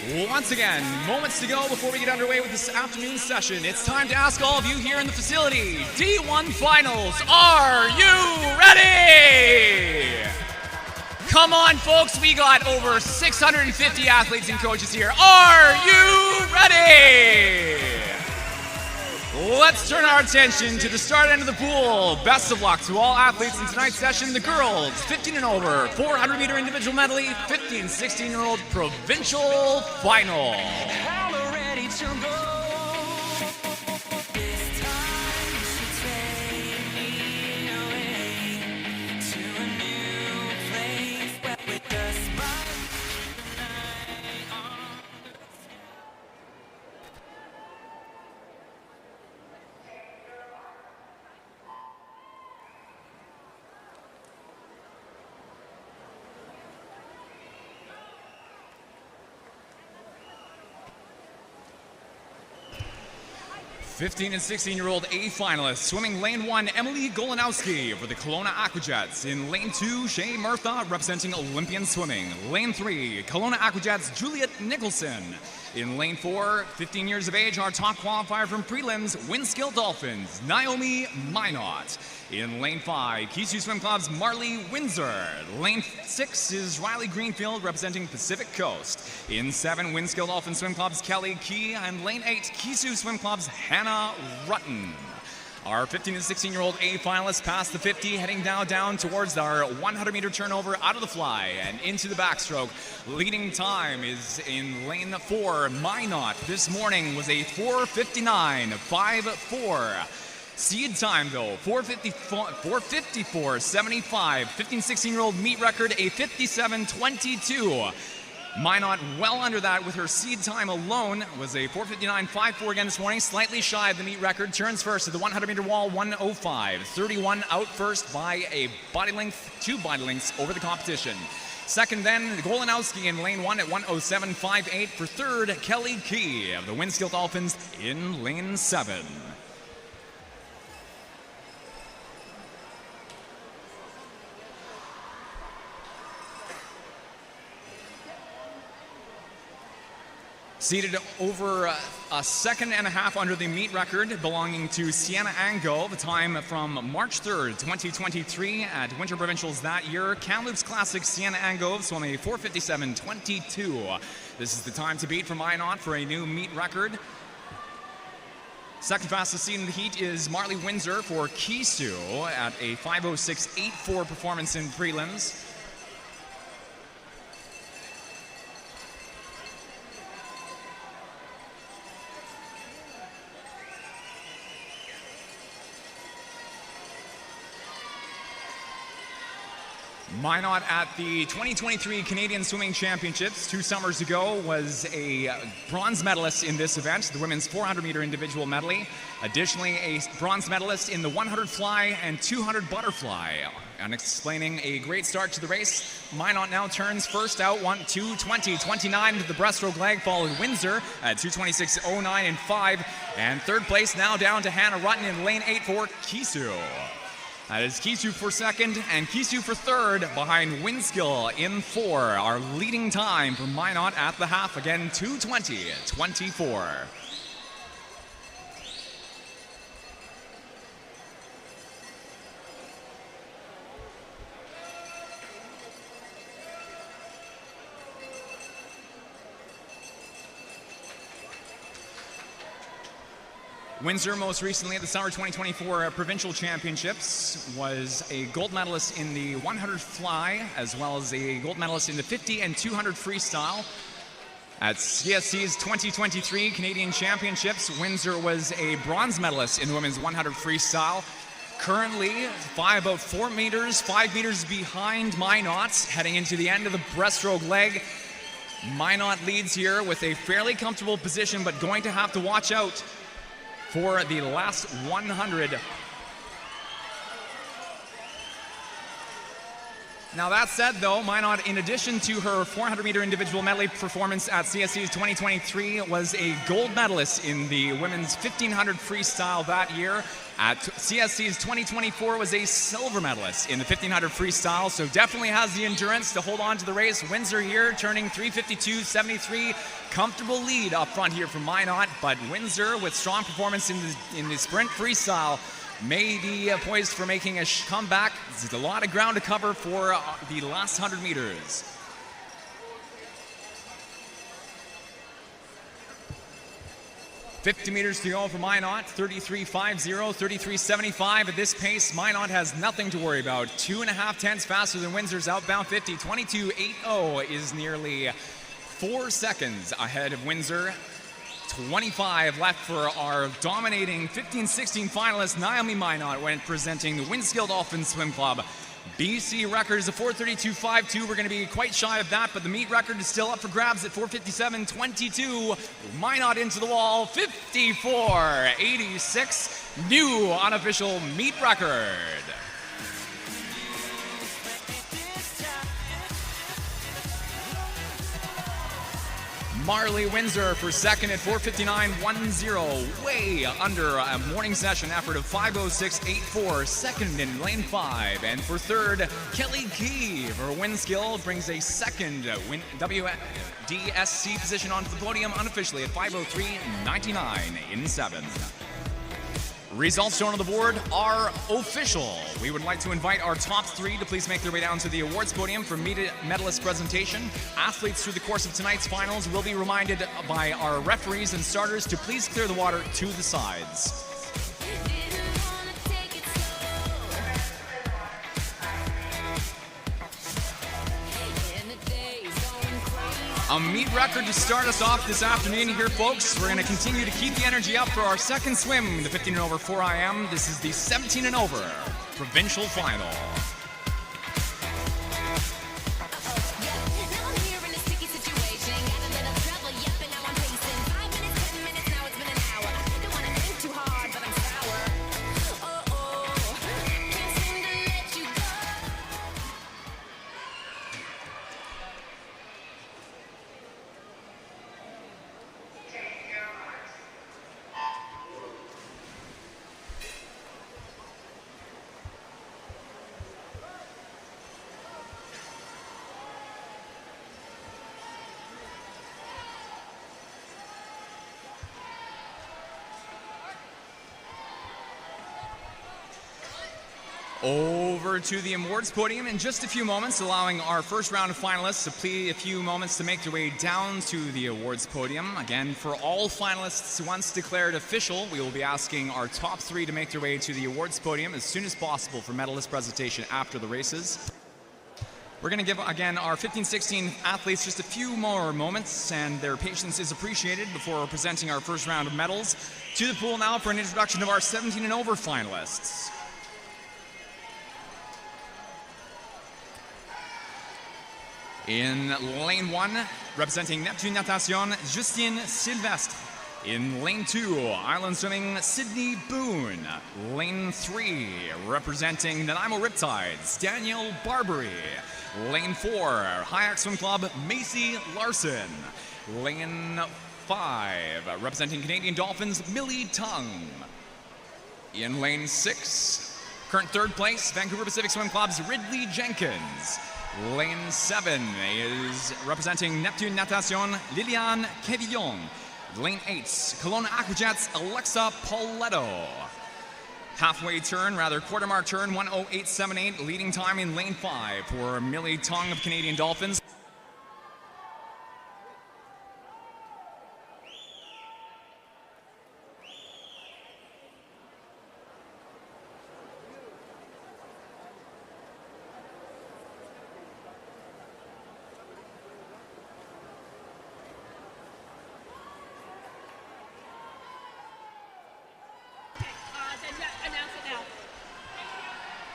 Once again, moments to go before we get underway with this afternoon session. It's time to ask all of you here in the facility, D1 Finals, are you ready? Come on, folks, we got over 650 athletes and coaches here. Are you ready? Let's turn our attention to the start end of the pool. Best of luck to all athletes in tonight's session. The girls, 15 and over, 400-meter individual medley, 15 and 16-year-old provincial final. I'm ready to go. Fifteen and 16-year-old A finalists. Swimming lane 1, Emily Golanowski for the Kelowna Aquajets. In lane 2, Shea Murtha representing Olympian Swimming. Lane 3, Kelowna Aquajets, Juliet Nicholson. In lane 4, 15 years of age, our top qualifier from prelims, Windskill Dolphins, Naomi Minot. In lane 5, Keesu Swim Club's Marley Windsor. Lane 6 is Riley Greenfield representing Pacific Coast. In 7, Windskill Dolphin Swim Club's Kelly Key. And lane 8, Keesu Swim Club's Hannah Rutten. Our 15 and 16-year-old A finalists past the 50, heading now down towards our 100-meter turnover out of the fly and into the backstroke. Leading time is in lane 4, Minot. This morning was a 4:59.54. Seed time, though, 4:54.75. 15-16-year-old meet record, a 57:22. Minot well under that with her seed time alone. Was a 4:59.54 again this morning, slightly shy of the meet record. Turns first at the 100-meter wall, 1:05.31, out first by a body length, 2 body lengths over the competition. Second then, Golanowski in lane 1 at 1:07.58. For third, Kelly Key of the Windskill Dolphins in lane 7. Seated over a second and a half under the meet record belonging to Sienna Ango, the time from March 3rd, 2023 at Winter Provincials that year. Kamloops Classic Sienna Ango swam a 4:57.22. This is the time to beat for Minot for a new meet record. Second fastest seed in the heat is Marley Windsor for Keesu at a 5:06.84 performance in prelims. Minot at the 2023 Canadian Swimming Championships 2 summers ago was a bronze medalist in this event, the women's 400-meter individual medley. Additionally, a bronze medalist in the 100 fly and 200 butterfly. And explaining a great start to the race, Minot now turns first out, 2:20.29 into the breaststroke leg, followed Windsor at 2:26.09 and 5. And third place now down to Hannah Rutten in lane 8 for Keesu. That is Keesu for second and Keesu for third, behind Windskill in 4. Our leading time for Minot at the half, again 2:20.24. Windsor, most recently at the Summer 2024 Provincial Championships, was a gold medalist in the 100 fly, as well as a gold medalist in the 50 and 200 freestyle. At CSC's 2023 Canadian Championships, Windsor was a bronze medalist in the women's 100 freestyle. Currently, about 5 meters behind Minot, heading into the end of the breaststroke leg. Minot leads here with a fairly comfortable position, but going to have to watch out for the last 100. Now that said, though, Minot, in addition to her 400-meter individual medley performance at CSC's 2023, was a gold medalist in the women's 1500 freestyle that year. At CSC's 2024, was a silver medalist in the 1500 freestyle, so definitely has the endurance to hold on to the race. Windsor here turning 3:52.73. Comfortable lead up front here from Minot, but Windsor with strong performance in the sprint freestyle may be poised for making a comeback. There's a lot of ground to cover for the last 100 meters. $50 meters to go for Minot, 33.50, 33.75. At this pace, Minot has nothing to worry about. 2.5 tenths faster than Windsor's outbound 50. 22.80 is nearly 4 seconds ahead of Windsor. 25 left for our dominating 15-16 finalist, Naomi Minot, when presenting the Winskill Dolphin Swim Club. BC record is a 4:32.52. We're going to be quite shy of that, but the meet record is still up for grabs at 4:57.22. Minot into the wall, 54.86. New unofficial meet record. Marley Windsor for second at 4:59.10, way under a morning session effort of 5:06.84, second in lane 5. And for third, Kelly Key for Winskill brings a second WDSC position onto the podium unofficially at 5:03.99 in 7. Results shown on the board are official. We would like to invite our top 3 to please make their way down to the awards podium for medalist presentation. Athletes through the course of tonight's finals will be reminded by our referees and starters to please clear the water to the sides. A meet record to start us off this afternoon here, folks. We're going to continue to keep the energy up for our second swim in the 15 and over 4 IM. This is the 17 and over provincial final. Over to the awards podium in just a few moments, allowing our first round of finalists a few moments to make their way down to the awards podium. Again, for all finalists once declared official, we will be asking our top 3 to make their way to the awards podium as soon as possible for medalist presentation after the races. We're going to give, again, our 15-16 athletes just a few more moments, and their patience is appreciated before presenting our first round of medals. To the pool now for an introduction of our 17 and over finalists. In lane 1, representing Neptune Natation, Justine Sylvestre. In lane 2, Island Swimming, Sydney Boone. Lane 3, representing Nanaimo Riptides, Daniel Barbary. Lane 4, Hayak Swim Club, Macy Larson. Lane 5, representing Canadian Dolphins, Millie Tung. In lane 6, current third place, Vancouver Pacific Swim Club's Ridley Jenkins. Lane 7 is representing Neptune Natation, Liliane Quevillon. Lane 8, Kelowna Aquajets, Alexa Pauletto. Halfway turn, quarter mark turn, 1:08.78. Leading time in lane 5 for Millie Tung of Canadian Dolphins.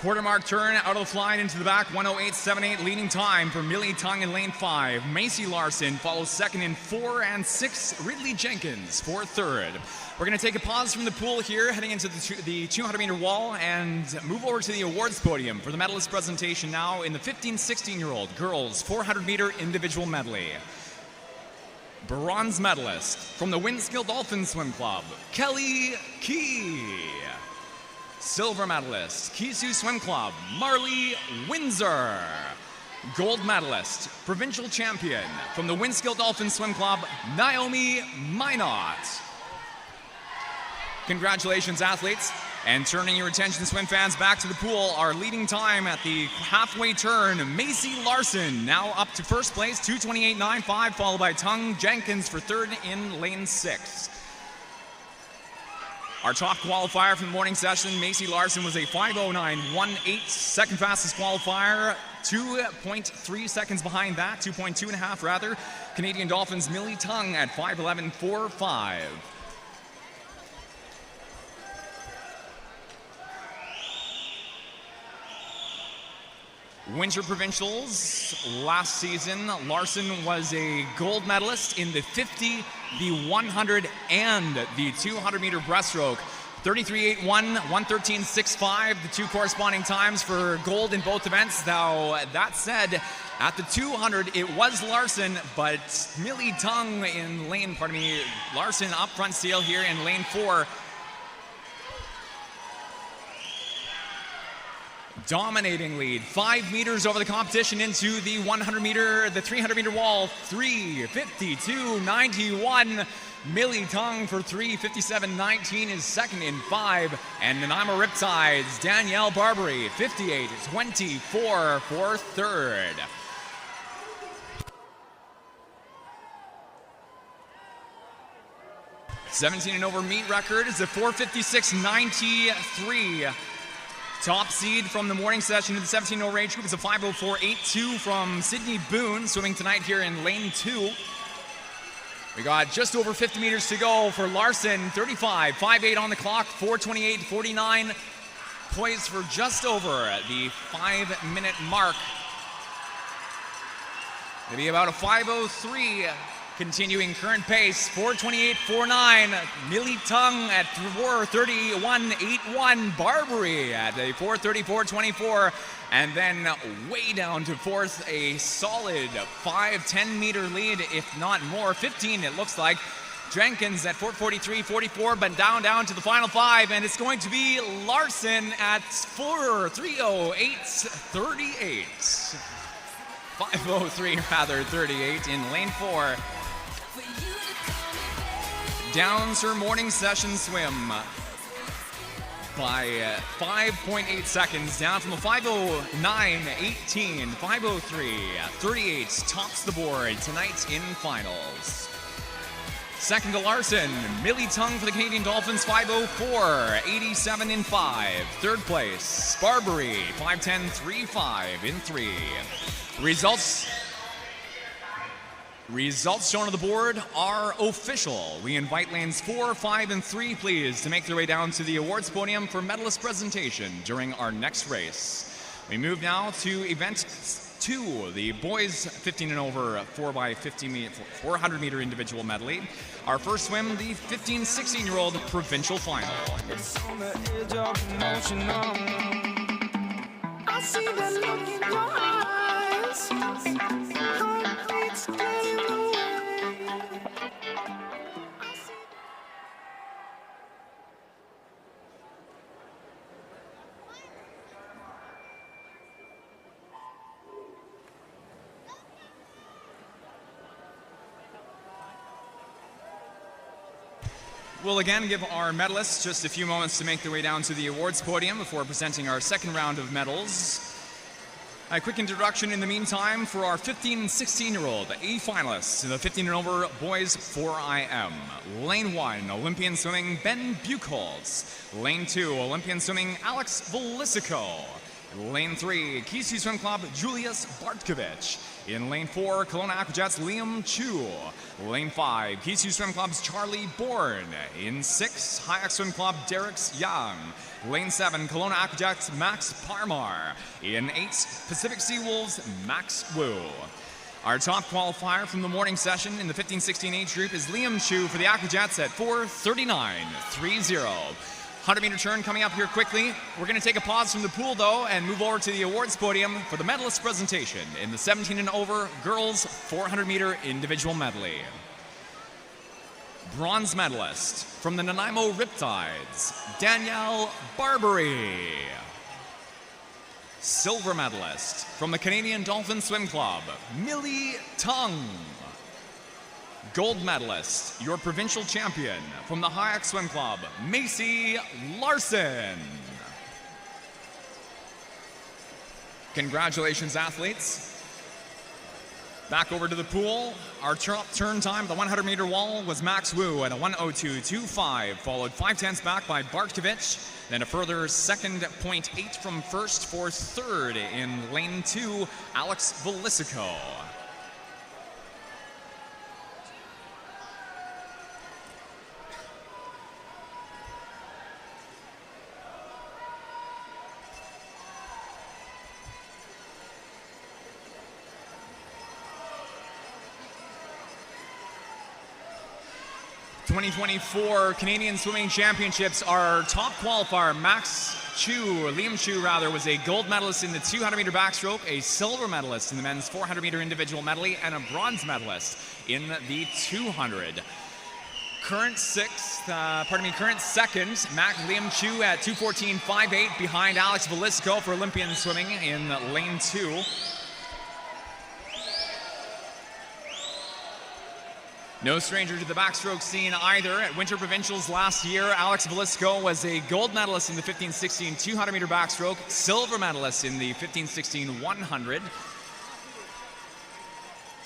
Quarter mark turn out of the fly into the back, 1:08.78 leading time for Millie Tung in lane 5. Macy Larson follows second in 4 and 6. Ridley Jenkins for third. We're going to take a pause from the pool here, heading into the 200-meter wall, and move over to the awards podium for the medalist presentation now in the 15-16-year-old girls 400-meter individual medley. Bronze medalist from the Winskill Dolphin Swim Club, Kelly Key. Silver medalist, Kisu Swim Club, Marley Windsor. Gold medalist, provincial champion from the Winskill Dolphin Swim Club, Naomi Minot. Congratulations, athletes. And turning your attention, swim fans, back to the pool. Our leading time at the halfway turn, Macy Larson now up to first place, 2:28.95, followed by Tung Jenkins for third in lane 6. Our top qualifier from the morning session, Macy Larson, was a 5:09.18, second fastest qualifier, 2.3 seconds behind that, 2.2.5 rather. Canadian Dolphins' Millie Tung at 5:11.45. Winter Provincials last season, Larson was a gold medalist in the 50, the 100, and the 200-meter breaststroke. 33.81, 113.65, the two corresponding times for gold in both events. Now, that said, at the 200, it was Larson, but Millie Tung in Larson up front seal here in lane 4. Dominating lead, 5 meters over the competition into the 100-meter, the 300-meter wall, 3:52.91. Millie Tung for 3:57.19 is second in 5, and Nanaimo Riptides, Danielle Barbary, 58.24 for third. '17 and over meet record is a 4:56.93. Top seed from the morning session in the 17-year-old age group is a 5:04.82 from Sydney Boone, swimming tonight here in lane 2. We got just over 50 meters to go for Larson, 35.58 on the clock, 4:28.49, poised for just over the 5-minute mark. Maybe about a 5:03. Continuing current pace, 4:28.49. Millie Tung at 4:31.81. Barbary at a 4:34.24. And then way down to fourth, a solid 5-10 meter lead, if not more, 15 it looks like. Jenkins at 4:43.44, but down to the final 5, and it's going to be Larson at 4:308.38. 5:03 rather, 38 in lane 4. Downs her morning session swim by 5.8 seconds, down from a 5:09.18, 5:03.38, tops the board tonight in finals. Second to Larson, Millie Tung for the Canadian Dolphins, 5:04.87 in 5. Third place, Barbary, 5:10.35 in 3. Results shown on the board are official. We invite lanes 4, 5, and 3, please, to make their way down to the awards podium for medalist presentation during our next race. We move now to event 2, the boys 15 and over 400-meter individual medley. Our first swim, the 15-16-year-old provincial final. It's on the edge of emotional. I see the look in your eyes. Heartbeats getting away. We'll again give our medalists just a few moments to make their way down to the awards podium before presenting our second round of medals. A quick introduction in the meantime for our 15 and 16-year-old A finalists in the 15 and over boys 4IM. Lane 1, Olympian swimming Ben Buchholz. Lane 2, Olympian swimming Alex Velicico. Lane 3, Kisu Swim Club, Julius Bartkovich. In Lane 4, Kelowna Aquajets, Liam Chu. Lane 5, Kisu Swim Club's Charlie Bourne. In 6, Hayak Swim Club, Derek's Young. Lane 7, Kelowna Aquajets, Max Parmar. In 8, Pacific Seawolves, Max Wu. Our top qualifier from the morning session in the 15-16 age group is Liam Chu for the Aquajets at 4:39.30. 100-meter turn coming up here quickly. We're going to take a pause from the pool, though, and move over to the awards podium for the medalist presentation in the 17 and over girls 400-meter individual medley. Bronze medalist from the Nanaimo Riptides, Danielle Barbary. Silver medalist from the Canadian Dolphin Swim Club, Millie Tung. Gold medalist, your provincial champion from the Hayak Swim Club, Macy Larson. Congratulations, athletes. Back over to the pool. Our turn time at the 100-meter wall was Max Wu at a 1:02.25, followed 5/10 back by Bartkovich, then a further second 0.8 from first for third in lane 2, Alex Velisico. '24 Canadian Swimming Championships, our top qualifier, Liam Chu, was a gold medalist in the 200-meter backstroke, a silver medalist in the men's 400-meter individual medley, and a bronze medalist in the 200. Current second, Liam Chu at 2:14.58 behind Alex Velisico for Olympian swimming in lane 2. No stranger to the backstroke scene either. At Winter Provincials last year, Alex Velisico was a gold medalist in the 15-16 200-meter backstroke, silver medalist in the 15-16 100.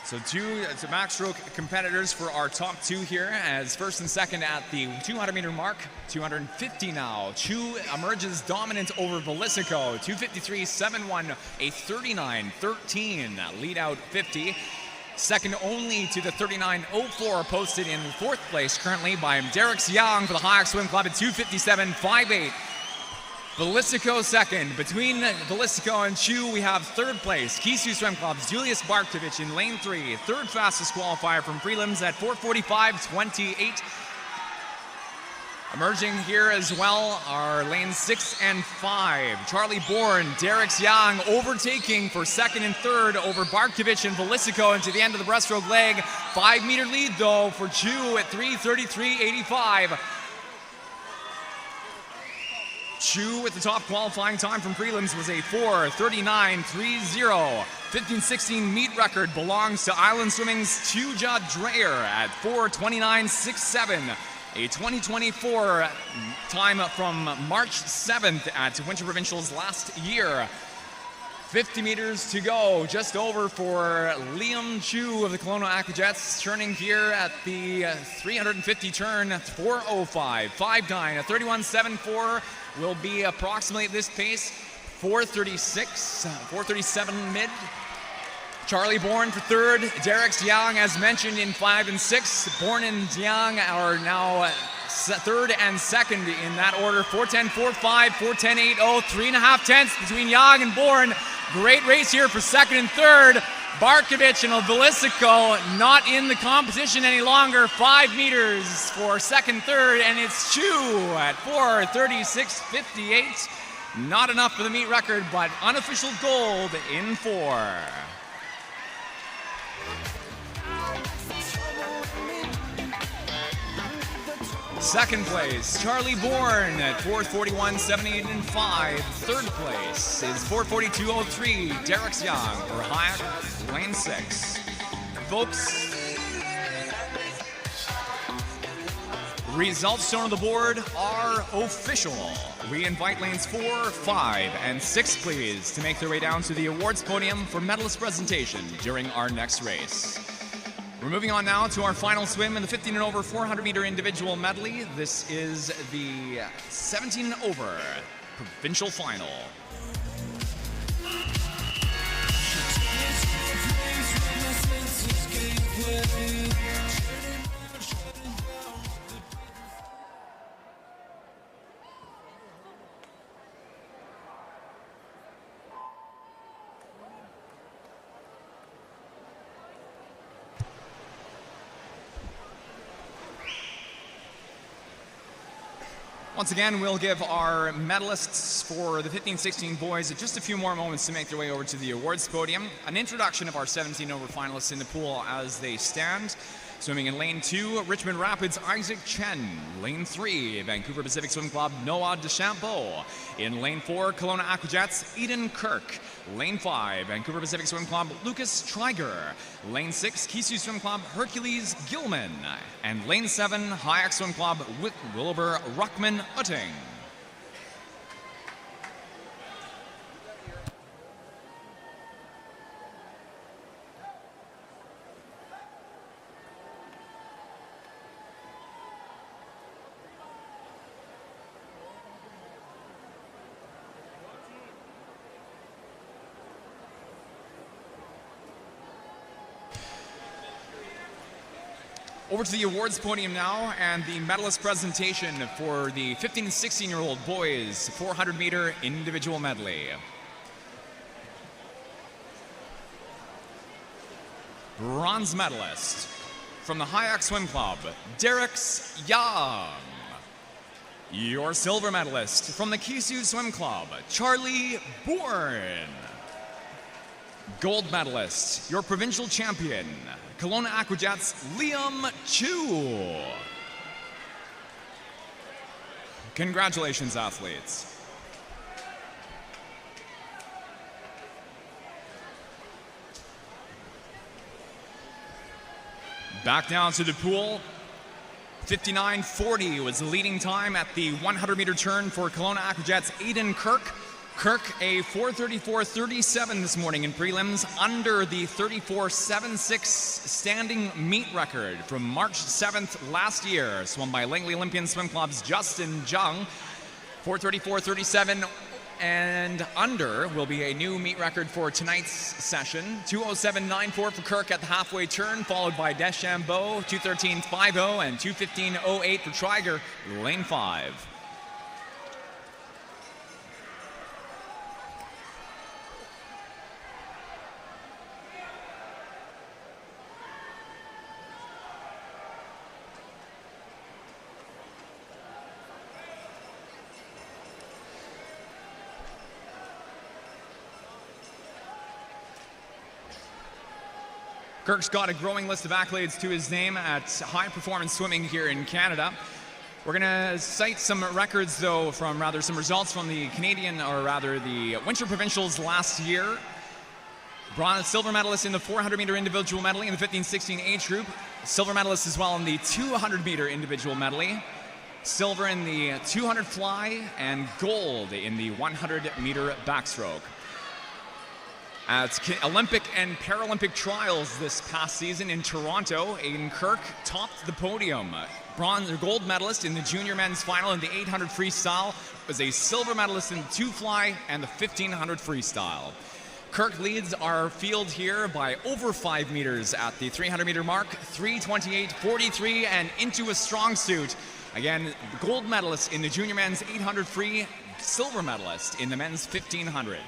So two backstroke competitors for our top two here, as first and second at the 200-meter mark. 250 now. Chu emerges dominant over Velisico. 253.71, a 39.13 lead out 50. Second only to the 39.04 posted in fourth place currently by Derek's Young for the Hayak Swim Club at 257.58. Velisico second. Between Velisico and Chu, we have third place. Kisu Swim Club's Julius Bartkovich in lane 3. Third fastest qualifier from prelims at 4:45.28. Emerging here as well are lanes 6 and 5. Charlie Bourne, Derek's Young overtaking for second and third over Bartkovich and Velisico into the end of the breaststroke leg. 5-meter lead though for Chu at 3:33.85. Chu with the top qualifying time from prelims was a 4:39.30. 15-16 meet record belongs to Island Swimming's Tuja Dreyer at 4:29.67. A 2024 time from March 7th at Winter Provincials last year. 50 meters to go, just over for Liam Chu of the Kelowna Aquajets, turning here at the 350 turn, 4:05.59. A 31.74 will be approximately at this pace, 4:37 mid. Charlie Bourne for third, Derek's Young as mentioned in 5 and 6. Bourne and Young are now third and second in that order. 4:10.45, 4:10.80, 3.5 tenths between Young and Bourne. Great race here for second and third. Bartkovich and Velisico not in the competition any longer. 5 meters for second, third, and it's Chu at 4:36.58. Not enough for the meet record, but unofficial gold in 4. Second place, Charlie Bourne at 4:41.78 and 5. Third place is 4:42.03, Derek's Young for Hayak, lane 6. Folks, results shown on the board are official. We invite lanes 4, 5, and 6, please, to make their way down to the awards podium for medalist presentation during our next race. We're moving on now to our final swim in the 15 and over 400-meter individual medley. This is the 17 and over provincial final. Once again, we'll give our medalists for the 15-16 boys just a few more moments to make their way over to the awards podium. An introduction of our 17 over finalists in the pool as they stand. Swimming in lane 2, Richmond Rapids, Isaac Chen. Lane 3, Vancouver Pacific Swim Club, Noah Deschampeau. In lane 4, Kelowna Aquajets, Eden Kirk. Lane 5, Vancouver Pacific Swim Club, Lucas Triger. Lane 6, Kisu Swim Club, Hercules Gilman. And lane 7, Hayek Swim Club, Wilbur Ruckman Utting. Over to the awards podium now and the medalist presentation for the 15 and 16-year-old boys 400 meter individual medley. Bronze medalist from the Hayek Swim Club, Derek Young. Your silver medalist from the Kisu Swim Club, Charlie Bourne. Gold medalist, your provincial champion, Kelowna Aquajets, Liam Chu. Congratulations, athletes. Back down to the pool. 59:40 was the leading time at the 100-meter turn for Kelowna Aquajets, Aiden Kirk. Kirk, a 4:34.37 this morning in prelims, under the 34.76 standing meet record from March 7th last year, swum by Langley Olympian Swim Club's Justin Jung. 4:34.37 and under will be a new meet record for tonight's session. 2:07.94 for Kirk at the halfway turn, followed by Deschambeau, 2:13.50 and 2:15.08 for Triger, lane 5. Kirk's got a growing list of accolades to his name at high-performance swimming here in Canada. We're going to cite some records, though, some results from the the Winter Provincials last year. Silver medalist in the 400-meter individual medley in the 15-16 age group. Silver medalist as well in the 200-meter individual medley. Silver in the 200 fly and gold in the 100-meter backstroke. At Olympic and Paralympic trials this past season in Toronto, Aiden Kirk topped the podium. Gold medalist in the junior men's final in the 800 freestyle, was a silver medalist in the 2 fly and the 1500 freestyle. Kirk leads our field here by over 5 meters at the 300-meter mark, 3:28.43 and into a strong suit. Again, gold medalist in the junior men's 800 free, silver medalist in the men's 1500.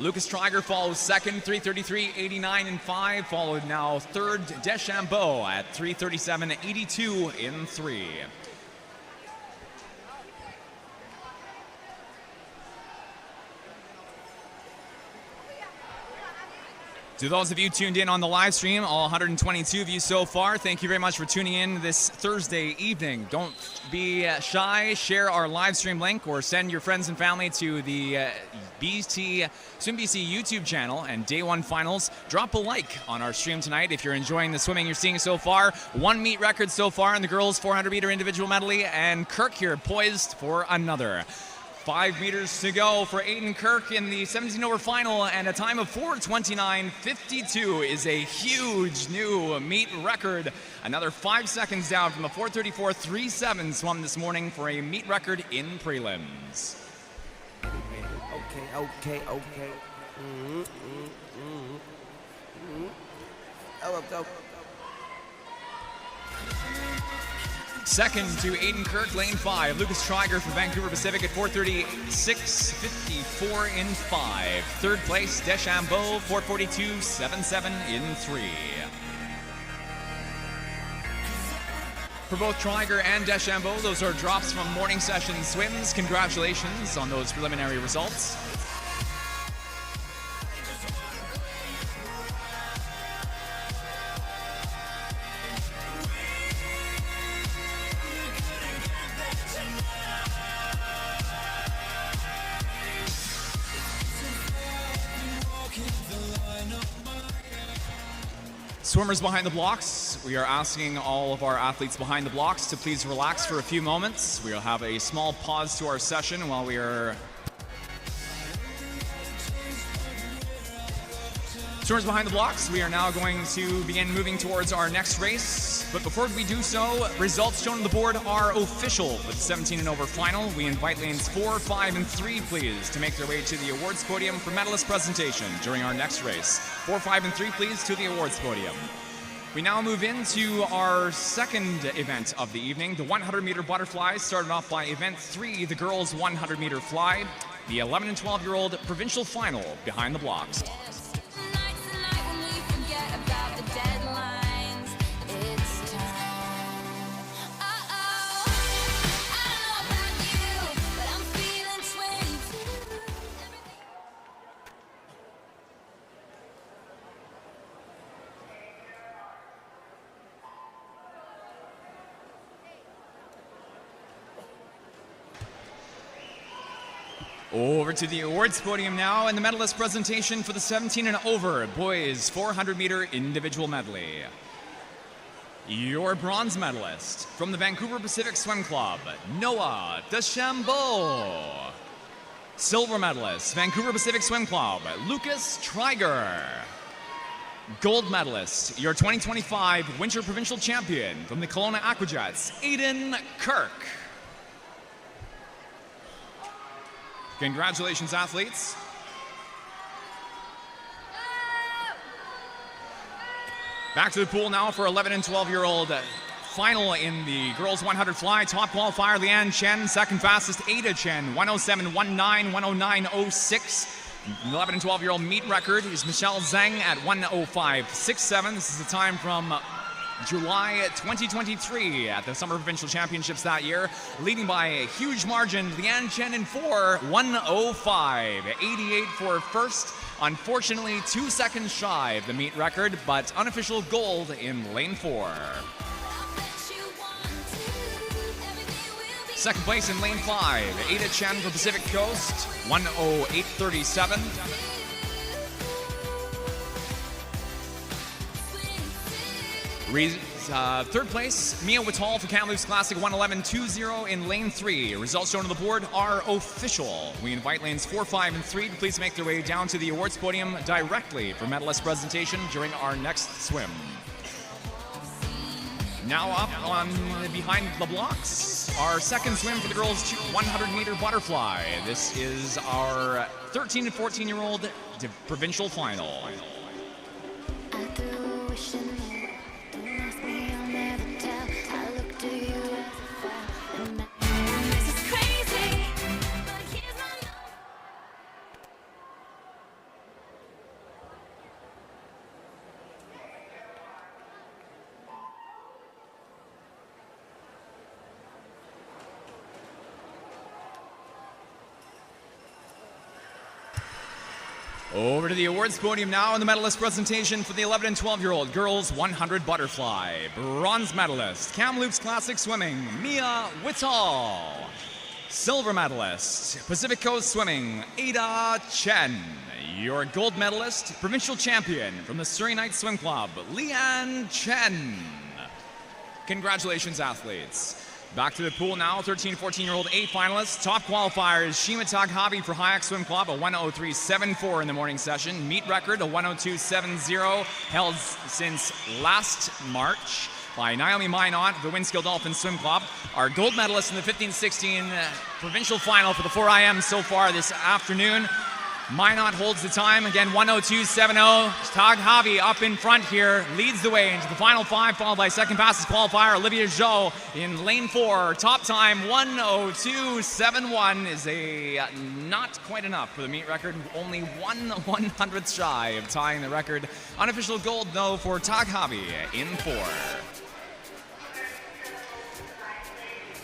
Lucas Triger follows second, 3:33.89 and 5, followed now third, Deschambeau at 3:37.82 in 3. To those of you tuned in on the live stream, all 122 of you so far, thank you very much for tuning in this Thursday evening. Don't be shy, share our live stream link or send your friends and family to the Swim BC YouTube channel and Day 1 finals. Drop a like on our stream tonight if you're enjoying the swimming you're seeing so far. 1 meet record so far in the girls 400-meter individual medley, and Kirk here poised for another. 5 meters to go for Aiden Kirk in the 17 over final, and a time of 4:29.52 is a huge new meet record. Another 5 seconds down from the 4:34.37 swum this morning for a meet record in prelims. Okay. Oh. Second to Aiden Kirk, lane 5. Lucas Triger for Vancouver Pacific at 4:36.54 in 5. Third place, Deschambault, 4:42.77 in 3. For both Triger and Deschambault, those are drops from morning session swims. Congratulations on those preliminary results. Swimmers behind the blocks, we are asking all of our athletes behind the blocks to please relax for a few moments. We'll have a small pause to our session while we are... Swimmers behind the blocks, we are now going to begin moving towards our next race. But before we do so, results shown on the board are official for the 17 and over final. We invite lanes 4, 5, and 3, please, to make their way to the awards podium for medalist presentation during our next race. 4, 5, and 3, please, to the awards podium. We now move into our second event of the evening, the 100-meter butterfly, started off by event 3, the girls' 100-meter fly, the 11 and 12-year-old provincial final behind the blocks. Over to the awards podium now and the medalist presentation for the 17 and over boys 400-meter individual medley. Your bronze medalist from the Vancouver Pacific Swim Club, Noah Deschambault. Silver medalist, Vancouver Pacific Swim Club, Lucas Triger. Gold medalist, your 2025 Winter Provincial Champion from the Kelowna Aquajets, Aiden Kirk. Congratulations, athletes. Back to the pool now for 11 and 12-year-old final in the girls 100 fly. Top qualifier, Leanne Chen. Second fastest, Ada Chen, 107.19, 109.06. 11 and 12-year-old meet record is Michelle Zhang at 105.67. This is the time from July 2023 at the Summer Provincial Championships that year, leading by a huge margin. Leanne Chen in 4, 105.88 for first. Unfortunately, 2 seconds shy of the meet record, but unofficial gold in lane 4. Second place in lane 5, Ada Chen for Pacific Coast, 108.37. Third place, Mia Whitall for Kamloops Classic, 111.20 in lane 3. Results shown on the board are official. We invite lanes 4, 5, and 3 to please make their way down to the awards podium directly for medalist presentation during our next swim. Now up on behind the blocks, our second swim for the girls' 100-meter butterfly. This is our 13 and 14-year-old provincial final. Over to the awards podium now and the medalist presentation for the 11 and 12-year-old girls 100 butterfly. Bronze medalist, Kamloops Classic Swimming, Mia Whitall. Silver medalist, Pacific Coast Swimming, Ada Chen. Your gold medalist, provincial champion from the Surrey Knight Swim Club, Leanne Chen. Congratulations, athletes. Back to the pool now, 13 and 14-year-old A finalists. Top qualifiers, Shima Taghavi for Hayak Swim Club, a 103.74 in the morning session. Meet record, a 102.70, held since last March by Naomi Minot of the Winskill Dolphin Swim Club. Our gold medalist in the 15-16 provincial final for the 4IM so far this afternoon, Minot holds the time. Again, 1:02.70. Tag Javi up in front here, leads the way into the final five, followed by second fastest qualifier, Olivia Zhou in lane 4. Top time, 1:02.71 is not quite enough for the meet record. Only 1/100th shy of tying the record. Unofficial gold, though, for Tag Javi in 4.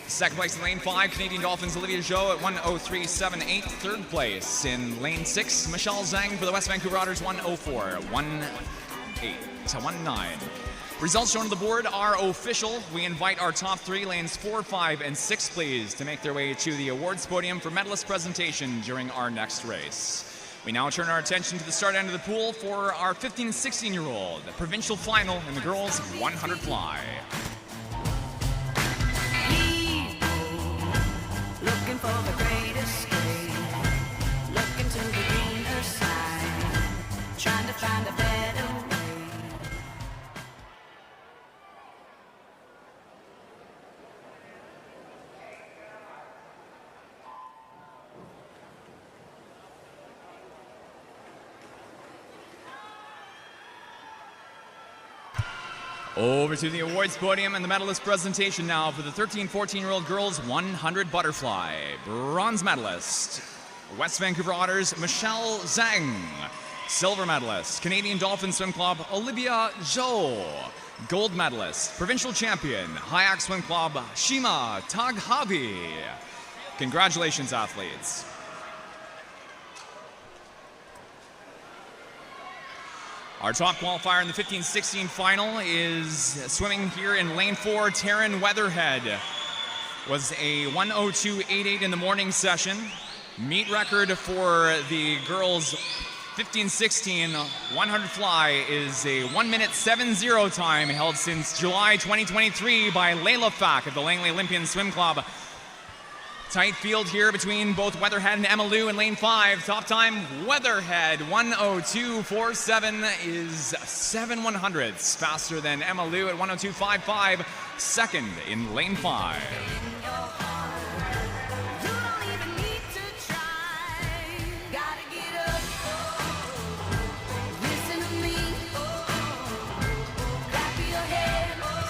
Second place in lane 5, Canadian Dolphins Olivia Zhou at 1:03.78. Third place in lane 6, Michelle Zhang for the West Vancouver Otters, 1:04.19. Results shown on the board are official. We invite our top 3, lanes 4, 5, and 6, please, to make their way to the awards podium for medalist presentation during our next race. We now turn our attention to the start end of the pool for our 15 and 16-year-old provincial final in the girls' 100 fly. Looking for the great escape, looking to the greener side, trying to find a better way. Over to the awards podium and the medalist presentation now for the 13-14-year-old girls 100 butterfly. Bronze medalist, West Vancouver Otters, Michelle Zhang. Silver medalist, Canadian Dolphin Swim Club, Olivia Zhou. Gold medalist, provincial champion, Hayak Swim Club, Shima Tag Javi. Congratulations, athletes. Our top qualifier in the 15-16 final is swimming here in lane 4, Taryn Weatherhead. Was a 1:02.88 in the morning session. Meet record for the girls' 15-16 100 fly is a 1:07.0 time held since July 2023 by Layla Fack of the Langley Olympian Swim Club. Tight field here between both Weatherhead and Emma Liu in lane 5. Top time, Weatherhead, 1:02.47 is 7/100ths faster than Emma Liu at 1:02.55, second in lane 5. You don't even need to try, gotta get up, listen to me, clap your hands,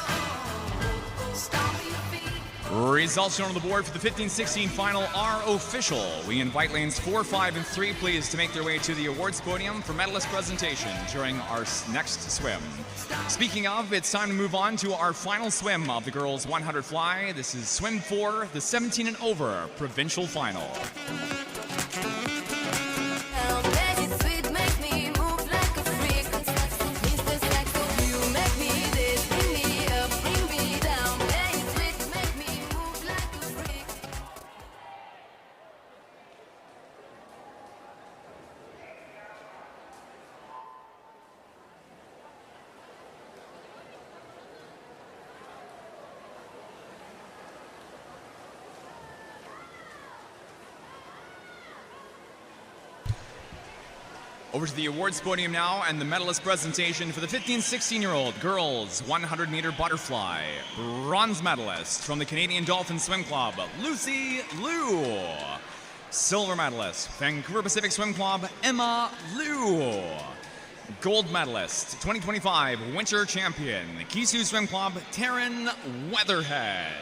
stomp your feet. Results shown on the board for the 15-16 final are official. We invite lanes 4, 5, and 3, please, to make their way to the awards podium for medalist presentation during our next swim. Speaking of, it's time to move on to our final swim of the girls' 100 fly. This is swim 4, the 17 and over provincial final. Over to the awards podium now and the medalist presentation for the 15-16-year-old girls 100-meter butterfly. Bronze medalist from the Canadian Dolphin Swim Club, Lucy Liu. Silver medalist, Vancouver Pacific Swim Club, Emma Liu. Gold medalist, 2025 winter champion, Kisu Swim Club, Taryn Weatherhead.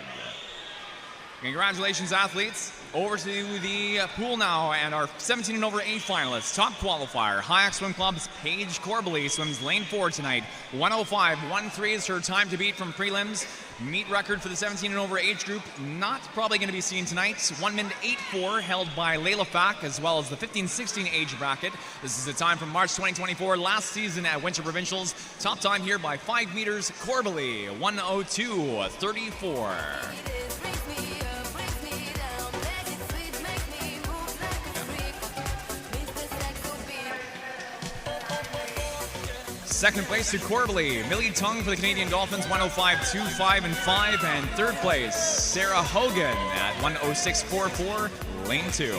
Congratulations, athletes. Over to the pool now and our 17 and over 8 finalists. Top qualifier, Hayak Swim Club's Paige Corbally swims lane 4 tonight. 1:05.13 is her time to beat from prelims. Meet record for the 17 and over age group, not probably going to be seen tonight. 1:08.4 held by Layla Fack, as well as the 15-16 age bracket. This is the time from March 2024, last season at Winter Provincials. Top time here by 5 meters, Corbally, 1:02.34. Second place to Corbally, Millie Tung for the Canadian Dolphins, 1:05.25 and 5. And third place, Sarah Hogan at 1:06.44, lane 2.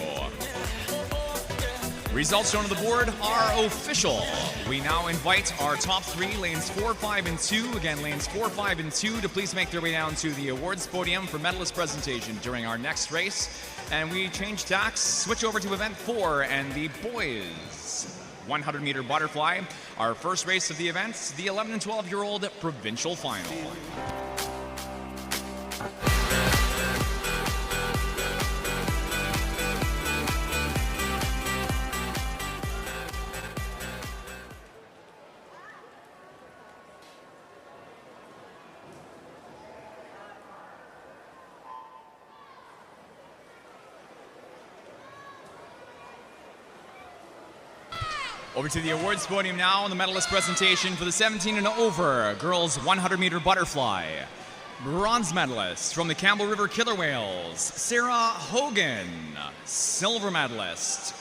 Results shown on the board are official. We now invite our top three, lanes 4, 5, and 2. Again, lanes 4, 5, and 2 to please make their way down to the awards podium for medalist presentation during our next race. And we change tacks, switch over to event 4 and the boys 100-meter butterfly. Our first race of the event, the 11 and 12-year-old provincial final. Over to the awards podium now on the medalist presentation for the 17 and over girls 100-meter butterfly. Bronze medalist from the Campbell River Killer Whales, Sarah Hogan. Silver medalist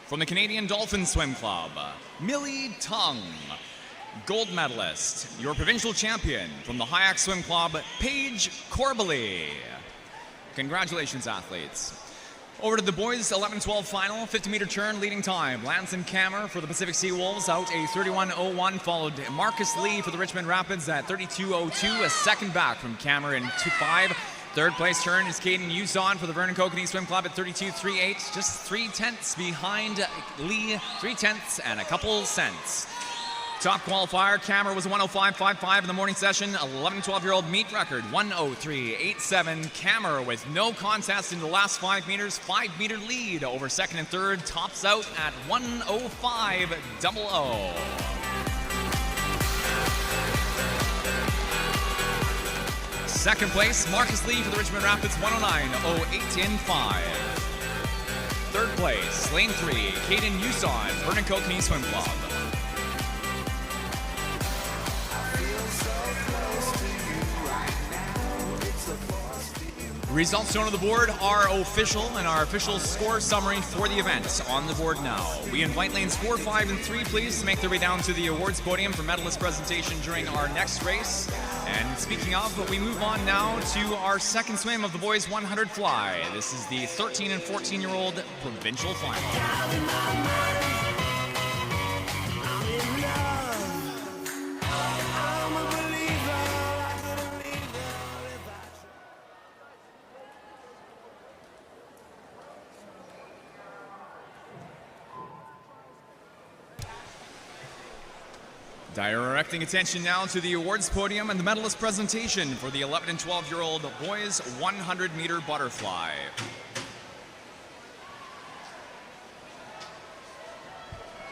from the Canadian Dolphin Swim Club, Millie Tung. Gold medalist, your provincial champion from the Hayak Swim Club, Paige Corbally. Congratulations, athletes. Over to the boys 11-12 final, 50-meter turn leading time. Lance and Kammer for the Pacific Sea Wolves out a 31.01, followed Marcus Lee for the Richmond Rapids at 32.02, a second back from Kammer in 2.5. Third place turn is Caden Uson for the Vernon Kokanee Swim Club at 32.38, just 3/10 behind Lee, 3/10 and a couple cents. Top qualifier, Kammer was a 105.55 in the morning session. 11-12-year-old meet record, 103.87. Kammer with no contest in the last 5 meters, 5-meter lead over second and third. Tops out at 105.00. Second place, Marcus Lee for the Richmond Rapids, 109.08 in 5. Third place, lane 3, Caden Uson, Vernon Kokanee Swim Club. Results shown on the board are official, and our official score summary for the event on the board now. We invite lanes 4, 5, and 3, please, to make their way down to the awards podium for medalist presentation during our next race. And speaking of, we move on now to our second swim of the boys 100 fly. This is the 13 and 14-year-old provincial final. Directing attention now to the awards podium and the medalist presentation for the 11 and 12-year-old boys 100-meter butterfly.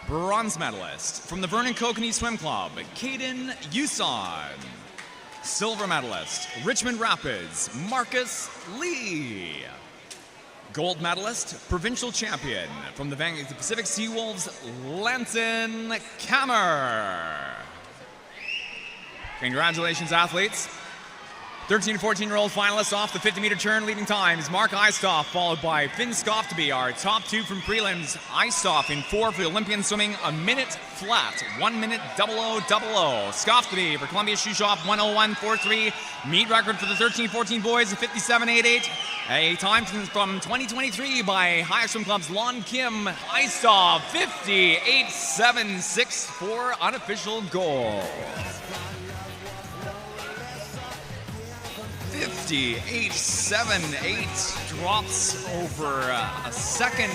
Bronze medalist from the Vernon Kokanee Swim Club, Caden Uson. Silver medalist, Richmond Rapids, Marcus Lee. Gold medalist, provincial champion from the Pacific Sea Wolves, Lanson Kammer. Congratulations, athletes. 13 and 14-year-old finalists off the 50-meter turn leading times. Mark Eistoff followed by Finn Skofteby, our top two from prelims. Eistoff in 4 for the Olympian swimming, a minute flat, 1 minute 00.00. Skofteby for Columbia Shoe Shop, 101.43. Meet record for the 13-14 boys, 57.88. A time from 2023 by Hayak Swim Club's Lon Kim. Eistoff, 58.76 for unofficial goal. 58.78 drops over a second.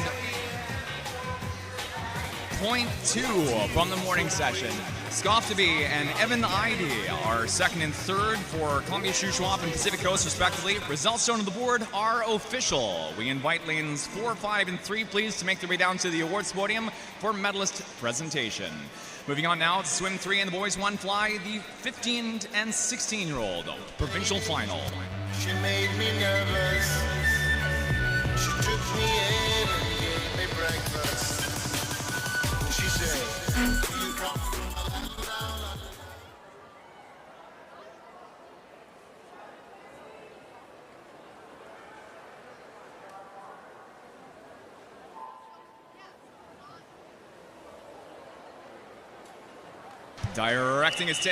0.2 from the morning session. Skofteby and Evan Eide are second and third for Columbia Shoe Shop and Pacific Coast, respectively. Results shown on the board are official. We invite lanes 4, 5, and 3, please, to make their way down to the awards podium for medalist presentation. Moving on now to swim 3 and the boys 1 fly, the 15 and 16-year-old provincial final. She made me nervous. She took me in and gave me breakfast. She said, "You come from Directing his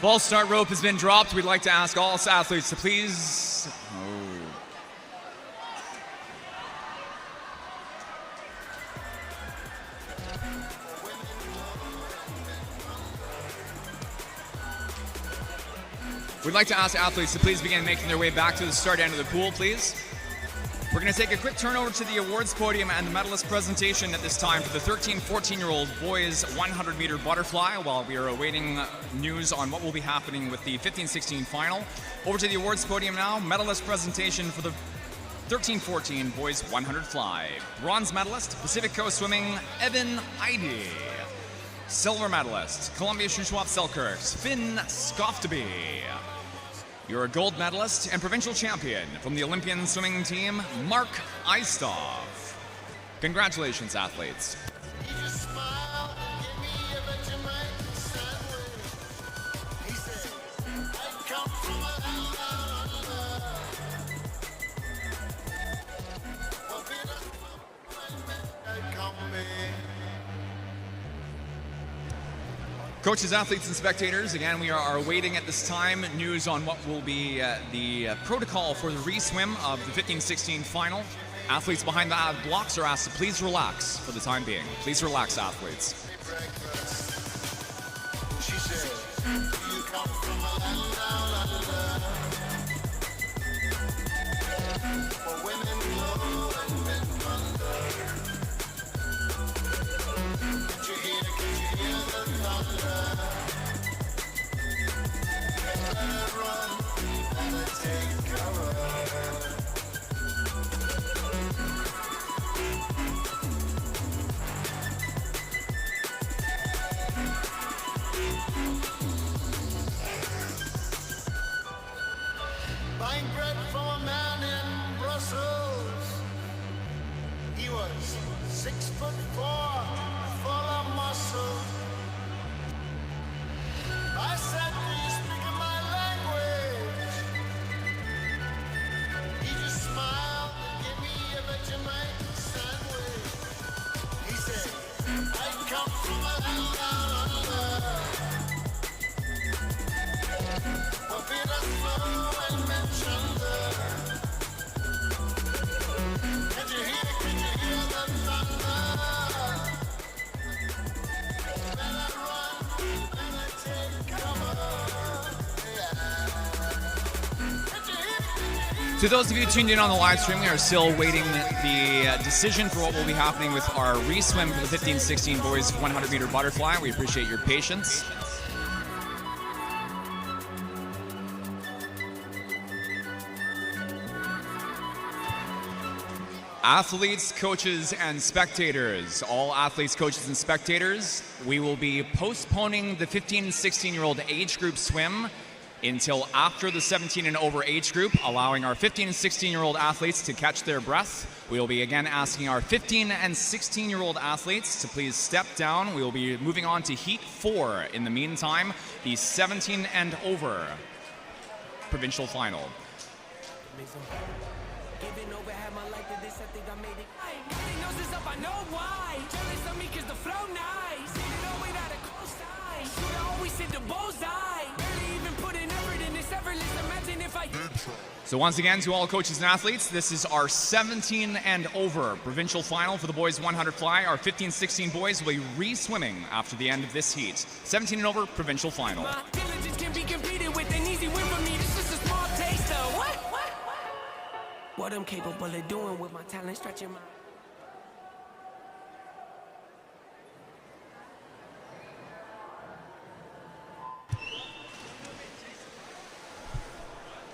false start rope has been dropped. We'd like to ask all athletes to please We'd like to ask athletes to please begin making their way back to the start end of the pool, please. We're going to take a quick turn over to the awards podium and the medalist presentation at this time for the 13-14-year-old boys 100-meter butterfly while we are awaiting news on what will be happening with the 15-16 final. Over to the awards podium now, medalist presentation for the 13-14 boys 100 fly. Bronze medalist, Pacific Coast Swimming, Evan Eide. Silver medalist, Columbia Shuswap Selkirk's Finn Skofteby. Your gold medalist and provincial champion from the Olympian swimming team, Mark Eistov. Congratulations, athletes. He just smiled and gave me a Vegemite sandwich. He said, I come from a land down under. A bit of I come back. Coaches, athletes, and spectators, again, we are awaiting at this time news on what will be the protocol for the re-swim of the 15-16 final. Athletes behind the blocks are asked to please relax for the time being. Please relax, athletes. Breakfast. She said, you come from a land down under. Where women glow and men wonder. Can't you hear the thunder? Better run, better take cover. Buying bread from a man in Brussels. He was 6'4", full of muscle. I said, do you speak my language? He just smiled and gave me a Vegemite sandwich. He said, I come from a land down under. A bit of flow and mentioner. Can you hear the thunder? Better run, better take cover. To those of you tuned in on the live stream, we are still waiting the decision for what will be happening with our re-swim for the 15-16 boys 100-meter butterfly. We appreciate your patience. Athletes, coaches, and spectators, all athletes, coaches, and spectators, we will be postponing the 15-16-year-old age group swim until after the 17 and over age group, allowing our 15 and 16-year-old athletes to catch their breath. We will be again asking our 15 and 16-year-old athletes to please step down. We will be moving on to Heat 4. In the meantime, the 17 and over provincial final. Giving over half my life to this, I think I made it. Everybody knows this up, I know why. Jealous of me cause the flow nice. Hit it all way out of close ties. Shooter always hit the bullseye. Barely even put an effort in this effortless. Imagine if I did try. So once again, to all coaches and athletes, this is our 17 and over provincial final for the boys 100 fly. Our 15-16 boys will be re-swimming after the end of this heat. 17 and over provincial final. My diligence can be competed with an easy win for me. This is a small taste of what I'm capable of doing with my talent, stretching my...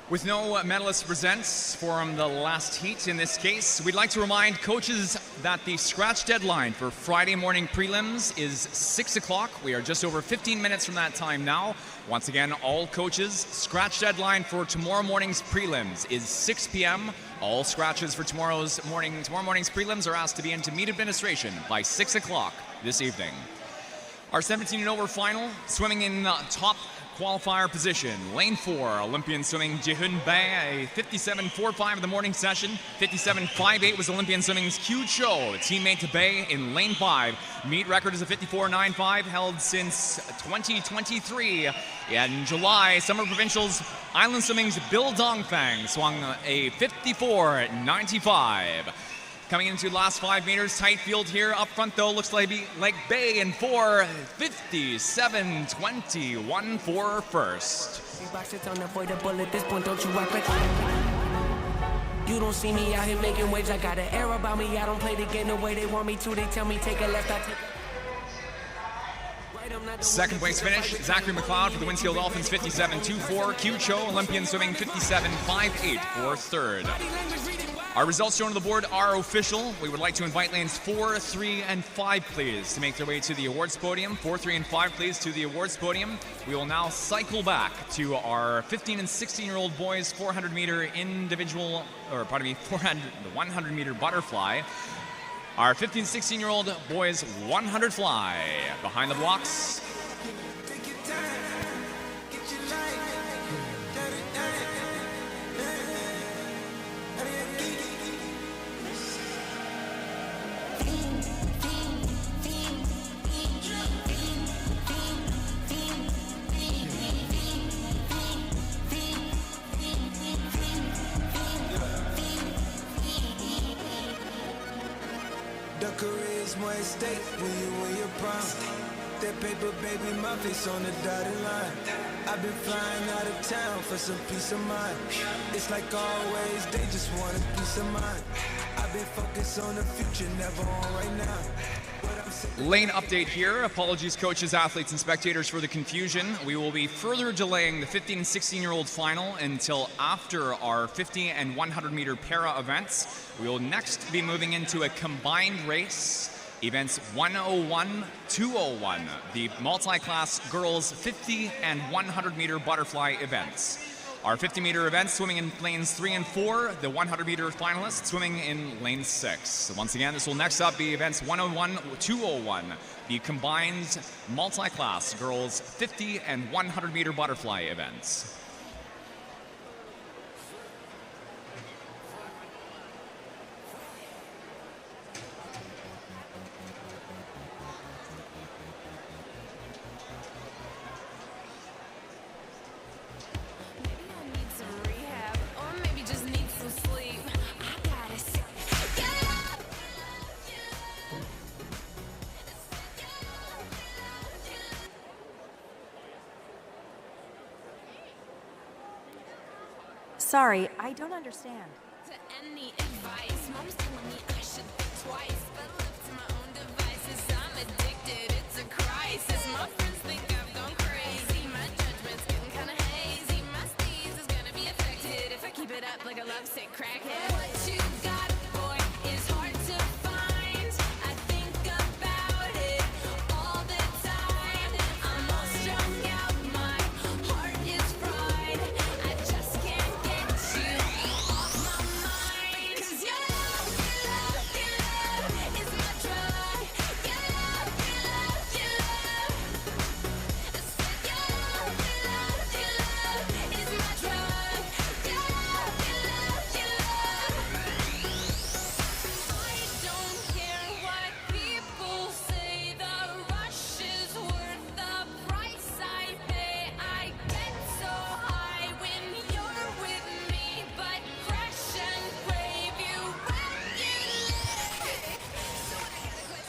With no medalists to present from the last heat in this case, we'd like to remind coaches that the scratch deadline for Friday morning prelims is 6 o'clock. We are just over 15 minutes from that time now. Once again, all coaches, scratch deadline for tomorrow morning's prelims is 6 p.m. All scratches for tomorrow morning's prelims are asked to be into meet administration by 6 o'clock this evening. Our 17 and over final, swimming in top qualifier position. Lane 4, Olympian swimming Jihun Bae, a 57.45 of the morning session. 57.58 was Olympian swimming's Q Cho, teammate to Bae in lane 5. Meet record is a 54.95, held since 2023. In July, Summer Provincials Island Swimming's Bill Dongfang swung a 54.95. Coming into the last 5 meters, tight field here. Up front, though, looks like Bay in 4:57.21 for first. You don't see me out here making waves. I got an air about me. I don't play the game the way they want me to. They tell me take a left, I take a... Second place finish, Zachary McLeod for the Windshield Dolphins, 57.24. Q Cho, Olympian Swimming, 57.58 for third. Our results shown on the board are official. We would like to invite lanes 4, 3, and 5, please, to make their way to the awards podium. 4, 3, and 5, please, to the awards podium. We will now cycle back to our 15 and 16-year-old boys 400-meter individual, or pardon me, the 100-meter butterfly. Our 15 and 16-year-old boys 100 fly. Behind the blocks. The career's more at stake when you win your prime. That paper, baby, my face on the dotted line. I've been flying out of town for some peace of mind. It's like always, they just want a piece of mind. I've been focused on the future, never on right now. Lane update here. Apologies, coaches, athletes, and spectators for the confusion. We will be further delaying the 15 and 16-year-old final until after our 50 and 100-meter para events. We will next be moving into a combined race, events 101, 201, the multi-class girls 50 and 100-meter butterfly events. Our 50-meter events swimming in lanes 3 and 4, the 100-meter finalists swimming in lane 6. So once again, this will next up be events 101, 201, the combined multi-class girls 50 and 100-meter butterfly events. Sorry, I don't understand. To any advice, mom's telling me I should think twice, but left to my own devices, I'm addicted, it's a crisis. My friends think I've gone crazy, my judgment's getting kinda hazy, my steez is gonna be affected if I keep it up like a lovesick crackhead. What you got, boy, is hard to find. I think about it all the time. I'm all strung out, my heart is fried. I just can't get you off my mind. 'Cause your love is my drug. Your love is my drug. I don't care what people say, the rush is worth the price I pay. I get so high when you're with me, but crash and crave you regularly.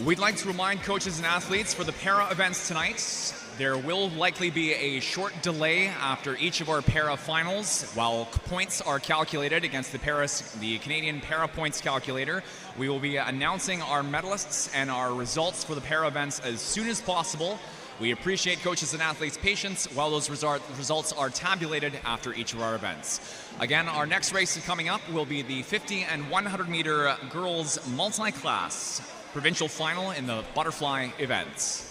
We'd like to remind coaches and athletes for the para events tonight, there will likely be a short delay after each of our para finals. While points are calculated against the Canadian Para Points Calculator, we will be announcing our medalists and our results for the para events as soon as possible. We appreciate coaches and athletes' patience while those results are tabulated after each of our events. Again, our next race coming up will be the 50 and 100-meter girls multi-class provincial final in the butterfly events.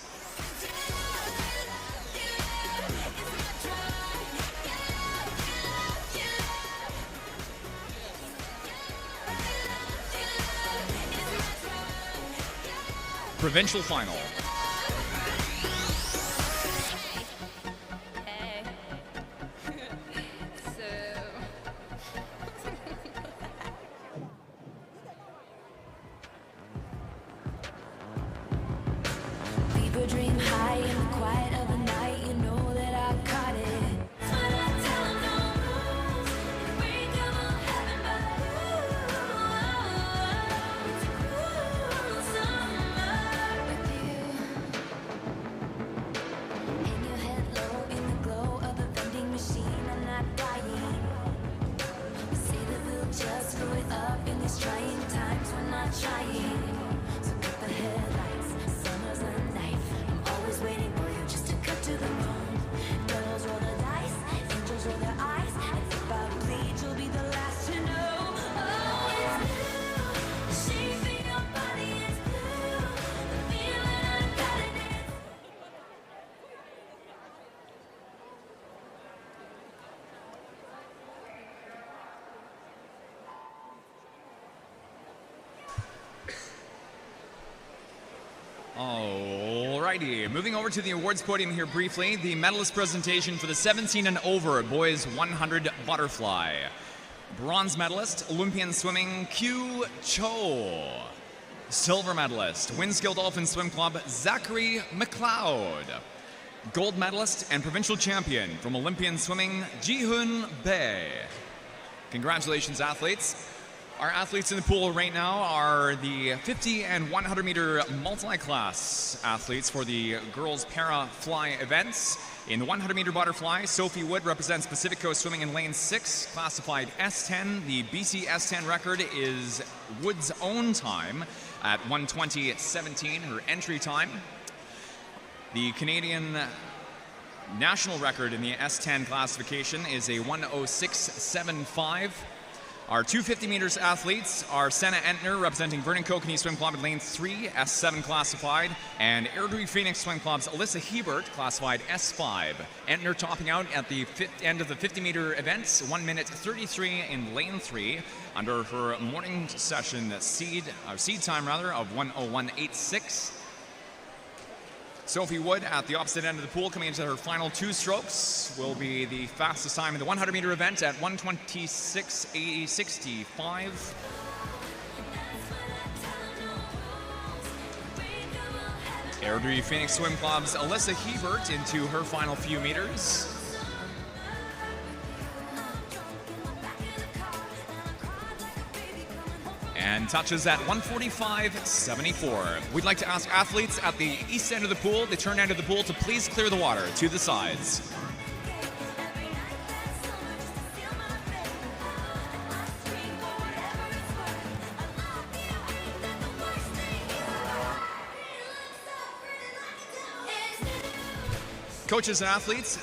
Provincial final. Hey. Leave a dream high in the quiet of the night. You know that I caught it. Alrighty, moving over to the awards podium here briefly. The medalist presentation for the 17 and over boys 100 butterfly. Bronze medalist, Olympian swimming, Q Cho. Silver medalist, Winskill Dolphin Swim Club, Zachary McLeod. Gold medalist and provincial champion from Olympian swimming, Jihoon Bae. Congratulations, athletes. Our athletes in the pool right now are the 50 and 100 meter multi-class athletes for the girls para fly events. In the 100 meter butterfly, Sophie Wood represents Pacific Coast Swimming in lane 6, classified S10. The BC S10 record is Wood's own time at 1:20:17, her entry time. The Canadian national record in the S10 classification is a 1:06:75. Our 250 meters athletes are Senna Entner representing Vernon Kokanee Swim Club in lane 3, S7 classified, and Airdrie Phoenix Swim Club's Alyssa Hebert classified S5. Entner topping out at the end of the 50 meter events, 1:33 in lane 3 under her morning session seed time of 1:01:86. Sophie Wood at the opposite end of the pool coming into her final 2 strokes will be the fastest time in the 100 meter event at 1:26:65. Airdrie Phoenix Swim Club's Alyssa Hebert into her final few meters. And touches at 1:45:74. We'd like to ask athletes at the east end of the pool, the turn end of the pool, to please clear the water to the sides. Coaches and athletes,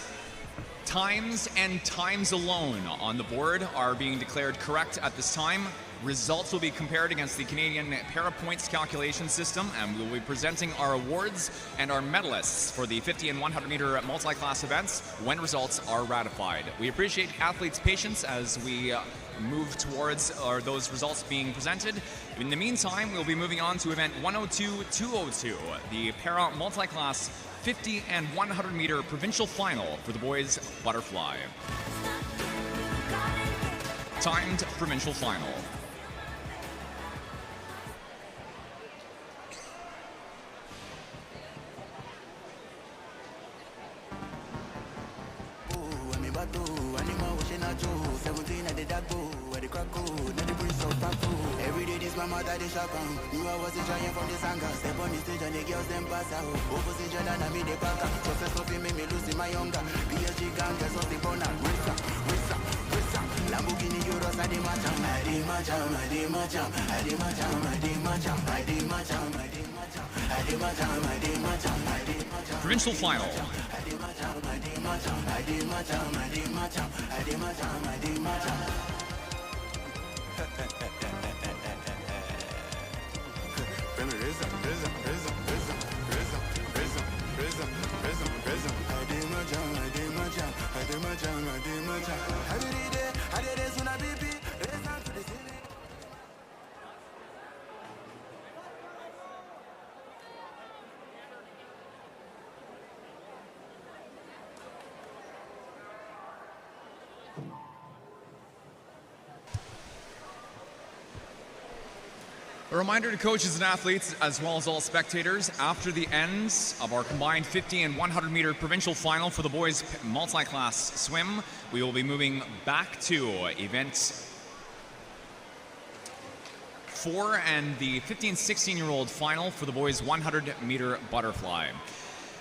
times and times alone on the board are being declared correct at this time. Results will be compared against the Canadian Para Points calculation system, and we will be presenting our awards and our medalists for the 50 and 100 meter multi-class events when results are ratified. We appreciate athletes' patience as we move towards those results being presented. In the meantime, we'll be moving on to event 102-202, the Para Multi-Class 50 and 100 meter provincial final for the boys butterfly. Timed provincial final. Every day this my mother they shop on. You I was trying from this anger. Step on the stage and the girls them pass out. Opposition and I me the back. Success of me me losing my younger. PSG gang guess what's the bona. Risa. Lamborghini Euros I dey match. Provincial final. A reminder to coaches and athletes, as well as all spectators, after the ends of our combined 50 and 100 meter provincial final for the boys multi-class swim, we will be moving back to event 4 and the 15 and 16-year-old final for the boys 100 meter butterfly.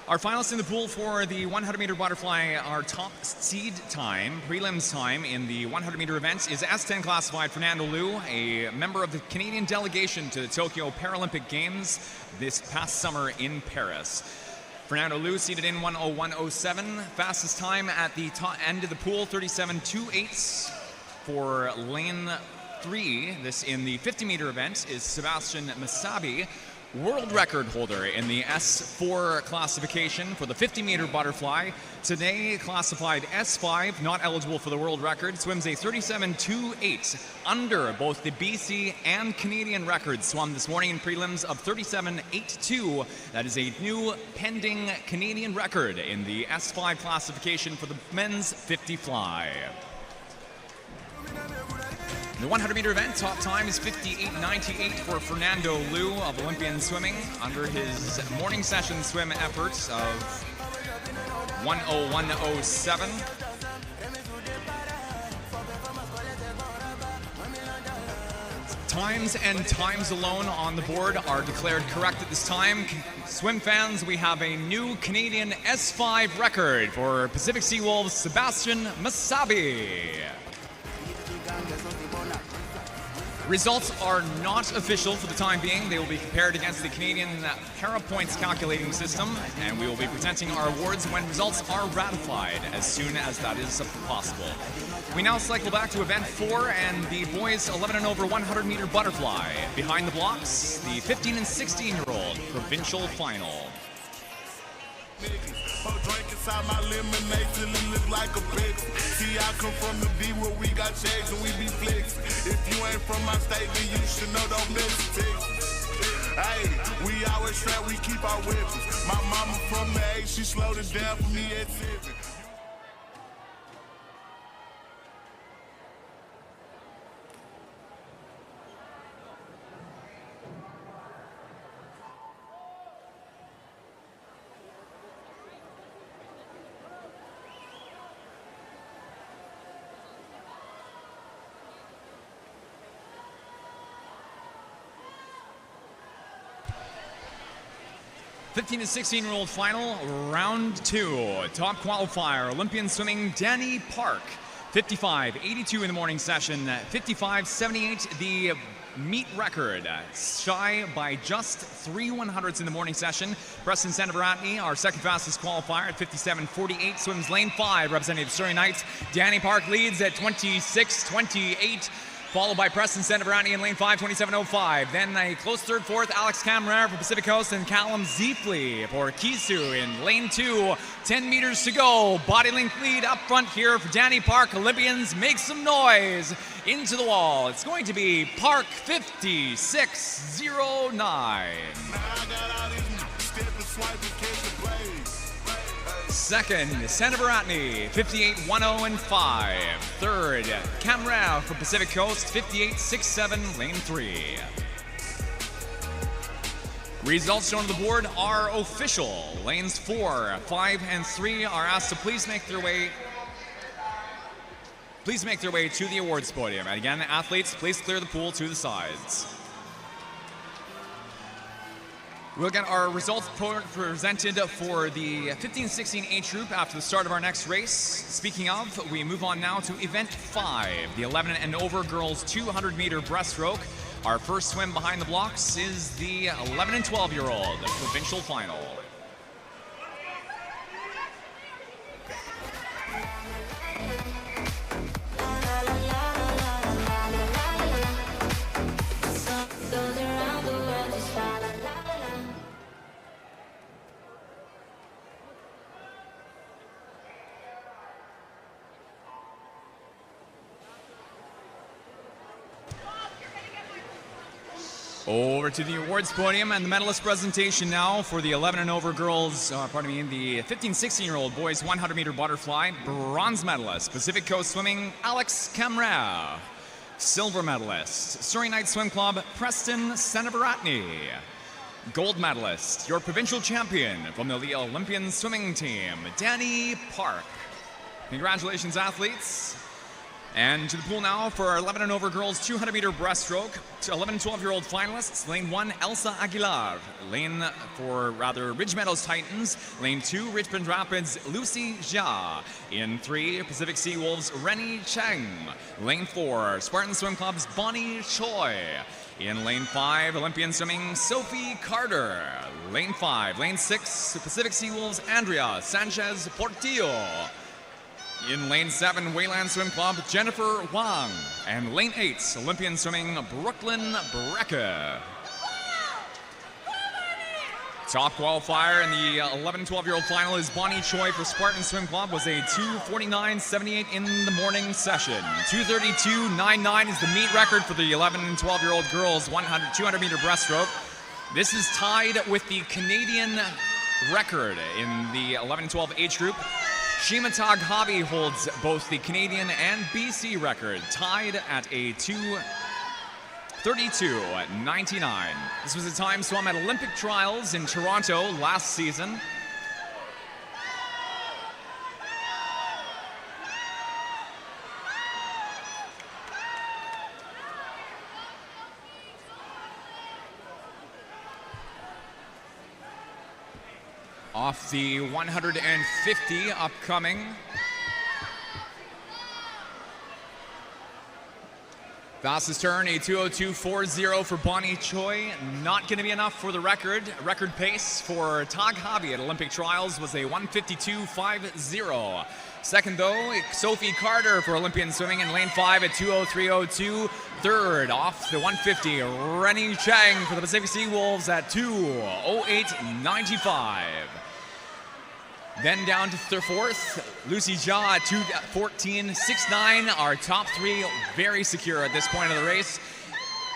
Our finalists in the pool for the 100 meter butterfly, our top seed time, prelims time in the 100 meter event is S10 classified Fernando Liu, a member of the Canadian delegation to the Tokyo Paralympic Games this past summer in Paris. Fernando Liu seated in 1:01:07, fastest time at the top end of the pool, 37:28 for lane 3. This in the 50 meter event is Sebastian Masabi, world record holder in the S4 classification for the 50-meter butterfly. Today, classified S5, not eligible for the world record, swims a 37.28 under both the BC and Canadian records. Swam this morning in prelims of 37.82. That is a new pending Canadian record in the S5 classification for the men's 50 fly. In the 100-meter event, top time is 58.98 for Fernando Liu of Olympian Swimming under his morning session swim efforts of 1:01:07. Times and times alone on the board are declared correct at this time. Swim fans, we have a new Canadian S5 record for Pacific Seawolves Sebastian Masabi. Results are not official for the time being. They will be compared against the Canadian Para Points calculating system, and we will be presenting our awards when results are ratified as soon as that is possible. We now cycle back to event 4 and the boys 11 and over 100-meter butterfly. Behind the blocks, the 15 and 16-year-old provincial final. Drink inside my lemonade till it look like a bitch. See, I come from the B where we got checks and we be flicks. If you ain't from my state, then you should know, don't miss it. Hey, we always strapped, we keep our whips. My mama from the A, she slowed it down for me at 7. '15 to 16-year-old final, round 2. Top qualifier, Olympian swimming, Danny Park. 55.82 in the morning session, 55.78 the meet record. Shy by just 3 100ths in the morning session. Preston Sanavaratney, our second fastest qualifier at 57.48, swims lane 5, representing the Surrey Knights. Danny Park leads at 26.28. Followed by Preston Sanavaratney in lane 5, 27.05. Then a close third, fourth, Alex Camrera for Pacific Coast and Callum Zeefley for Kisu in lane 2. 10 meters to go. Body length lead up front here for Danny Park. Olympians make some noise into the wall. It's going to be Park 56.09. Second, Sanavaratney, 58.10.5. Third, Camrera from Pacific Coast, 58.67, lane 3. Results shown on the board are official. Lanes 4, 5, and 3 are asked to please make their way to the awards podium. And again, athletes, please clear the pool to the sides. We'll get our results presented for the 15-16 age group after the start of our next race. Speaking of, we move on now to event 5, the 11 and over girls 200-meter breaststroke. Our first swim behind the blocks is the 11 and 12-year-old provincial final. Over to the awards podium and the medalist presentation now for the 11 and over girls, the 15-16-year-old boys 100-meter butterfly. Bronze medalist, Pacific Coast Swimming, Alex Camrera. Silver medalist, Surrey Knights Swim Club, Preston Sanavaratney. Gold medalist, your provincial champion from the Olympian swimming team, Danny Park. Congratulations, athletes. And to the pool now for our 11 and over girls 200-meter breaststroke. 11 and 12-year-old finalists. Lane 1, Elsa Aguilar. Ridge Meadows Titans. Lane 2, Richmond Rapids, Lucy Jia. In 3, Pacific Seawolves, Rennie Cheng. Lane 4, Spartan Swim Club's Bonnie Choi. In lane 5, Olympian swimming, Sophie Carter. Lane 5, lane 6, Pacific Seawolves, Andrea Sanchez Portillo. In lane 7, Wayland Swim Club, Jennifer Wang. And lane 8, Olympian swimming, Brooklyn Brecka. Top qualifier in the 11 and 12-year-old final is Bonnie Choi for Spartan Swim Club was a 2:49.78 in the morning session. 2:32.99 is the meet record for the 11 and 12-year-old girls 200 meter breaststroke. This is tied with the Canadian record in the 11 and 12 age group. Shima Taghavi holds both the Canadian and BC record, tied at a 2:32.99. This was a time swum at Olympic trials in Toronto last season. Off the 150 upcoming. Fastest turn, a 2:02.40 for Bonnie Choi. Not going to be enough for the record. Record pace for Taghavi at Olympic trials was a 1:52.50. Second, though, Sophie Carter for Olympian swimming in lane 5 at 2:03.02. Third, off the 150, Rennie Chang for the Pacific Sea Wolves at 2:08.95. Then down to fourth, Lucy Jha at 2:14.69. Our top three very secure at this point of the race.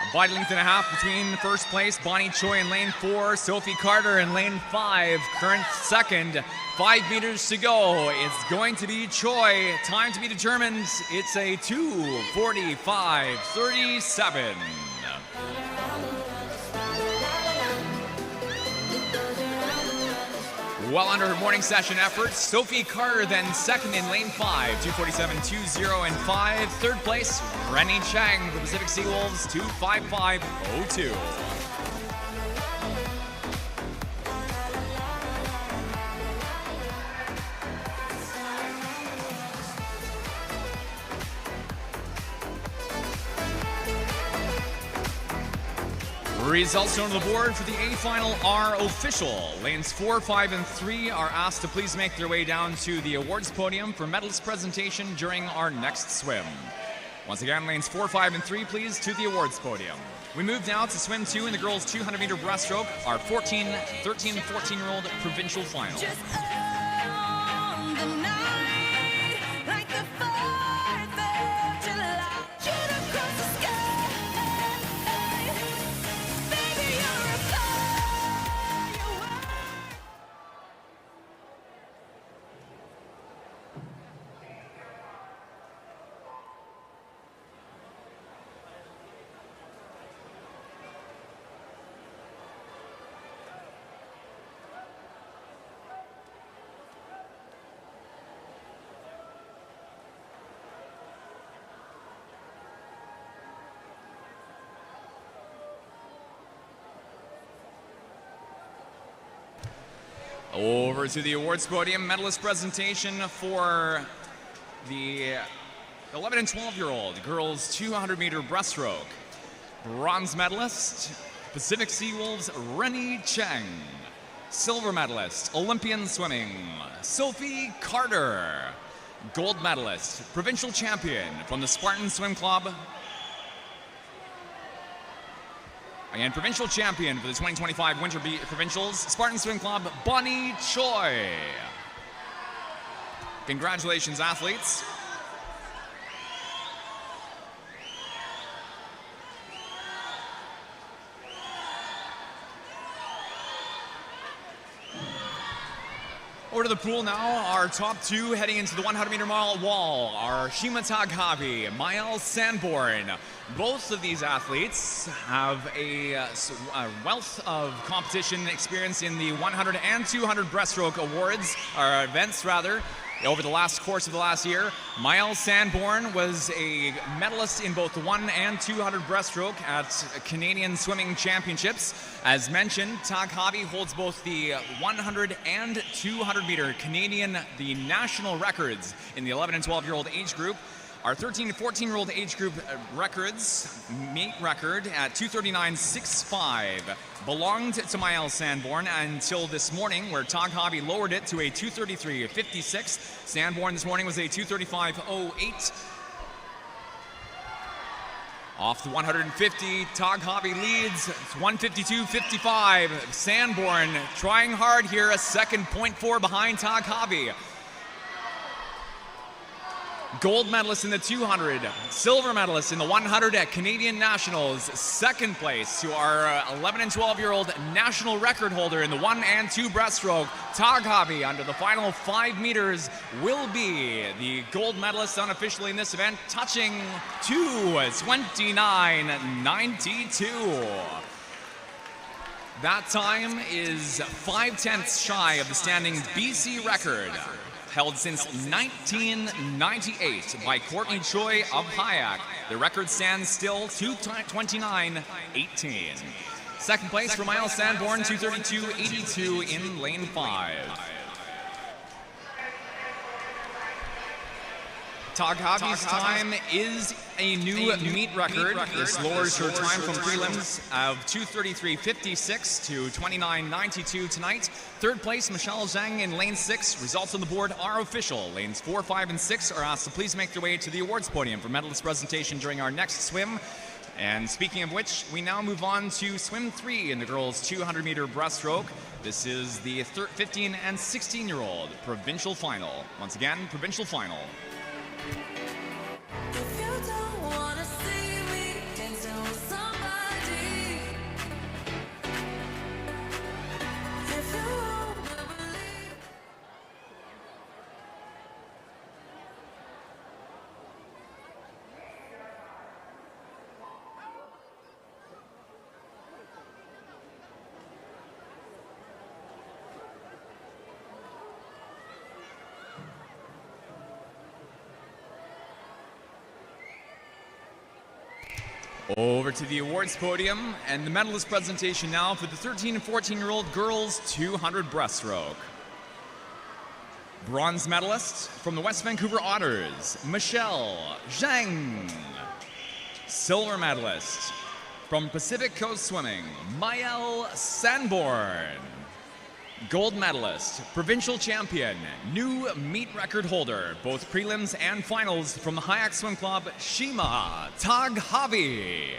A wide length and a half between first place, Bonnie Choi in lane 4, Sophie Carter in lane 5, current second. 5 meters to go. It's going to be Choi. Time to be determined. It's a 2:45.37. Well under her morning session efforts, Sophie Carter then second in lane 5, 2:47.20 and 5. Third place, Rennie Chang for Pacific Sea Wolves, 2:55.02. Results shown on the board for the A final are official. Lanes 4, 5, and 3 are asked to please make their way down to the awards podium for medalist presentation during our next swim. Once again, lanes 4, 5, and 3, please, to the awards podium. We move now to swim 2 in the girls' 200 meter breaststroke, our 13 and 14-year-old provincial final. Just on the night, like the 4th of July, shoot across the sky. Baby, you're a firework. Over to the awards podium, medalist presentation for the 11 and 12-year-old girls 200 meter breaststroke. Bronze medalist, Pacific Sea Wolves, Rennie Chang. Silver medalist, Olympian swimming, Sophie Carter. Gold medalist, provincial champion from the Spartan Swim Club. Again, provincial champion for the 2025 Winter Provincials, Spartan Swim Club, Bonnie Choi. Congratulations, athletes. Over to the pool now. Our top two heading into the 100-meter mile wall are Shima Taghavi, Maëlle Sanborn. Both of these athletes have a wealth of competition experience in the 100 and 200 breaststroke awards, or events rather, over the course of the last year. Maëlle Sanborn was a medalist in both the 1 and 200 breaststroke at Canadian Swimming Championships. As mentioned, Taghavi holds both the 100 and 200 meter Canadian, the national records in the 11 and 12-year-old age group. Our 13 and 14-year-old age group records, meet record at 2:39.65, belonged to Maëlle Sanborn until this morning, where Taghavi lowered it to a 2:33.56. Sanborn this morning was a 2:35.08. Off the 150, Tog Hobby leads. It's 152.55. Sanborn trying hard here, a second, 0.4 behind Tog Hobby. Gold medalist in the 200, silver medalist in the 100 at Canadian Nationals. Second place to our 11 and 12-year-old national record holder in the 1 and 2 breaststroke. Tog Hobby under the final 5 meters will be the gold medalist unofficially in this event, touching 2:29.92. That time is 5/10 shy of the standing BC record, held since 1998 by Courtney Choi of Hayak. The record stands still 2:29.18. Second place for Miles Sanborn, 2:32.82 in lane 5. Tog Hobby's time is a new meet record. This lowers her time from prelims of 2:33.56 to 29.92 tonight. Third place, Michelle Zhang in lane 6. Results on the board are official. Lanes 4, 5, and 6 are asked to please make their way to the awards podium for medalist presentation during our next swim. And speaking of which, we now move on to swim 3 in the girls' 200-meter breaststroke. This is the 15 and 16-year-old provincial final. Once again, provincial final. If you don't wanna see me dancing with somebody, if you wanna believe. Over to the awards podium and the medalist presentation now for the 13 and 14-year-old girls 200 breaststroke. Bronze medalist from the West Vancouver Otters, Michelle Zhang. Silver medalist from Pacific Coast Swimming, Mael Sanborn. Gold medalist, provincial champion, new meet record holder, both prelims and finals from the Hayak Swim Club, Shima Tog Hobby.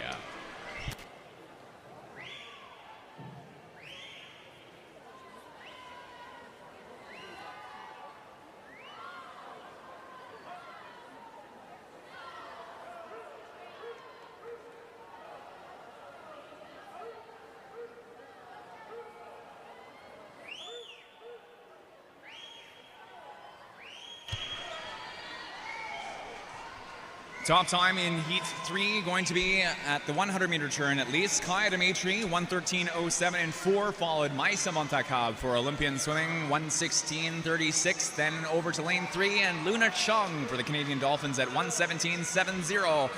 Top time in Heat 3 going to be at the 100-meter turn at least. Kaya Dimitri, 1:13.07 and 4, followed Maisa Montakab for Olympian swimming, 1:16.36. Then over to lane 3 and Luna Chung for the Canadian Dolphins at 1:17.70.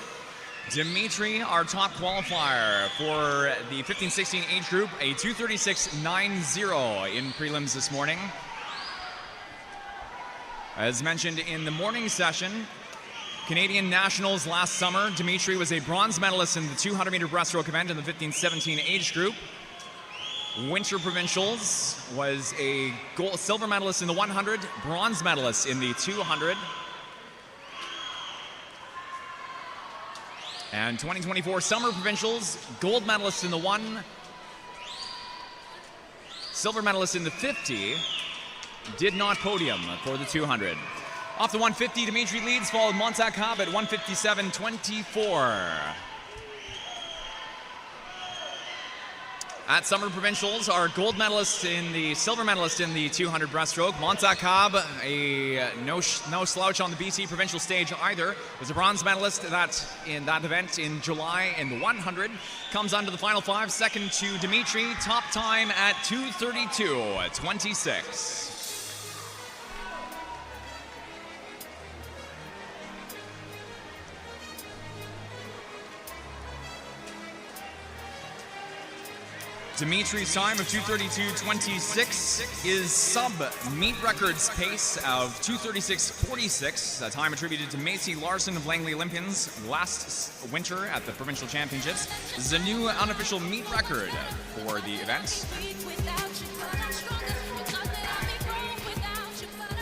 Dimitri, our top qualifier for the 15-16 age group, a 2:36.90 in prelims this morning. As mentioned in the morning session, Canadian Nationals last summer, Dimitri was a bronze medalist in the 200-meter breaststroke event in the 15-17 age group. Winter Provincials was a silver medalist in the 100, bronze medalist in the 200. And 2024 Summer Provincials, gold medalist in the 1, silver medalist in the 50, did not podium for the 200. Off the 150, Dimitri leads, followed Montakab at 1:57.24. At Summer Provincials, our gold medalist in the silver medalist in the 200 breaststroke, Montakab, a no slouch on the BC provincial stage either, was a bronze medalist in that event in July in the 100. Comes on to the final 5, second to Dimitri, top time at 2:32.26. Dimitri's time of 2:32.26 is sub-meet records pace of 2:36.46, a time attributed to Macy Larson of Langley Olympians last winter at the Provincial Championships. This is a new unofficial meet record for the event.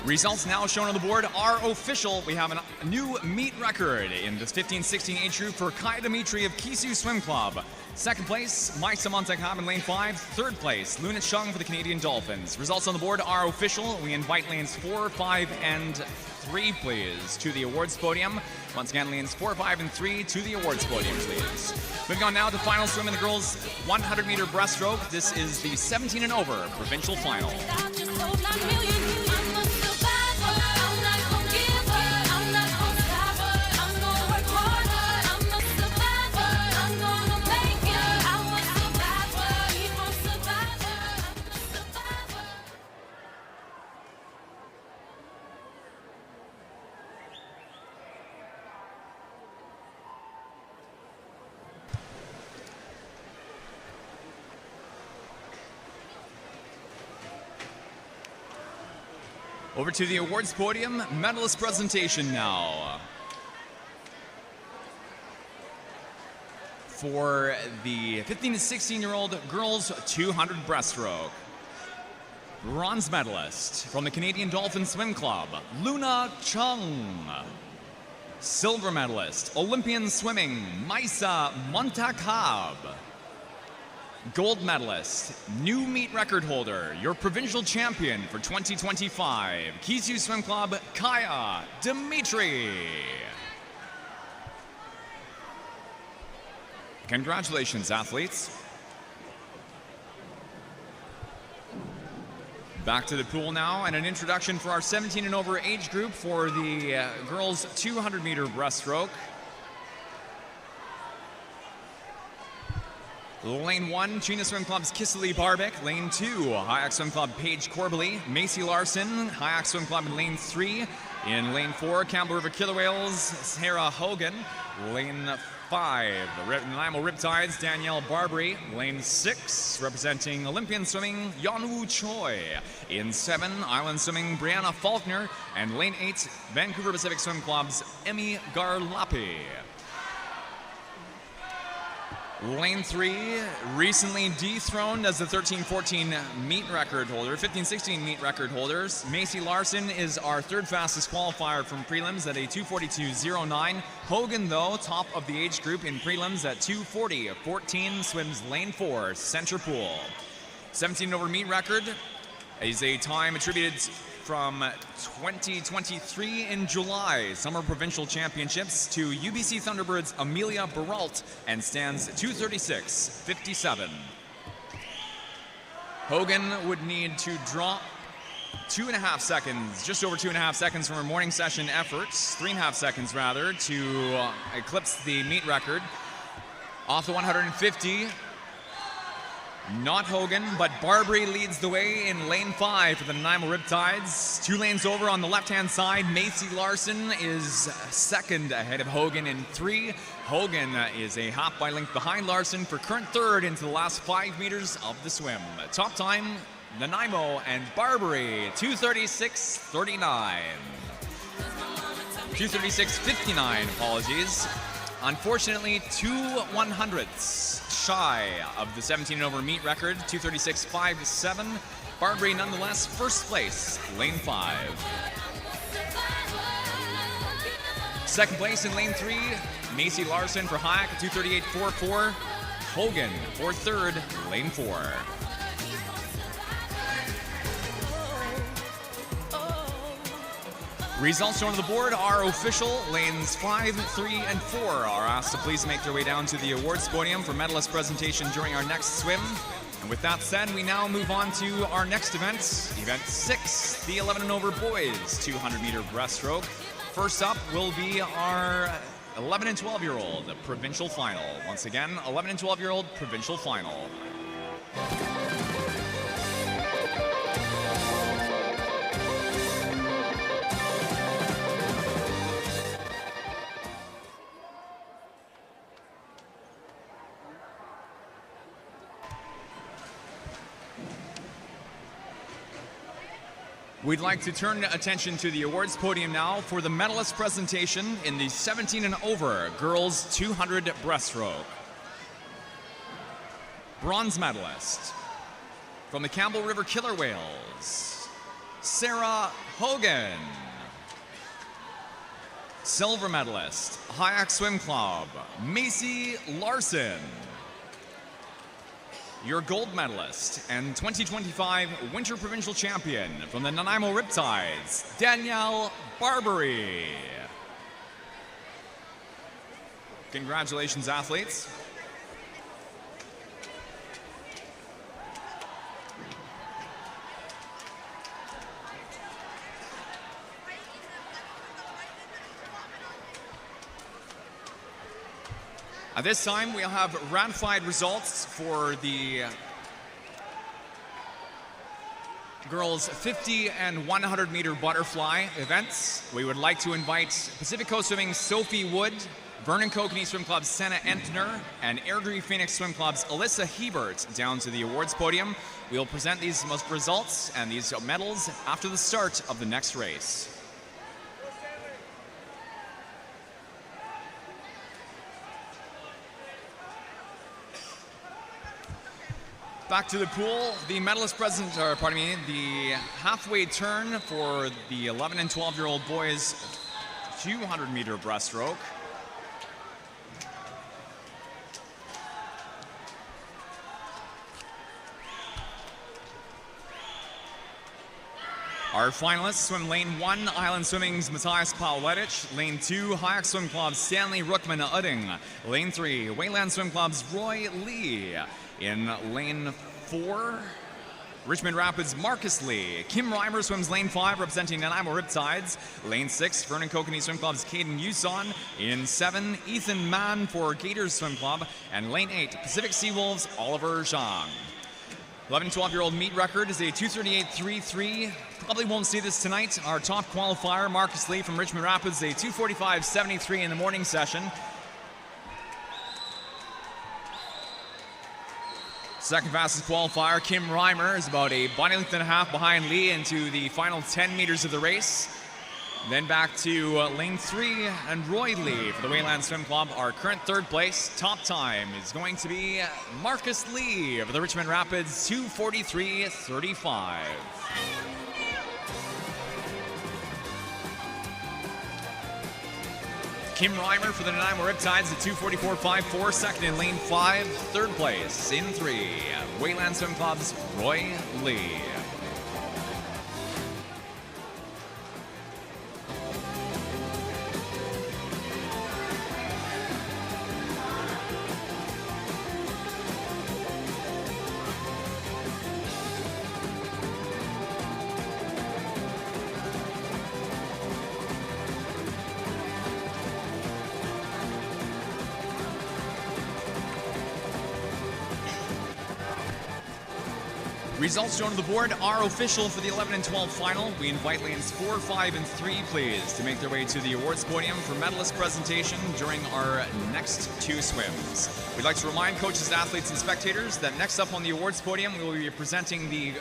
Results now shown on the board are official. We have a new meet record in the 15-16 age group for Kai Dimitri of Kisu Swim Club. Second place, Maisa Montaghab in lane 5. Third place, Luna Chung for the Canadian Dolphins. Results on the board are official. We invite lanes 4, 5, and 3, please, to the awards podium. Once again, lanes 4, 5, and 3 to the awards podium, please. Moving on now to final swim in the girls' 100-meter breaststroke. This is the 17 and over provincial final. Over to the awards podium, medalist presentation now. For the 15 to 16-year-old girls 200 breaststroke. Bronze medalist from the Canadian Dolphin Swim Club, Luna Chung. Silver medalist, Olympian swimming, Maisa Montaghab. Gold medalist, new meet record holder, your provincial champion for 2025, Kisu Swim Club, Kaya Dimitri. Congratulations, athletes. Back to the pool now, and an introduction for our 17 and over age group for the girls 200-meter breaststroke. Lane 1, China Swim Club's Kissely Barbic. Lane 2, Hayak Swim Club Paige Corbally. Macy Larson, Hayak Swim Club in Lane 3. In Lane 4, Campbell River Killer Whales, Sarah Hogan. Lane 5, Nanaimo Riptides, Danielle Barbary. Lane 6, representing Olympian Swimming, Yeonwoo Choi. In 7, Island Swimming, Brianna Faulkner. And Lane 8, Vancouver Pacific Swim Club's Emmy Garlapi. Lane 3, recently dethroned as the 13-14 meet record holder, 15-16 meet record holders. Macy Larson is our third fastest qualifier from prelims at a 2:42.09. Hogan, though, top of the age group in prelims at 2:40.14, swims lane 4, center pool. 17 over meet record is a time attributed from 2023 in July Summer Provincial Championships to UBC Thunderbirds Amelia Baralt and stands 2:36.57. Hogan would need to drop 2.5 seconds, just over 2.5 seconds from her morning session efforts, 3.5 seconds rather, to eclipse the meet record. Off the 150, not Hogan, but Barbary leads the way in lane 5 for the Nanaimo Riptides. 2 lanes over on the left-hand side, Macy Larson is second ahead of Hogan in 3. Hogan is a half by length behind Larson for current third into the last 5 meters of the swim. Top time, Nanaimo and Barbary, 2:36.39. 2:36.59, apologies. Unfortunately, 2 100ths shy of the 17 and over meet record, 2:36.57. Barbary nonetheless first place, lane 5. Second place in lane 3, Macy Larson for Hayek, 2:38.44. Hogan for third, lane 4. Results shown on the board are official. Lanes 5, 3, and 4 are asked to please make their way down to the awards podium for medalist presentation during our next swim. And with that said, we now move on to our next event, Event 6, the 11 and over boys 200-meter breaststroke. First up will be our 11 and 12-year-old provincial final. Once again, 11 and 12-year-old provincial final. We'd like to turn attention to the awards podium now for the medalist presentation in the 17 and over girls 200 breaststroke. Bronze medalist from the Campbell River Killer Whales, Sarah Hogan. Silver medalist, Hayak Swim Club, Macy Larson. Your gold medalist and 2025 Winter Provincial Champion from the Nanaimo Riptides, Danielle Barbary. Congratulations, athletes. At this time, we'll have ratified results for the girls 50 and 100 meter butterfly events. We would like to invite Pacific Coast Swimming Sophie Wood, Vernon Kokanee Swim Club's Senna Entner, and Airdrie Phoenix Swim Club's Alyssa Hebert down to the awards podium. We'll present these results and these medals after the start of the next race. Back to the pool, the medalist the halfway turn for the 11 and 12-year-old boys 200 meter breaststroke. Our finalists swim lane 1, Island Swimming's Matthias Pawletic. Lane 2, Hayak Swim Club's Stanley Rookman Udding. Lane 3, Wayland Swim Club's Roy Lee. In lane 4, Richmond Rapids' Marcus Lee. Kim Reimer swims lane 5, representing Nanaimo Riptides. Lane 6, Vernon Kokanee Swim Club's Caden Uson. In 7, Ethan Mann for Gators Swim Club. And lane 8, Pacific Seawolves' Oliver Zhang. 11 and 12-year-old meet record is a 238.33. Probably won't see this tonight. Our top qualifier, Marcus Lee from Richmond Rapids, a 245.73 in the morning session. Second fastest qualifier, Kim Reimer, is about a body length and a half behind Lee into the final 10 meters of the race. Then back to lane 3 and Roy Lee for the Wayland Swim Club. Our current third place top time is going to be Marcus Lee of the Richmond Rapids, 243.35. Kim Reimer for the Nanaimo Riptides at 244.54, second in lane 5, third place in 3, Wayland Swim Club's Roy Lee. Results shown on the board are official for the 11 and 12 final. We invite lanes 4, 5, and 3, please, to make their way to the awards podium for medalist presentation during our next 2 swims. We'd like to remind coaches, athletes, and spectators that next up on the awards podium, we will be presenting the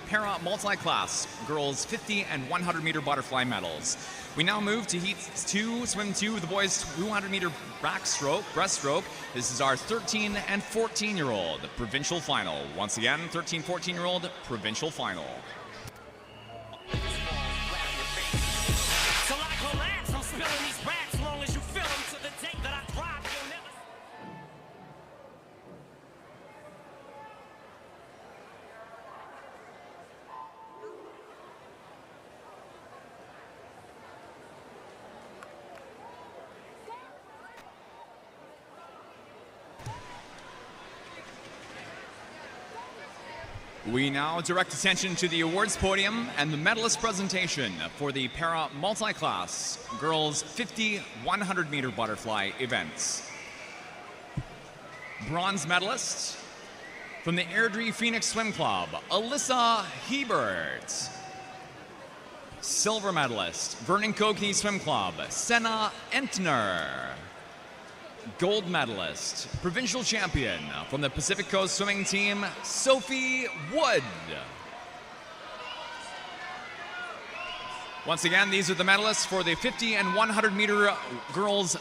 para multi-class girls 50 and 100 meter butterfly medals. We now move to heat 2, swim 2, the boys 200 meter breaststroke. This is our 13 and 14-year-old provincial final. Once again, 13, 14-year-old provincial final. So I collapse, I'm spilling these raps long as you feel them to the day that I drop. You'll never... We now direct attention to the awards podium and the medalist presentation for the para multi-class girls 50, 100 meter butterfly events. Bronze medalist from the Airdrie Phoenix Swim Club, Alyssa Hebert. Silver medalist, Vernon Kokanee Swim Club, Senna Entner. Gold medalist, provincial champion from the Pacific Coast Swimming Team, Sophie Wood. Once again, these are the medalists for the 50 and 100 meter girls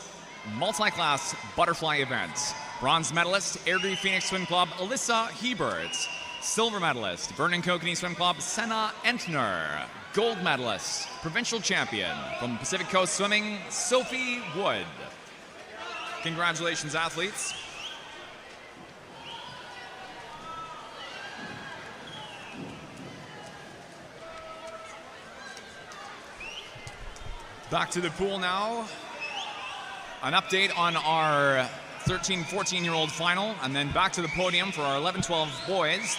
multi-class butterfly event. Bronze medalist, Airdrie Phoenix Swim Club, Alyssa Hebert. Silver medalist, Vernon Kokanee Swim Club, Senna Entner. Gold medalist, provincial champion from Pacific Coast Swimming, Sophie Wood. Congratulations, athletes. Back to the pool now. An update on our 13, 14-year-old final, and then back to the podium for our 11, 12 boys.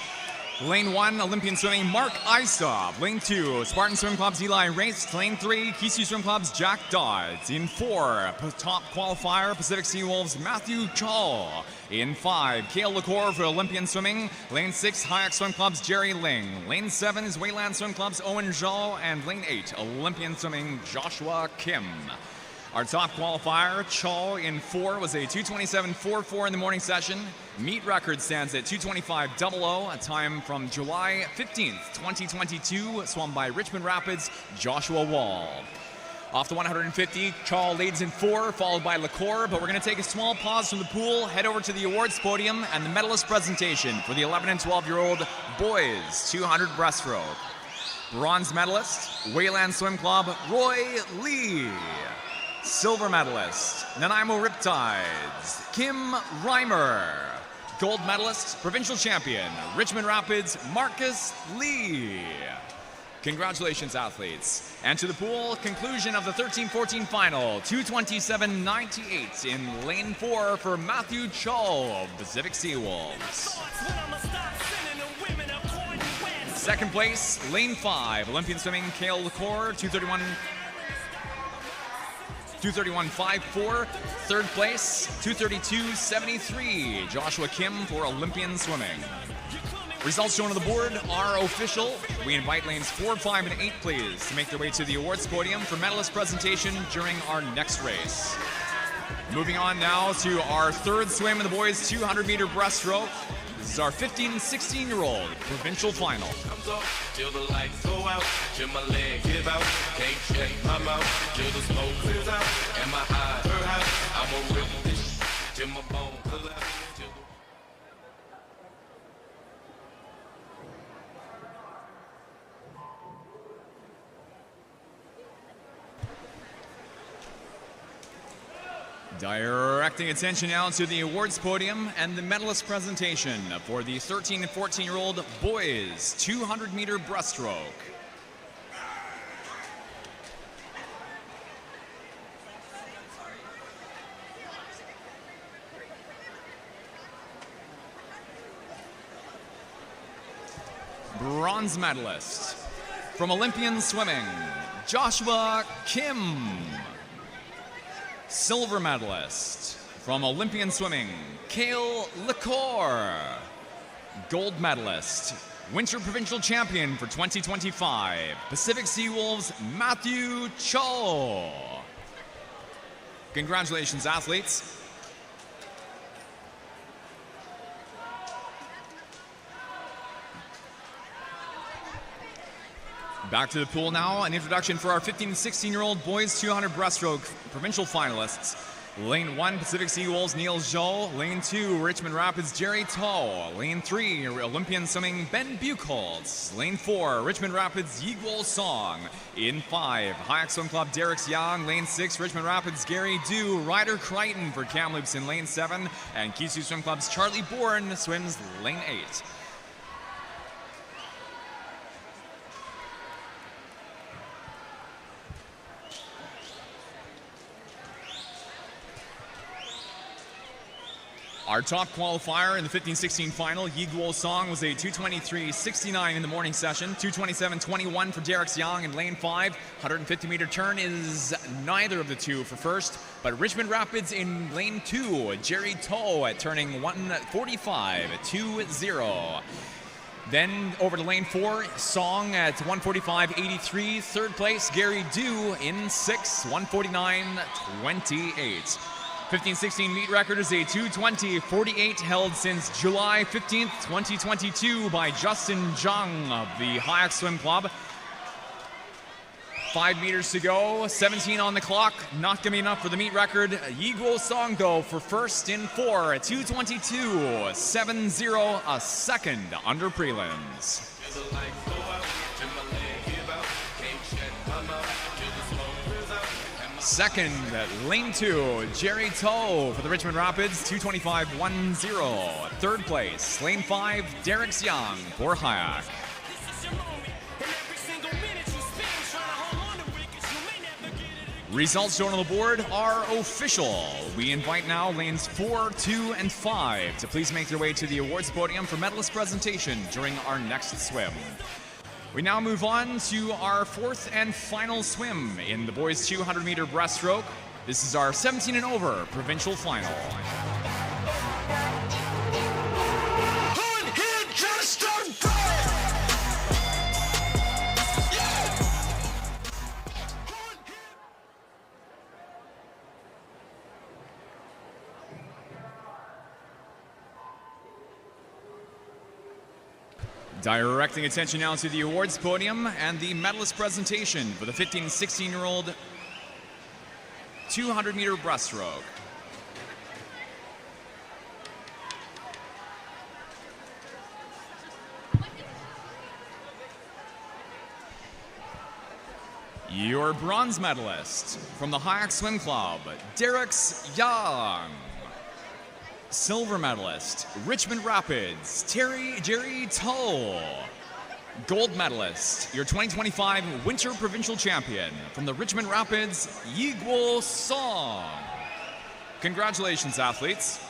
Lane 1, Olympian Swimming, Mark Isov. Lane 2, Spartan Swim Club's Eli Race. Lane 3, Kisu Swim Club's Jack Dodds. In 4, top qualifier, Pacific Seawolves, Matthew Chall. In 5, Kale LaCour for Olympian Swimming. Lane 6, Hayek Swim Club's Jerry Ling. Lane 7 is Wayland Swim Club's Owen Zhao. And Lane 8, Olympian Swimming, Joshua Kim. Our top qualifier, Chaw, in 4, was a 2:27.44 in the morning session. Meet record stands at 2:25.00, a time from July 15th, 2022, swum by Richmond Rapids, Joshua Wall. Off the 150, Chaw leads in 4, followed by LaCour, but we're going to take a small pause from the pool, head over to the awards podium, and the medalist presentation for the 11 and 12-year-old boys 200 breaststroke. Bronze medalist, Wayland Swim Club, Roy Lee. Silver medalist, Nanaimo Riptides, Kim Reimer. Gold medalist, provincial champion, Richmond Rapids, Marcus Lee. Congratulations, athletes. And to the pool, conclusion of the 13-14 final, 2:27.98 in lane 4 for Matthew Chaw, Pacific Seawolves. Second place, lane 5, Olympian Swimming, Kale LaCour, 2:31.54. Third place, 2:32.73. Joshua Kim for Olympian Swimming. Results shown on the board are official. We invite lanes 4, 5, and 8, please, to make their way to the awards podium for medalist presentation during our next race. Moving on now to our third swim in the boys' 200-meter breaststroke. This is our 15 and 16-year-old provincial final. Till the lights go out, till my leg give out, can't shake my mouth, till the smoke clears out, and my eyes are out. I'm gonna rip this till my bone collapse. Directing attention now to the awards podium and the medalist presentation for the 13 and 14-year-old boys 200-meter breaststroke. Bronze medalist from Olympian Swimming, Joshua Kim. Silver medalist from Olympian Swimming, Kale LaCour. Gold medalist, Winter Provincial Champion for 2025, Pacific Seawolves, Matthew Chaw. Congratulations, athletes. Back to the pool now, an introduction for our 15 and 16-year-old boys 200 breaststroke provincial finalists. Lane 1, Pacific Seawolves, Neil Zhou. Lane 2, Richmond Rapids, Jerry Tall. Lane 3, Olympian Swimming, Ben Buchholz. Lane 4, Richmond Rapids, Yiguo Song. In 5, Hayek Swim Club, Derek Young. Lane 6, Richmond Rapids, Gary Du. Ryder Crichton for Kamloops in Lane 7. And Kisu Swim Club's Charlie Bourne swims Lane 8. Our top qualifier in the 15-16 final, Yiguo Song, was a 2:23.69 in the morning session, 2:27.21 for Derek Young in lane 5. 150-meter turn is neither of the two for first, but Richmond Rapids in lane 2, Jerry Toe at turning 1:45.20. Then over to lane 4, Song at 1:45.83. Third place, Gary Du in 6, 1:49.28. 15-16 meet record is a 2:20.48 held since July 15th, 2022 by Justin Zhang of the Hayek Swim Club. 5 meters to go, 17 on the clock. Not gonna be enough for the meet record. Yiguo Song though for first in 4 at 2:22.70, a second under prelims. Second, lane 2, Jerry Toe for the Richmond Rapids, 2:25.10. Third place, lane 5, Derek Young for Hayek. Results shown on the board are official. We invite now lanes 4, 2, and 5 to please make their way to the awards podium for medalist presentation during our next swim. We now move on to our fourth and final swim in the boys 200-meter breaststroke. This is our 17 and over provincial final. Directing attention now to the awards podium and the medalist presentation for the 15 and 16-year-old 200-meter breaststroke. Your bronze medalist from the Hayek Swim Club, Derek Young. Silver medalist, Richmond Rapids, Jerry Toe. Gold medalist, your 2025 Winter Provincial Champion from the Richmond Rapids, Yiguo Song. Congratulations, athletes.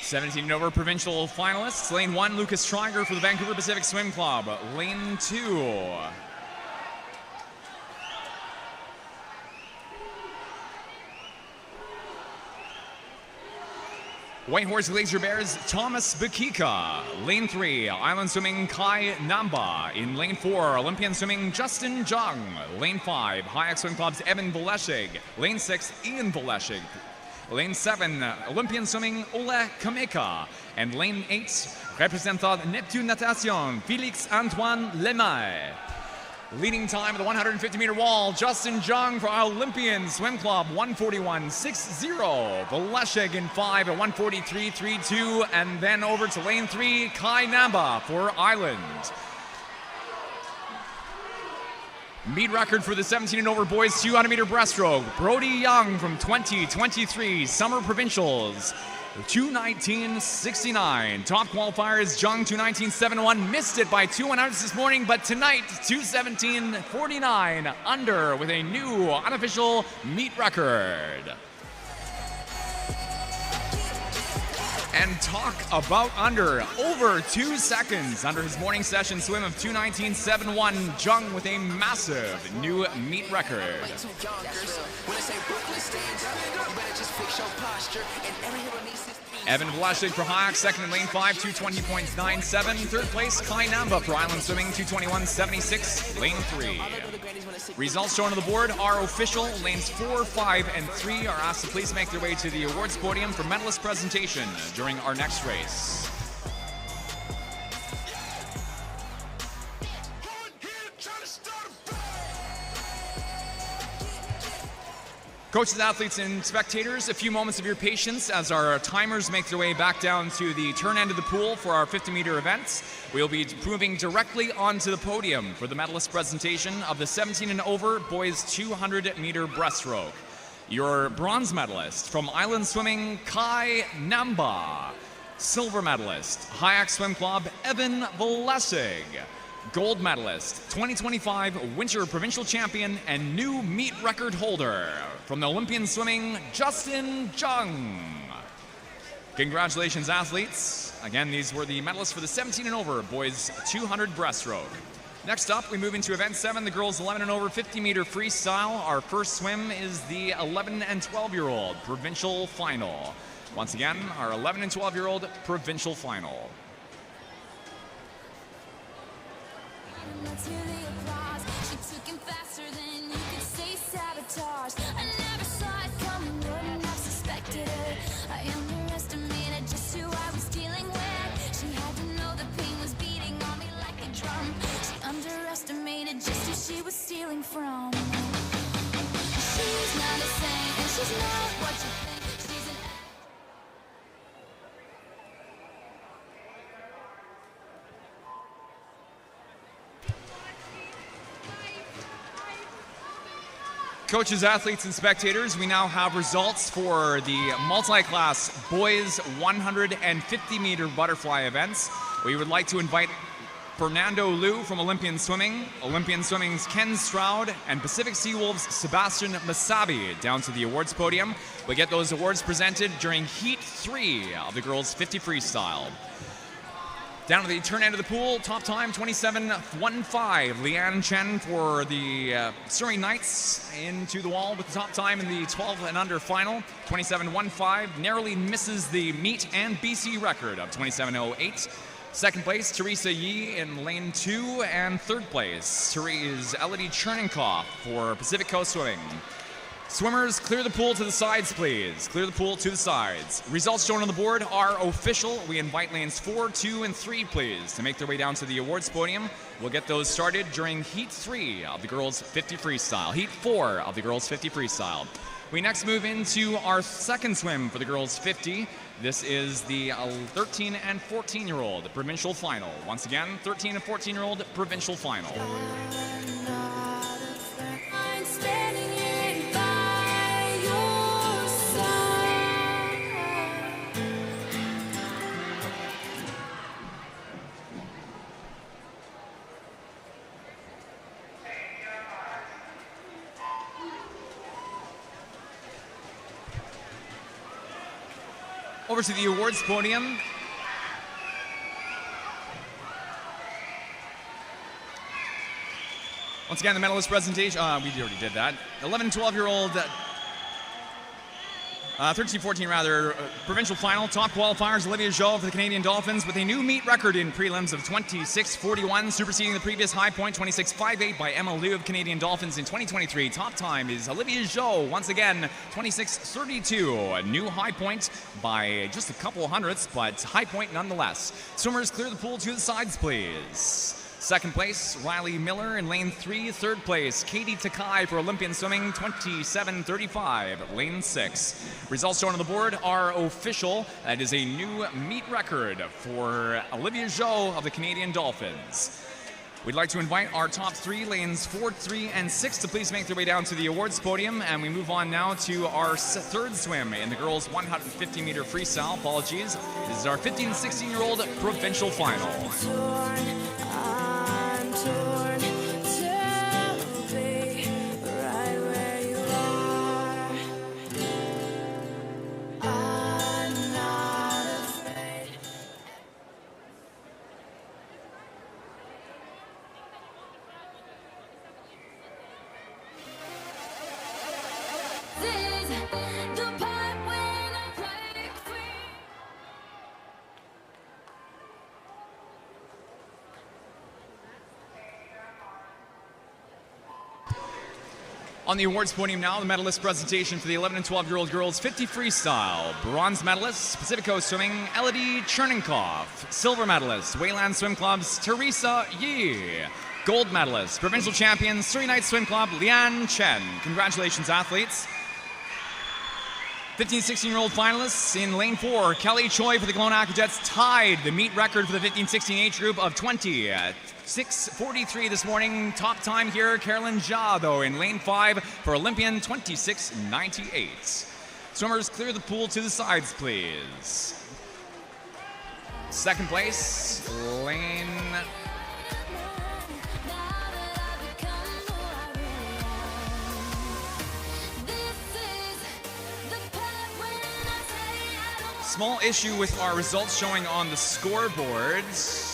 '17 and over provincial finalists. Lane 1, Lucas Schreiger for the Vancouver Pacific Swim Club. Lane 2. Whitehorse Glacier Bears, Thomas Bakika. Lane 3, Island Swimming, Kai Namba. In Lane 4, Olympian Swimming, Justin Jung. Lane 5, Hayek Swim Club's Evan Voleshig. Lane 6, Ian Voleshig. Lane 7, Olympian Swimming, Ole Kameka. And Lane 8, Representant Neptune Natation, Félix Antoine Lemay. Leading time of the 150-meter wall, Justin Jung for our Olympian Swim Club, 141.60. Voleshig in 5 at 143.32. And then over to Lane 3, Kai Namba for Island. Meet record for the 17 and over boys 200-meter breaststroke. Brody Young from 2023 Summer Provincials, 2:19.69. Top qualifiers, Jung 2:19.71. Missed it by 2 this morning, but tonight 2:17.49 under with a new unofficial meet record. And talk about under, over 2 seconds under his morning session swim of 2:19.71. Jung with a massive new meet record. Evan Voleshig for Hayek, second in Lane 5, 2:20.97. Third place, Kai Namba for Island Swimming, 2:21.76, Lane 3. Results shown on the board are official. Lanes 4, 5, and 3 are asked to please make their way to the awards podium for medalist presentation during our next race. Coaches, athletes, and spectators, a few moments of your patience as our timers make their way back down to the turn end of the pool for our 50-meter events. We'll be moving directly onto the podium for the medalist presentation of the 17 and over boys 200-meter breaststroke. Your bronze medalist from Island Swimming, Kai Namba. Silver medalist, Hayek Swim Club, Evan Voleshig. Gold medalist, 2025 Winter Provincial Champion and new meet record holder from the Olympian Swimming, Justin Jung. Congratulations, athletes. Again, these were the medalists for the 17 and over boys 200 breaststroke. Next up, we move into event 7, the girls 11 and over 50-meter freestyle. Our first swim is the 11 and 12-year-old provincial final. Once again, our 11 and 12-year-old provincial final. Let's hear the applause. She took him faster than you could say sabotage. I never Coaches, athletes, and spectators, we now have results for the multi-class boys 150-meter butterfly events. We would like to invite Fernando Liu from Olympian Swimming's Ken Stroud, and Pacific Seawolves' Sebastian Masabi down to the awards podium. We get those awards presented during Heat 3 of the girls' 50 freestyle. Down to the turn end of the pool, top time 27.15. Leanne Chen for the Surrey Knights into the wall with the top time in the 12 and under final, 27.15. Narrowly misses the meet and BC record of 27.08. Second place, Teresa Yi in lane 2, and third place, is Elodie Chernenkoff for Pacific Coast Swimming. Swimmers, clear the pool to the sides, please. Clear the pool to the sides. Results shown on the board are official. We invite lanes 4, 2, and 3, please, to make their way down to the awards podium. We'll get those started during Heat 3 of the girls' 50 freestyle. Heat 4 of the girls' 50 freestyle. We next move into our second swim for the girls' 50. This is the 13 and 14-year-old provincial final. Once again, 13 and 14-year-old provincial final. Over to the awards podium. Once again, the medalist presentation. We already did that. 11 and 12-year-old, 13-14 rather, provincial final. Top qualifiers, Olivia Zhou for the Canadian Dolphins with a new meet record in prelims of 26.41, superseding the previous high point, 26.58 by Emma Liu of Canadian Dolphins in 2023. Top time is Olivia Zhou, once again, 26.32. A new high point by just a couple hundredths, but high point nonetheless. Swimmers, clear the pool to the sides, please. Second place, Riley Miller in lane 3. Third place, Katie Takai for Olympian Swimming, 27.35, lane 6. Results shown on the board are official. That is a new meet record for Olivia Zhou of the Canadian Dolphins. We'd like to invite our top 3, lanes 4, 3, and 6, to please make their way down to the awards podium. And we move on now to our third swim in the girls' 150-meter freestyle. Apologies. This is our 15 and 16-year-old provincial final. On the awards podium now, the medalist presentation for the 11 and 12-year-old girls 50 freestyle. Bronze medalist, Pacific Coast Swimming, Elodie Chernenkoff. Silver medalist, Wayland Swim Club's Teresa Yi. Gold medalist, provincial champion, Surrey Knights Swim Club, Leanne Chen. Congratulations, athletes. 15 and 16-year-old finalists in lane 4, Kelly Choi for the Kelowna Aquajets tied the meet record for the 15-16 age group of 20.643 this morning. Top time here, Carolyn Jha, though, in lane 5 for Olympian, 26.98. Swimmers, clear the pool to the sides, please. Second place, lane... Small issue with our results showing on the scoreboards.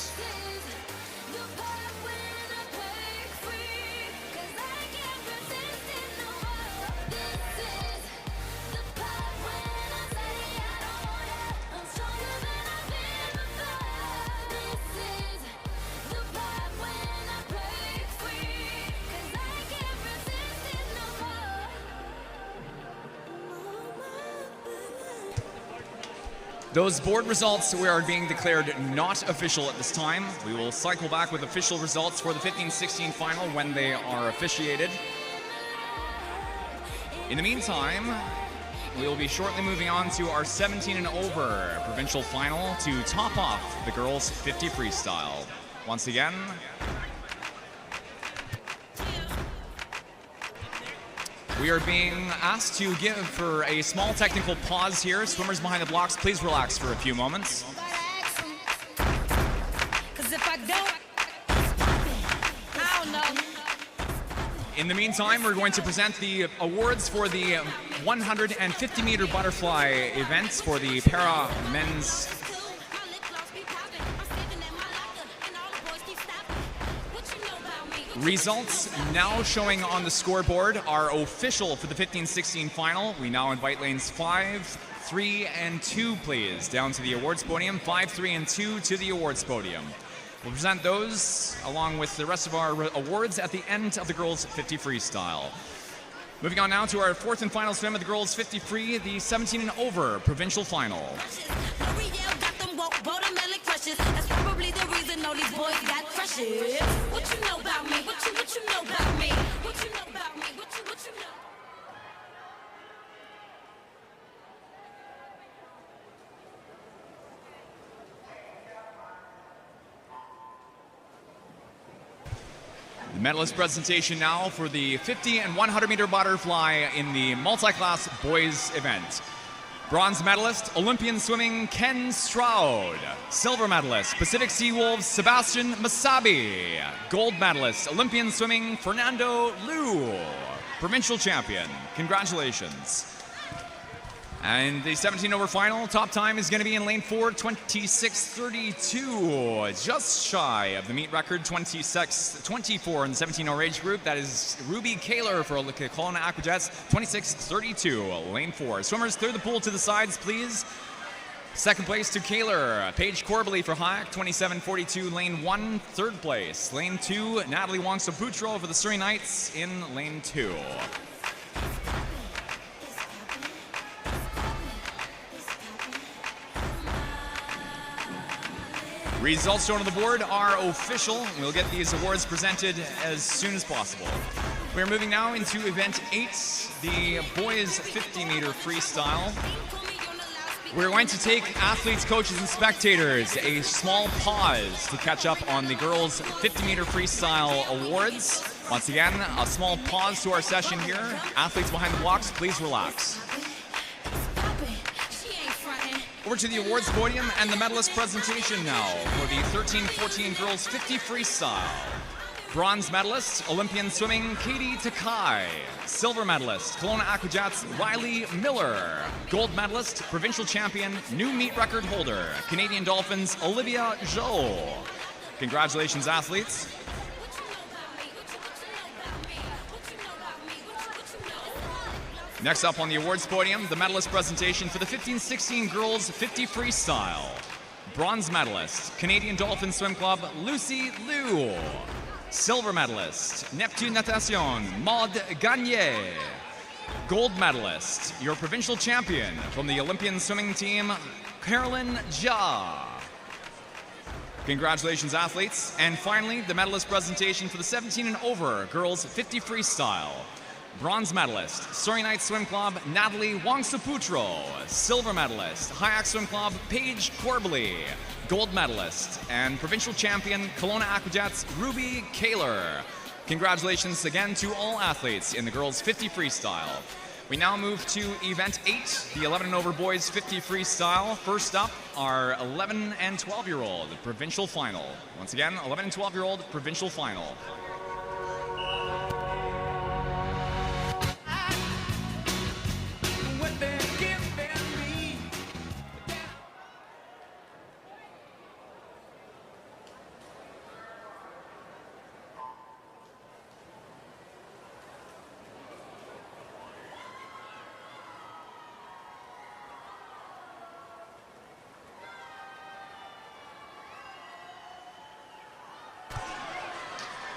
Those board results are being declared not official at this time. We will cycle back with official results for the 15-16 final when they are officiated. In the meantime, we will be shortly moving on to our 17 and over provincial final to top off the girls 50 freestyle. Once again, we are being asked to give for a small technical pause here. Swimmers behind the blocks, please relax for a few moments. In the meantime, we're going to present the awards for the 150-meter butterfly events for the para men's. Results now showing on the scoreboard are official for the 15-16 final. We now invite lanes 5, 3, and 2, please, down to the awards podium. 5, 3, and 2 to the awards podium. We'll present those along with the rest of our awards at the end of the girls 50 freestyle. Moving on now to our fourth and final swim of the girls 50 free, the 17 and over provincial final. That's probably the reason all these boys got crushes. What you know about me? What you know about me? What you know about me? What you know? The medalist presentation now for the 50 and 100 meter butterfly in the multi-class boys event. Bronze medalist, Olympian swimming, Ken Stroud. Silver medalist, Pacific Sea Wolves, Sebastian Masabi. Gold medalist, Olympian swimming, Fernando Liu. Provincial champion, congratulations. And the 17 over final, top time is going to be in lane 4, 26:32. Just shy of the meet record, 26:24 in the 17 over age group. That is Ruby Kaler for Kelowna Aquajets, 26:32, lane 4. Swimmers, clear the pool to the sides, please. Second place to Kaler. Paige Corbally for Hayek, 27:42, lane 1. Third place, lane 2, Natalie Wong-Saputro for the Surrey Knights in lane 2. Results shown on the board are official. We'll get these awards presented as soon as possible. We're moving now into event 8, the boys 50-meter freestyle. We're going to take athletes, coaches, and spectators a small pause to catch up on the girls 50-meter freestyle awards. Once again, a small pause to our session here. Athletes behind the blocks, please relax. Over to the awards podium and the medalist presentation now for the 13-14 girls 50 freestyle. Bronze medalist, Olympian swimming, Katie Takai. Silver medalist, Kelowna Aquajets, Riley Miller. Gold medalist, provincial champion, new meet record holder, Canadian Dolphins, Olivia Zhou. Congratulations, athletes. Next up on the awards podium, the medalist presentation for the 15-16 girls 50 freestyle. Bronze medalist, Canadian Dolphin Swim Club, Lucy Liu. Silver medalist, Neptune Natation, Maud Gagne. Gold medalist, your provincial champion from the Olympian swimming team, Carolyn Jia. Congratulations, athletes. And finally, the medalist presentation for the 17 and over girls 50 freestyle. Bronze medalist, Surrey Knights Swim Club, Natalie Wong-Saputro. Silver medalist, Hayek Swim Club, Paige Corbally. Gold medalist and provincial champion, Kelowna Aquajets, Ruby Kaler. Congratulations again to all athletes in the girls 50 freestyle. We now move to event 8, the 11 and over boys 50 freestyle. First up, our 11 and 12-year-old provincial final. Once again, 11 and 12-year-old provincial final.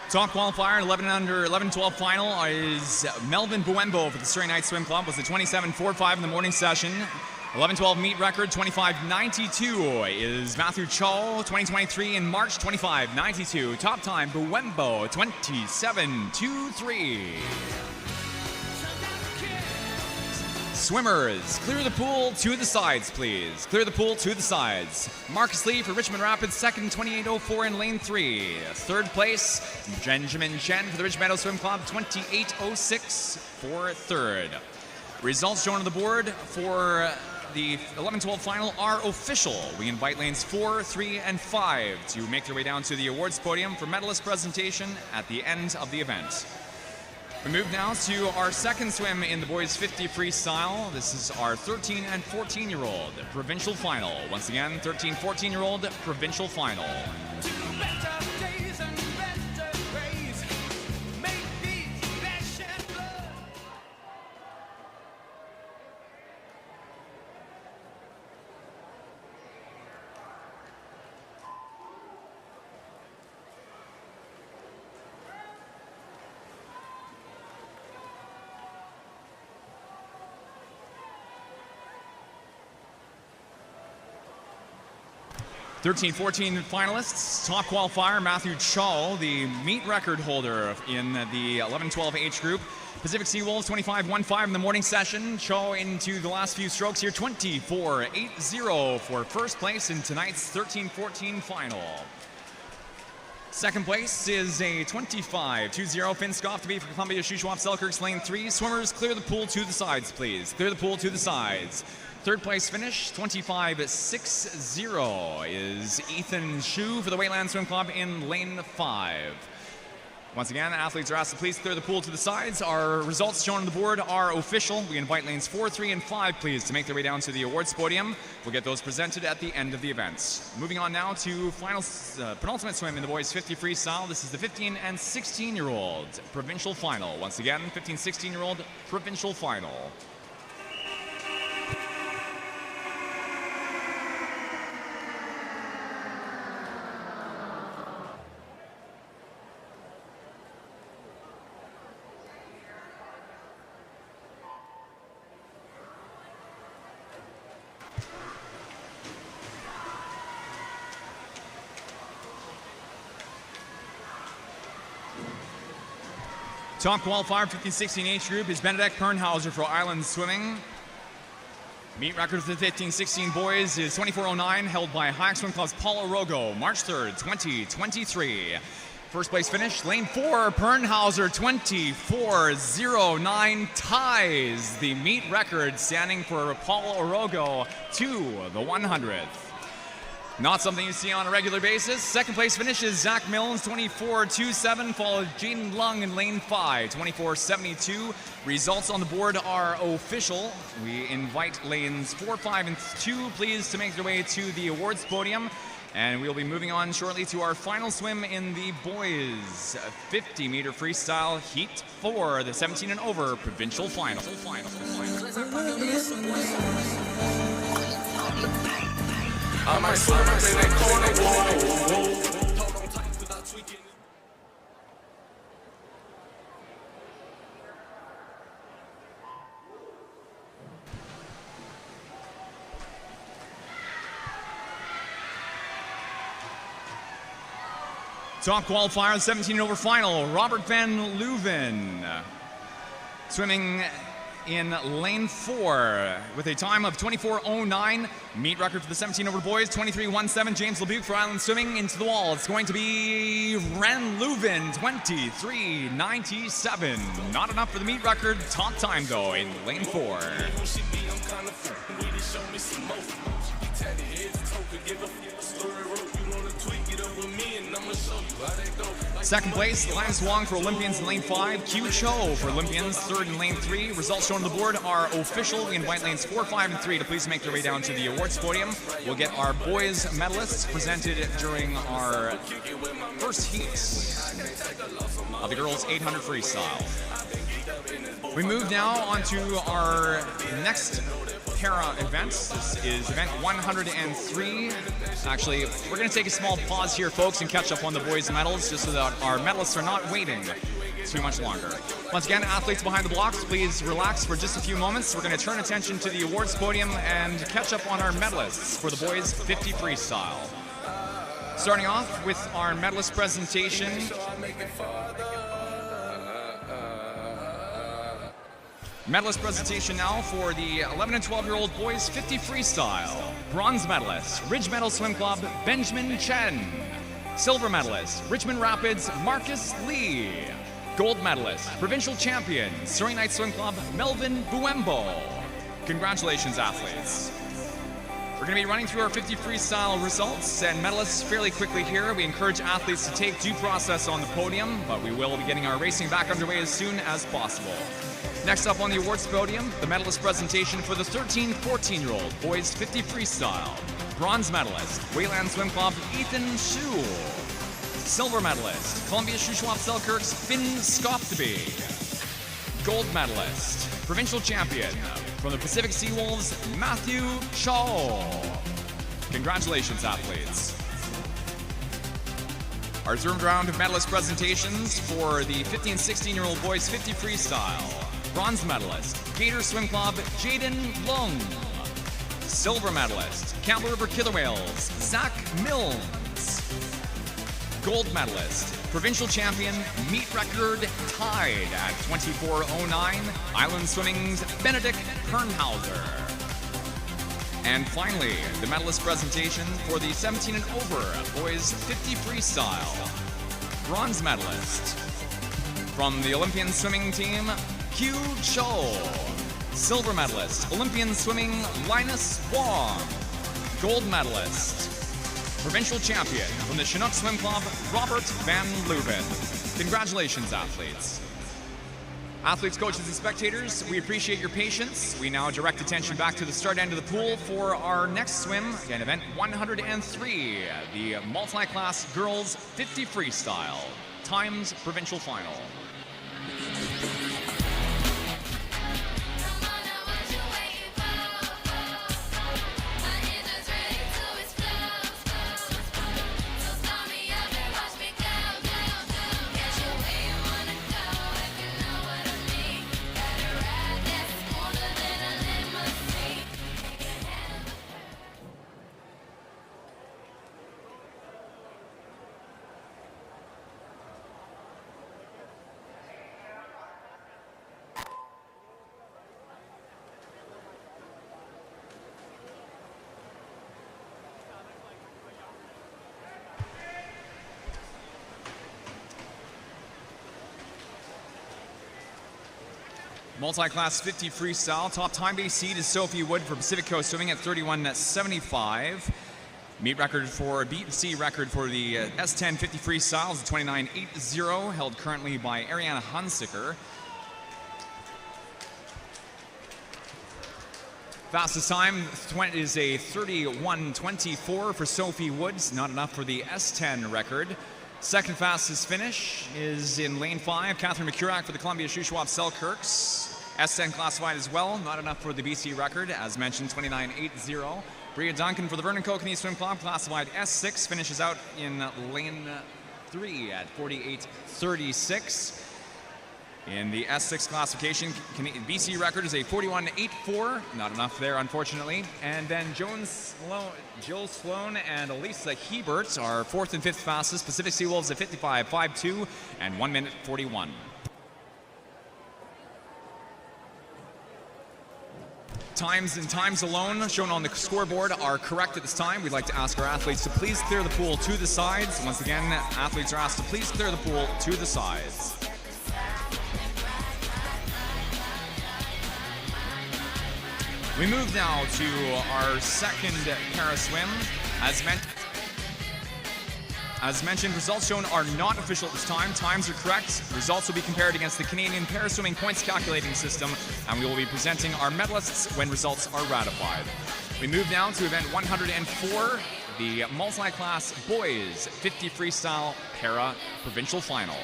Top qualifier, 11-12 final is Melvin Buembo for the Surrey Knights Swim Club. Was the 27.45 in the morning session. 11-12 meet record, 25.92 is Matthew Cho, 2023 in March, 25.92. Top time, Buembo, 27.23. Swimmers, clear the pool to the sides, please. Clear the pool to the sides. Marcus Lee for Richmond Rapids, second, 28.04 in lane 3. Third place, Benjamin Chen for the Ridge Meadow Swim Club, 28.06 for third. Results shown on the board for the 11-12 final are official. We invite lanes 4, 3, and 5 to make their way down to the awards podium for medalist presentation at the end of the event. We move now to our second swim in the boys 50 freestyle. This is our 13 and 14-year-old provincial final. Once again, 13, 14-year-old provincial final. Thirteen, 14 finalists. Top qualifier, Matthew Cho, the meet record holder in the 11-12 age group. Pacific Sea Wolves, 25.15 in the morning session. Cho into the last few strokes here, 24.80 for first place in tonight's 13-14 final. Second place is a 25.20 Finn Scoff to be for Columbia Shuswap Selkirk's lane 3. Swimmers, clear the pool to the sides, please. Clear the pool to the sides. Third place finish, 25.60 is Ethan Shu for the Wayland Swim Club in lane 5. Once again, athletes are asked to please clear the pool to the sides. Our results shown on the board are official. We invite lanes 4, 3, and 5, please, to make their way down to the awards podium. We'll get those presented at the end of the event. Moving on now to final penultimate swim in the boys 50 freestyle. This is the 15 and 16-year-old provincial final. Once again, 15, 16-year-old provincial final. Top qualifier, 15-16 age group is Benedict Pernhauser for Island Swimming. Meet record for the 15-16 boys is 24.09, held by High Swim Club's Paul Orogo, March 3rd, 2023. First place finish, lane 4, Pernhauser, 24.09, ties the meet record, standing for Paul Orogo to the 100th. Not something you see on a regular basis. Second place finish is Zach Mills, 24.27, followed Jaden Lung in lane 5, 24.72. Results on the board are official. We invite lanes 4, 5, and 2, please, to make their way to the awards podium. And we'll be moving on shortly to our final swim in the boys 50-meter freestyle heat 4, the 17 and over provincial final. I might slip up in that corner, whoa. Top qualifier, 17 and over final, Robert Van Leuven. Swimming in lane 4 with a time of 24.09. Meet record for the 17 over boys, 23.17. James LeBuc for Island Swimming into the wall. It's going to be Van Leuven, 23.97. Not enough for the meet record. Top time though in lane 4. Second place, Linus Wong for Olympians in lane 5. Q Cho for Olympians, third in lane 3. Results shown on the board are official. We invite lanes 4, 5, and 3 to please make their way down to the awards podium. We'll get our boys medalists presented during our first heat of the girls 800 freestyle. We move now on to our next para events. This is event 103. Actually, we're going to take a small pause here, folks, and catch up on the boys' medals just so that our medalists are not waiting too much longer. Once again, athletes behind the blocks, please relax for just a few moments. We're going to turn attention to the awards podium and catch up on our medalists for the boys 50 freestyle. Starting off with our medalist presentation. Medalist presentation now for the 11 and 12-year-old boys 50 freestyle. Bronze medalist, Ridge Meadow Swim Club, Benjamin Chen. Silver medalist, Richmond Rapids, Marcus Lee. Gold medalist, provincial champion, Surrey Night Swim Club, Melvin Buembo. Congratulations, athletes. We're going to be running through our 50 freestyle results and medalists fairly quickly here. We encourage athletes to take due process on the podium, but we will be getting our racing back underway as soon as possible. Next up on the awards podium, the medalist presentation for the 13-14-year-old boys 50 freestyle. Bronze medalist, Wayland Swim Club, Ethan Schuhl. Silver medalist, Columbia Shuswap Selkirk's Finn Skopteby. Gold medalist, provincial champion from the Pacific Seawolves, Matthew Shaw. Congratulations, athletes. Our reserved round of medalist presentations for the 15 and 16-year-old boys 50 freestyle. Bronze medalist, Gator Swim Club, Jaden Lung. Silver medalist, Campbell River Killer Whales, Zach Mills. Gold medalist, provincial champion, meet record tied at 24:09, Island Swimming's Benedict Kernhauser. And finally, the medalist presentation for the 17 and over boys 50 freestyle. Bronze medalist from the Olympian swimming team, Hugh Cho. Silver medalist, Olympian swimming, Linus Wong. Gold medalist, provincial champion from the Chinook Swim Club, Robert Van Leuven. Congratulations, athletes. Athletes, coaches, and spectators, we appreciate your patience. We now direct attention back to the start end of the pool for our next swim, again, event 103, the multi-class girls 50 freestyle, times provincial final. Multi-class 50 freestyle. Top time-based seed is Sophie Wood for Pacific Coast Swimming at 31:75. Meet record for BC record for the S10 50 freestyle is 29:80, held currently by Ariana Hunsicker. Fastest time is a 31:24 for Sophie Woods, not enough for the S10 record. Second fastest finish is in lane 5, Catherine McCurack for the Columbia Shuswap Selkirks. S10 classified as well, not enough for the BC record, as mentioned, 29:80. Bria Duncan for the Vernon Kokanee Swim Club, classified S6, finishes out in lane 3 at 48:36. In the S6 classification, BC record is a 41:84, not enough there, unfortunately. And then Jill Sloan and Elisa Hebert are 4th and 5th fastest. Pacific Seawolves at 55:52 and 1:41. Times and times alone shown on the scoreboard are correct at this time. We'd like to ask our athletes to please clear the pool to the sides. Once again, athletes are asked to please clear the pool to the sides. We move now to our second para swim. As mentioned, results shown are not official at this time. Times are correct. Results will be compared against the Canadian Paraswimming Points Calculating System, and we will be presenting our medalists when results are ratified. We move now to event 104, the multi-class boys 50 freestyle para provincial final.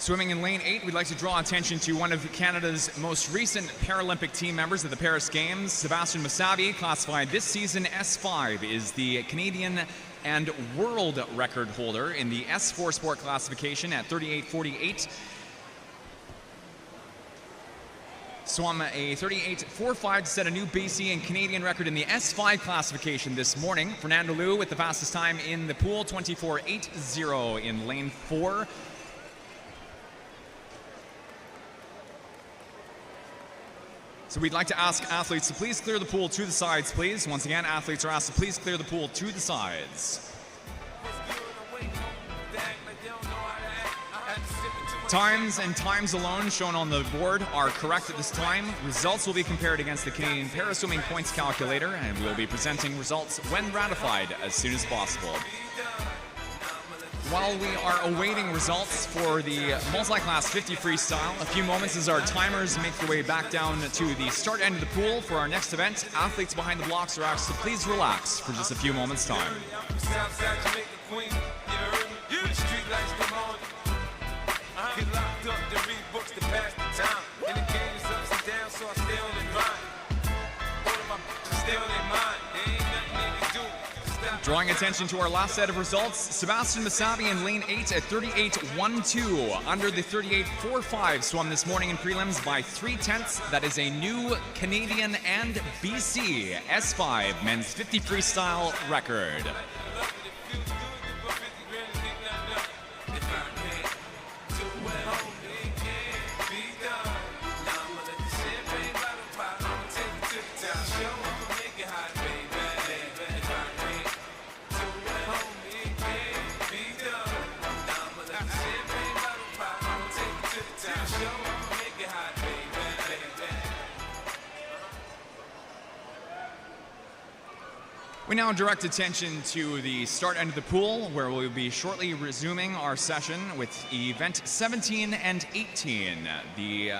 Swimming in lane 8, we'd like to draw attention to one of Canada's most recent Paralympic team members at the Paris Games. Sebastian Masabi, classified this season S5, is the Canadian and world record holder in the S4 sport classification at 38.48. Swam a 38.45 to set a new BC and Canadian record in the S5 classification this morning. Fernando Liu with the fastest time in the pool, 24.80 in lane 4. So we'd like to ask athletes to please clear the pool to the sides, please. Once again, athletes are asked to please clear the pool to the sides. Times and times alone shown on the board are correct at this time. Results will be compared against the Canadian Paraswimming Points Calculator, and we will be presenting results when ratified as soon as possible. While we are awaiting results for the multi-class 50 freestyle, a few moments as our timers make their way back down to the start end of the pool for our next event, athletes behind the blocks are asked to please relax for just a few moments' time. Drawing attention to our last set of results, Sebastian Masabi in lane 8 at 38.12, under the 38.45, swum this morning in prelims by 3/10. That is a new Canadian and BC S5 men's 50 freestyle record. We now direct attention to the start end of the pool, where we'll be shortly resuming our session with event 17 and 18, the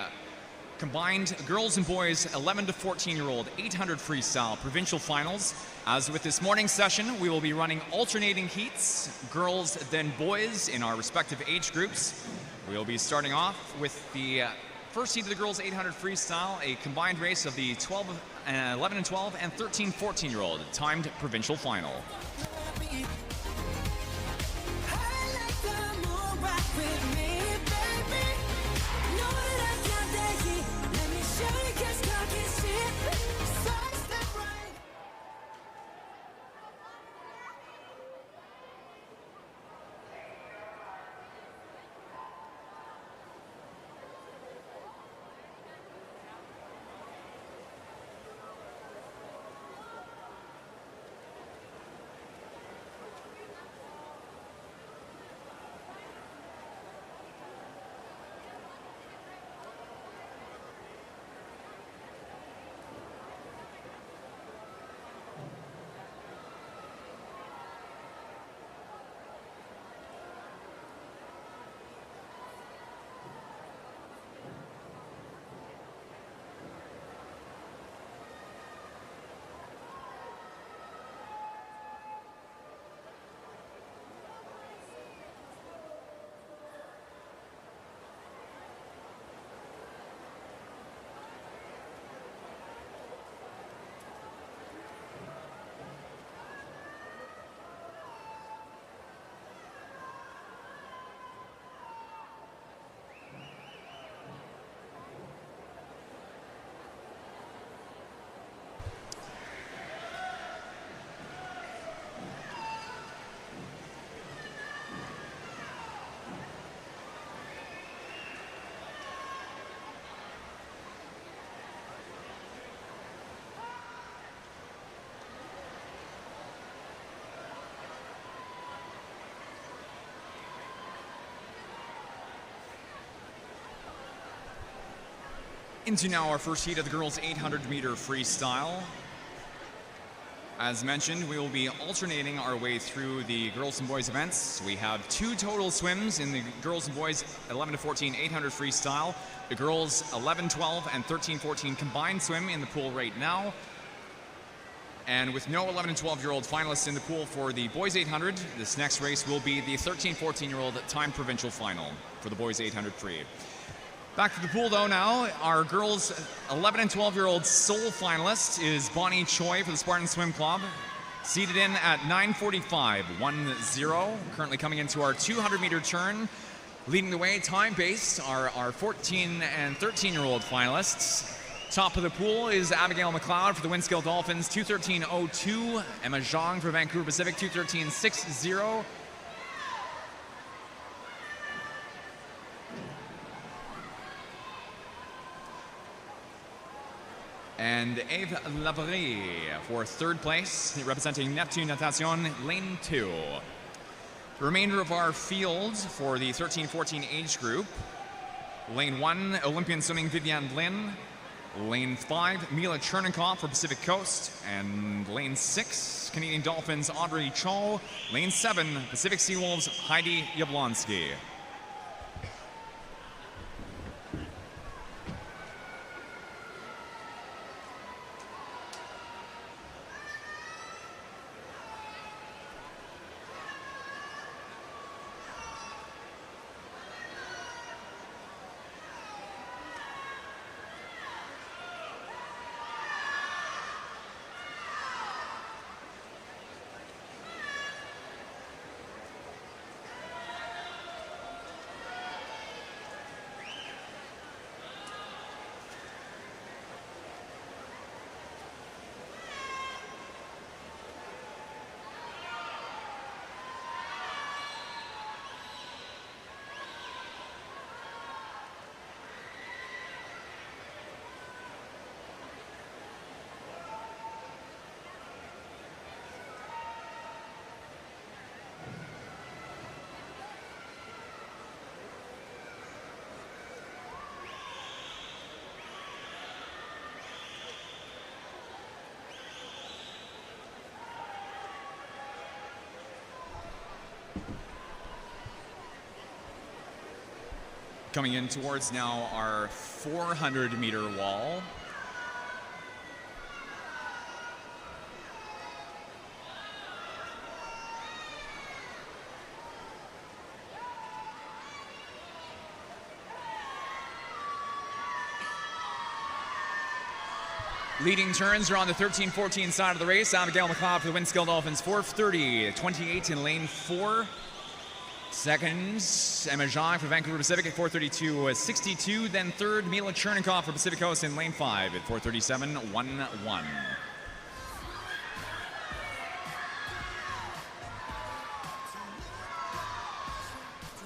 combined girls and boys 11 to 14-year-old 800 freestyle provincial finals. As with this morning's session, we will be running alternating heats, girls then boys in our respective age groups. We'll be starting off with the first heat of the girls 800 freestyle, a combined race of the 11 and 12 and 13 14-year-old timed provincial final. Into now our first heat of the girls 800-meter freestyle. As mentioned, we will be alternating our way through the girls and boys events. We have 2 total swims in the girls and boys 11 to 14 800 freestyle. The girls 11, 12, and 13, 14 combined swim in the pool right now. And with no 11 and 12-year-old finalists in the pool for the boys 800, this next race will be the 13-14-year-old time provincial final for the boys 800 free. Back to the pool though now. Our girls 11 and 12-year-old sole finalist is Bonnie Choi for the Spartan Swim Club. Seated in at 9:45, 1-0. Currently coming into our 200-meter turn. Leading the way, time-based, are our 14 and 13-year-old finalists. Top of the pool is Abigail McLeod for the Winskill Dolphins, 2:13.02. Emma Zhang for Vancouver Pacific, 2:13.60. And Eve Laverie for third place, representing Neptune Natation, lane 2. The remainder of our field for the 13-14 age group: lane 1, Olympian swimming Viviane Lin; lane 5, Mila Chernikov for Pacific Coast; and lane 6, Canadian Dolphins Audrey Cho; lane 7, Pacific Seawolves Heidi Yablonsky. Coming in towards now our 400-meter wall. Leading turns are on the 13-14 side of the race. Abigail McLeod for the Winskill Dolphins, 4:30.28 in lane 4. Seconds, Emma Zhang for Vancouver Pacific at 4:32.62. Then third, Mila Chernikov for Pacific Coast in lane 5 at 4:37.11.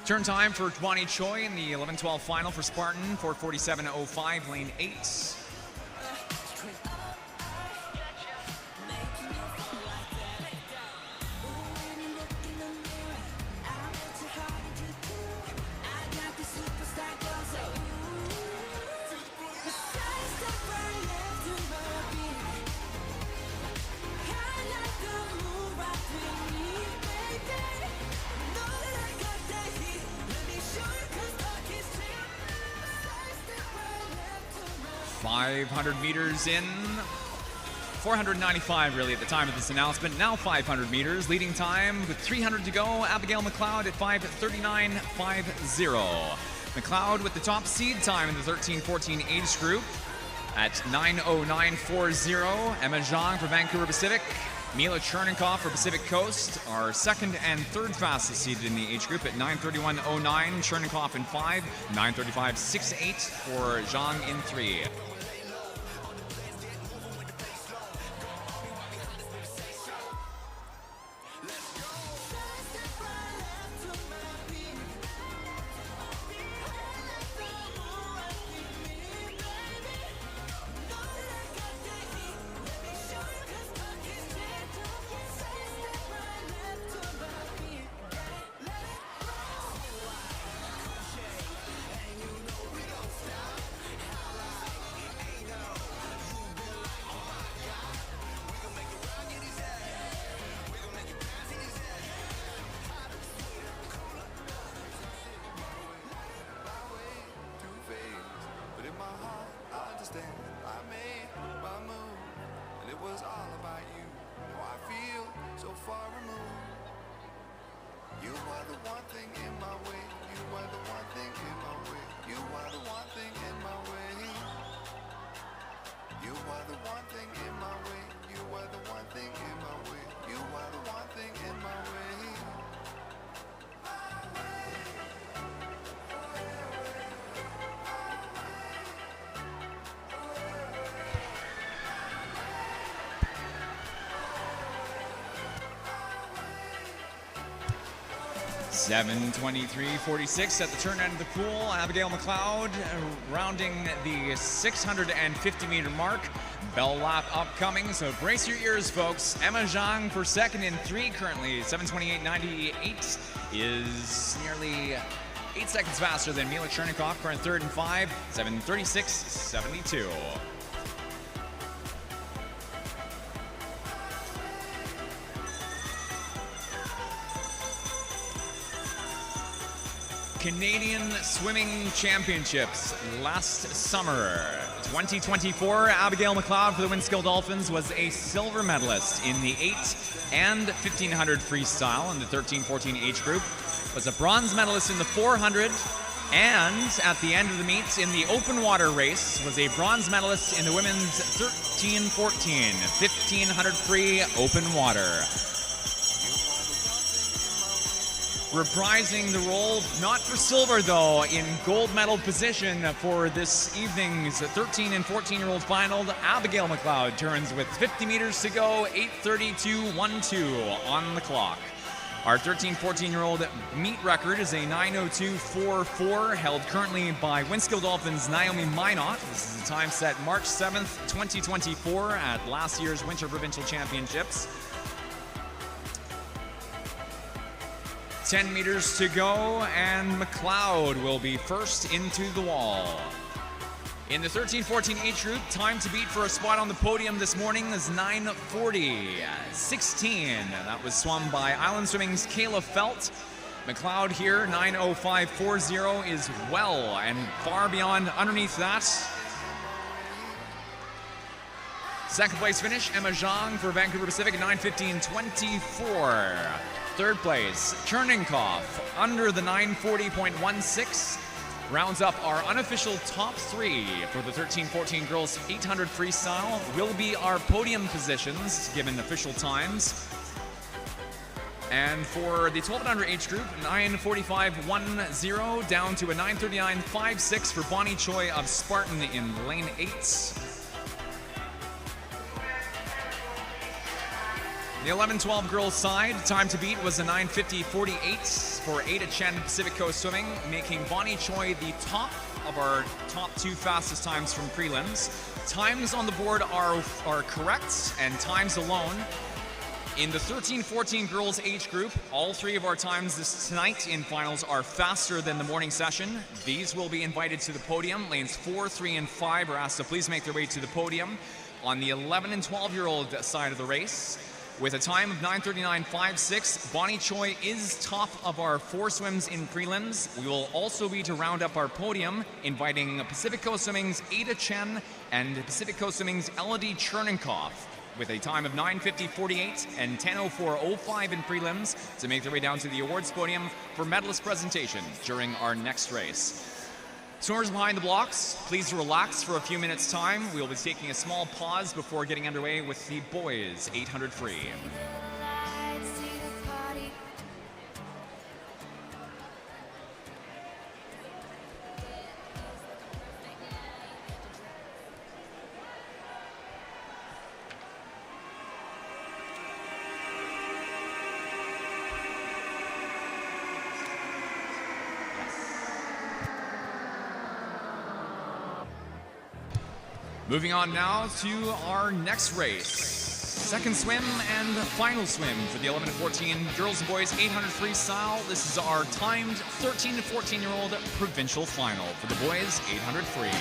Turn time for Bonnie Choi in the 11-12 final for Spartan, 4:47.05, lane 8. Meters in, 495 really at the time of this announcement. Now 500 meters, leading time with 300 to go. Abigail McLeod at 5:39.50. McLeod with the top seed time in the 13-14 age group at 9:09.40. Emma Zhang for Vancouver Pacific. Mila Chernikov for Pacific Coast, our second and third fastest seeded in the age group at 9:31.09. Chernikov in 5, 9:35.68 for Zhang in 3. 7:23:46 at the turn end of the pool. Abigail McLeod rounding the 650-meter mark. Bell lap upcoming, so brace your ears, folks. Emma Zhang for second in 3 currently. 7:28:98 is nearly 8 seconds faster than Mila Chernikov, current third and 5. 7:36:72. Canadian Swimming Championships last summer. 2024, Abigail McLeod for the Winskill Dolphins was a silver medalist in the 8 and 1500 freestyle in the 13-14 age group, was a bronze medalist in the 400, and at the end of the meets in the open water race was a bronze medalist in the women's 13-14 1500 free open water. Reprising the role, not for silver though, in gold medal position for this evening's 13 and 14-year-old final. Abigail McLeod turns with 50 meters to go, 8:32:12 on the clock. Our 13-14-year-old meet record is a 9:02:44, held currently by Winskill Dolphins' Naomi Minot. This is a time set March 7th, 2024 at last year's Winter Provincial Championships. 10 meters to go, and McLeod will be first into the wall. In the 13-14 age group, time to beat for a spot on the podium this morning is 9:40:16. That was swum by Island Swimming's Kayla Felt. McLeod here, 9:05:40 is well and far beyond underneath that. Second place finish, Emma Zhang for Vancouver Pacific at 9:15:24. Third place, Chernikov under the 9:40.16. Rounds up our unofficial top 3 for the 13-14 girls 800 freestyle. Will be our podium positions given official times. And for the 1200 age group, 9:45:10 down to a 9:39:56 for Bonnie Choi of Spartan in lane 8. The 11-12 girls side, time to beat was a 9:50:48 for Ada Chen Pacific Coast Swimming, making Bonnie Choi the top of our top 2 fastest times from prelims. Times on the board are correct, and times alone. In the 13-14 girls age group, all 3 of our times tonight in finals are faster than the morning session. These will be invited to the podium. Lanes 4, 3, and 5 are asked to please make their way to the podium. On the 11 and 12-year-old side of the race, with a time of 9:39:56, Bonnie Choi is top of our 4 swims in prelims. We will also be to round up our podium, inviting Pacific Coast Swimming's Ada Chen and Pacific Coast Swimming's Elodie Chernikov, with a time of 9:50:48 and 10:04:05 in prelims, to make their way down to the awards podium for medalist presentation during our next race. Swimmers behind the blocks, please relax for a few minutes' time. We'll be taking a small pause before getting underway with the boys 800 free. Moving on now to our next race. Second swim and final swim for the 11 and 14 girls and boys 800 freestyle. This is our timed 13 to 14-year-old provincial final for the boys 800 free.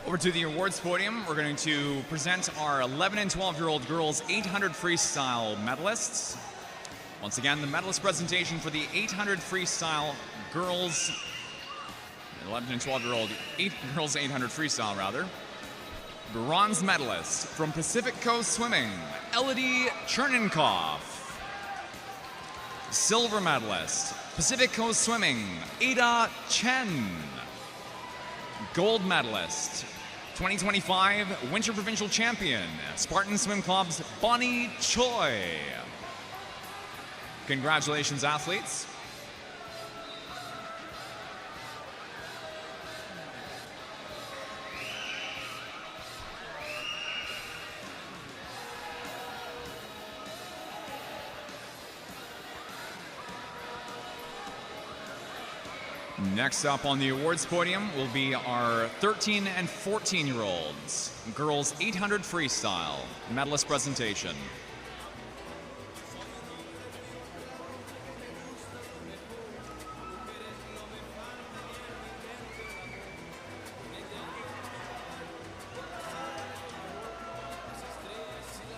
Over to the awards podium, we're going to present our 11 and 12-year-old girls 800 freestyle medalists. Once again, the medalist presentation for the 800 freestyle girls, 11 and 12-year-old girls 800 freestyle rather. Bronze medalist from Pacific Coast Swimming, Elodie Chernenkoff. Silver medalist, Pacific Coast Swimming, Ada Chen. Gold medalist, 2025 Winter Provincial Champion, Spartan Swim Club's Bonnie Choi. Congratulations, athletes. Next up on the awards podium will be our 13 and 14-year-olds, girls 800 freestyle medalist presentation.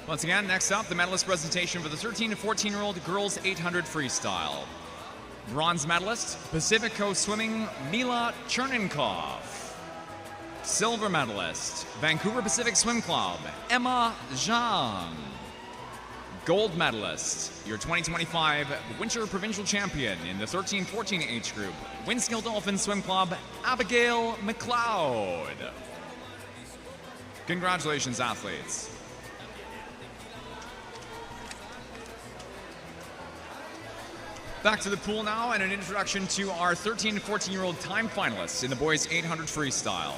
Once again, next up, the medalist presentation for the 13 to 14-year-old girls 800 freestyle. Bronze medalist, Pacific Coast Swimming, Mila Chernenkoff. Silver medalist, Vancouver Pacific Swim Club, Emma Zhang. Gold medalist, your 2025 Winter Provincial Champion in the 13-14 age group, Winskill Dolphin Swim Club, Abigail McLeod. Congratulations, athletes. Back to the pool now and an introduction to our 13 to 14-year-old time finalists in the boys 800 freestyle.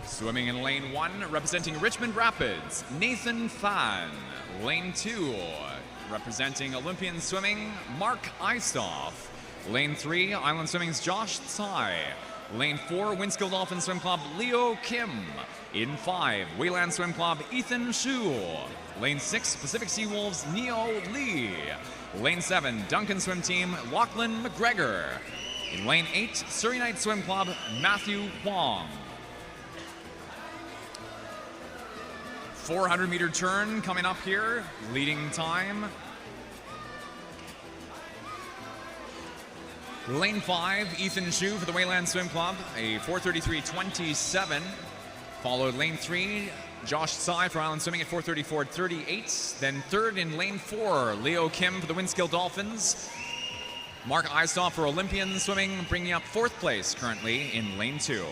Swimming in lane 1, representing Richmond Rapids, Nathan Fan. Lane 2, representing Olympian Swimming, Mark Eistoff. Lane 3, Island Swimming's Josh Tsai. Lane 4, Winskill Dolphin Swim Club, Leo Kim. In 5, Wayland Swim Club, Ethan Shu. Lane 6, Pacific Sea Wolves, Neo Lee. Lane 7, Duncan Swim Team, Lachlan McGregor. In Lane 8, Surrey Night Swim Club, Matthew Huang. 400-meter turn coming up here, leading time. Lane 5, Ethan Shu for the Wayland Swim Club, a 4:33.27. Followed lane 3, Josh Tsai for Island Swimming at 4:34.38. Then third in lane 4, Leo Kim for the Winskill Dolphins. Mark Eistoff for Olympian Swimming, bringing up 4th place currently in lane 2.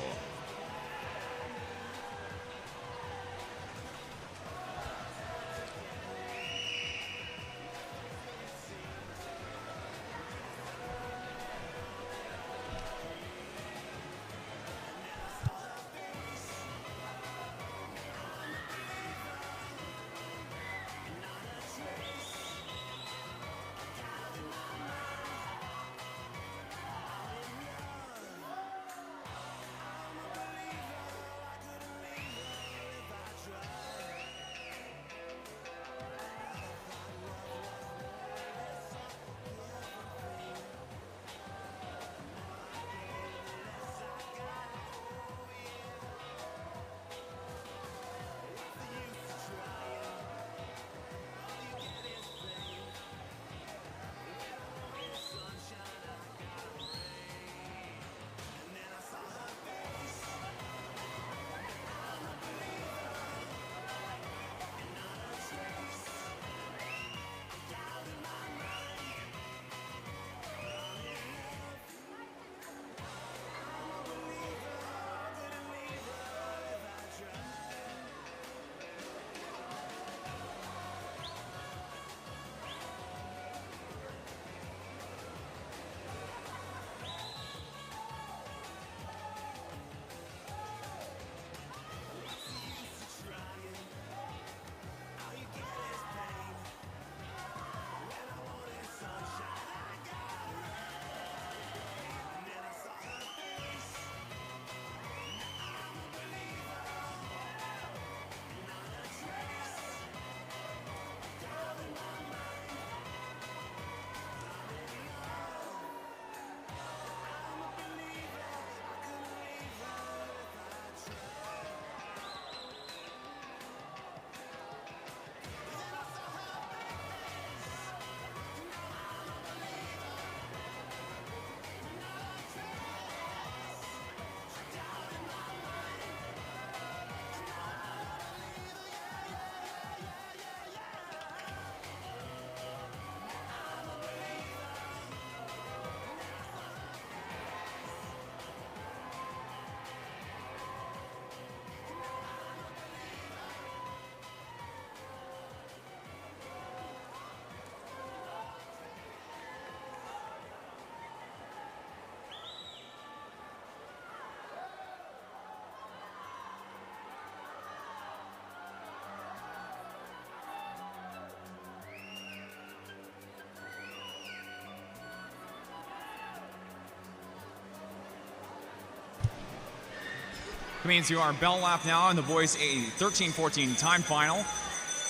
Coming into our bell lap now in the boys a 13-14 time final.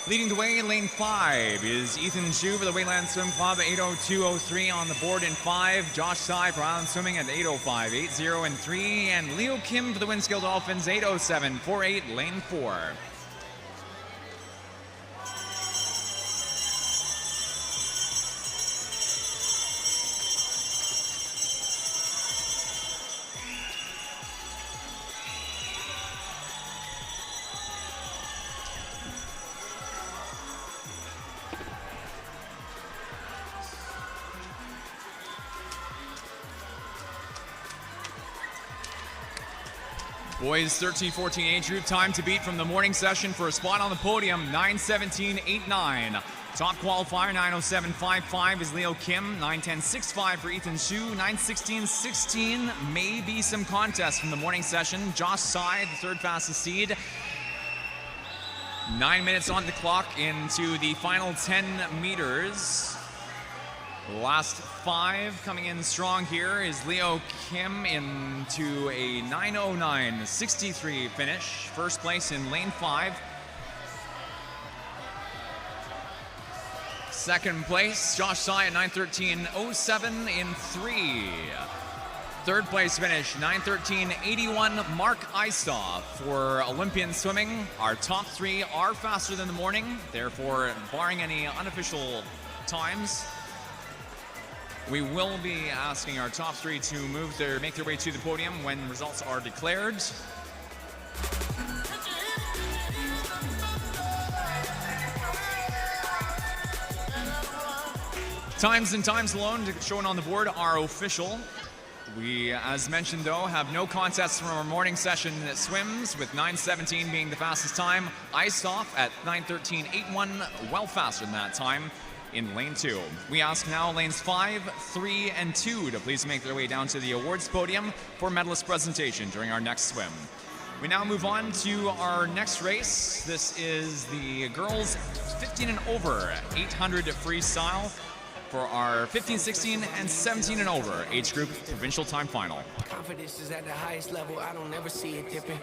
Leading the way in lane 5 is Ethan Zhu for the Wayland Swim Club, 8:02.03 on the board in 5. Josh Tsai for Island Swimming at 8:05, 8:0 and 3. And Leo Kim for the Winskill Dolphins, 8:07.48, lane 4. Boys 13-14 age group, time to beat from the morning session for a spot on the podium, 9:17.89. Top qualifier, 9:07.55 is Leo Kim, 9:10.65 for Ethan Zhu, 9:16.16. Maybe some contest from the morning session. Josh Tsai, the third fastest seed. 9 minutes on the clock into the final 10 meters. Last 5 coming in strong here is Leo Kim into a 9:09.63 finish. First place in lane 5. Second place, Josh Tsai at 9:13.07 in 3. Third place finish, 9:13.81, Mark Eistoff for Olympian Swimming. Our top 3 are faster than the morning, therefore, barring any unofficial times, we will be asking our top 3 to make their way to the podium when results are declared. Times and times alone shown on the board are official. We, as mentioned though, have no contests from our morning session swims, with 9:17 being the fastest time. Eistoff at 9:13.81, well faster than that time in lane 2. We ask now lanes 5, 3, and 2 to please make their way down to the awards podium for medalist presentation during our next swim. We now move on to our next race. This is the girls 15 and over 800 freestyle for our 15, 16, and 17 and over age group provincial time final. Confidence is at the highest level, I don't ever see it dipping.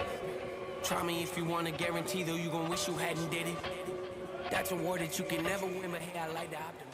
Try me if you want to guarantee, though you gon' wish you hadn't did it. That's a war that you can never win, but hey, I like the optimism.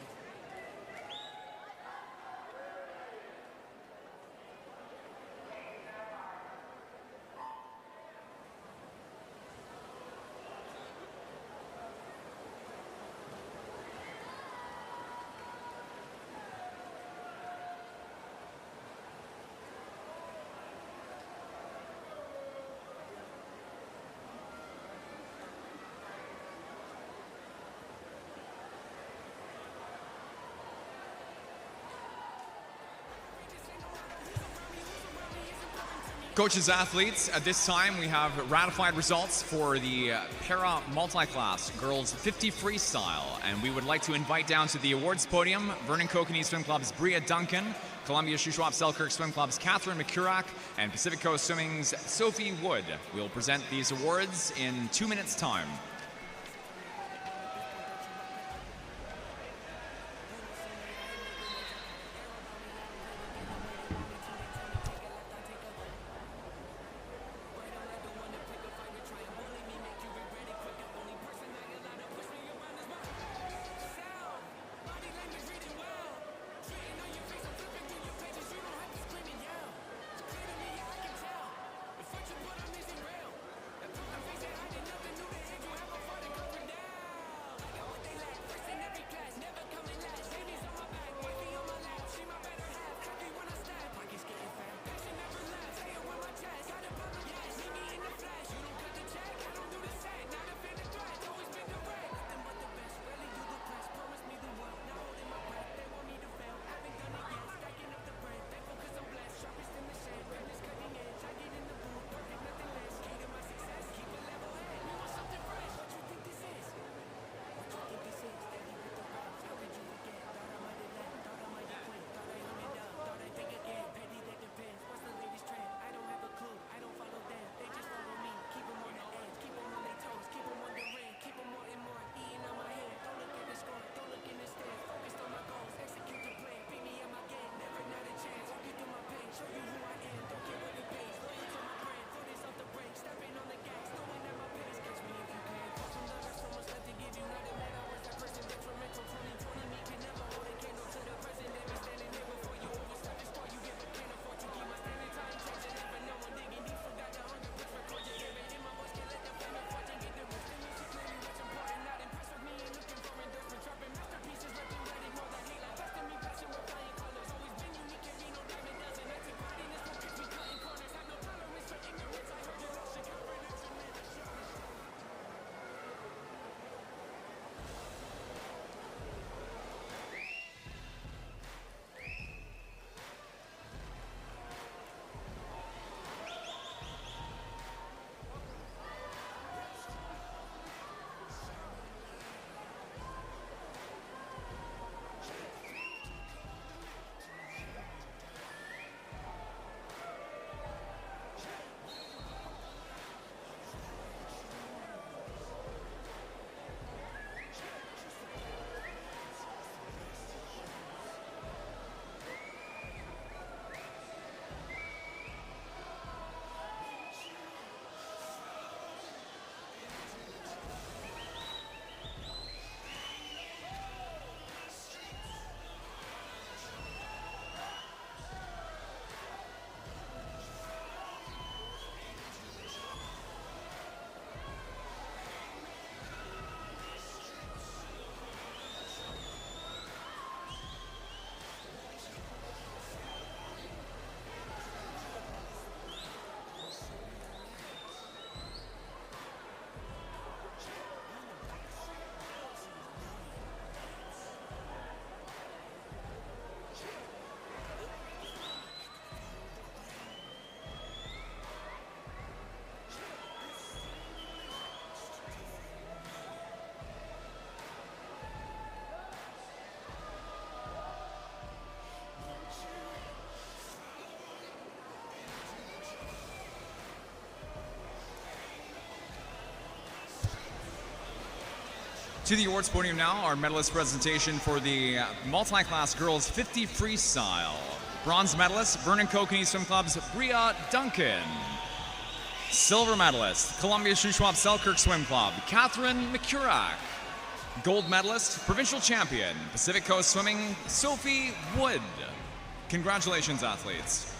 Coaches, athletes, at this time we have ratified results for the para multi-class girls 50 freestyle, and we would like to invite down to the awards podium Vernon Kokanee Swim Club's Bria Duncan, Columbia Shuswap Selkirk Swim Club's Catherine McCurach, and Pacific Coast Swimming's Sophie Wood. We'll present these awards in 2 minutes' time. To the awards podium now, our medalist presentation for the multi-class girls 50 freestyle. Bronze medalist, Vernon Kokanee Swim Club's Bria Duncan. Silver medalist, Columbia Shuswap Selkirk Swim Club, Catherine McCurach. Gold medalist, provincial champion, Pacific Coast Swimming, Sophie Wood. Congratulations, athletes.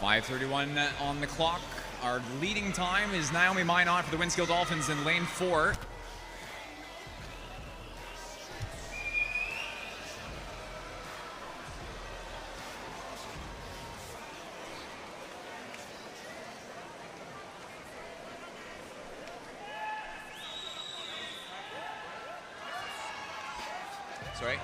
.5:31 on the clock. Our leading time is Naomi Minot for the Winskill Dolphins in lane 4. Sorry.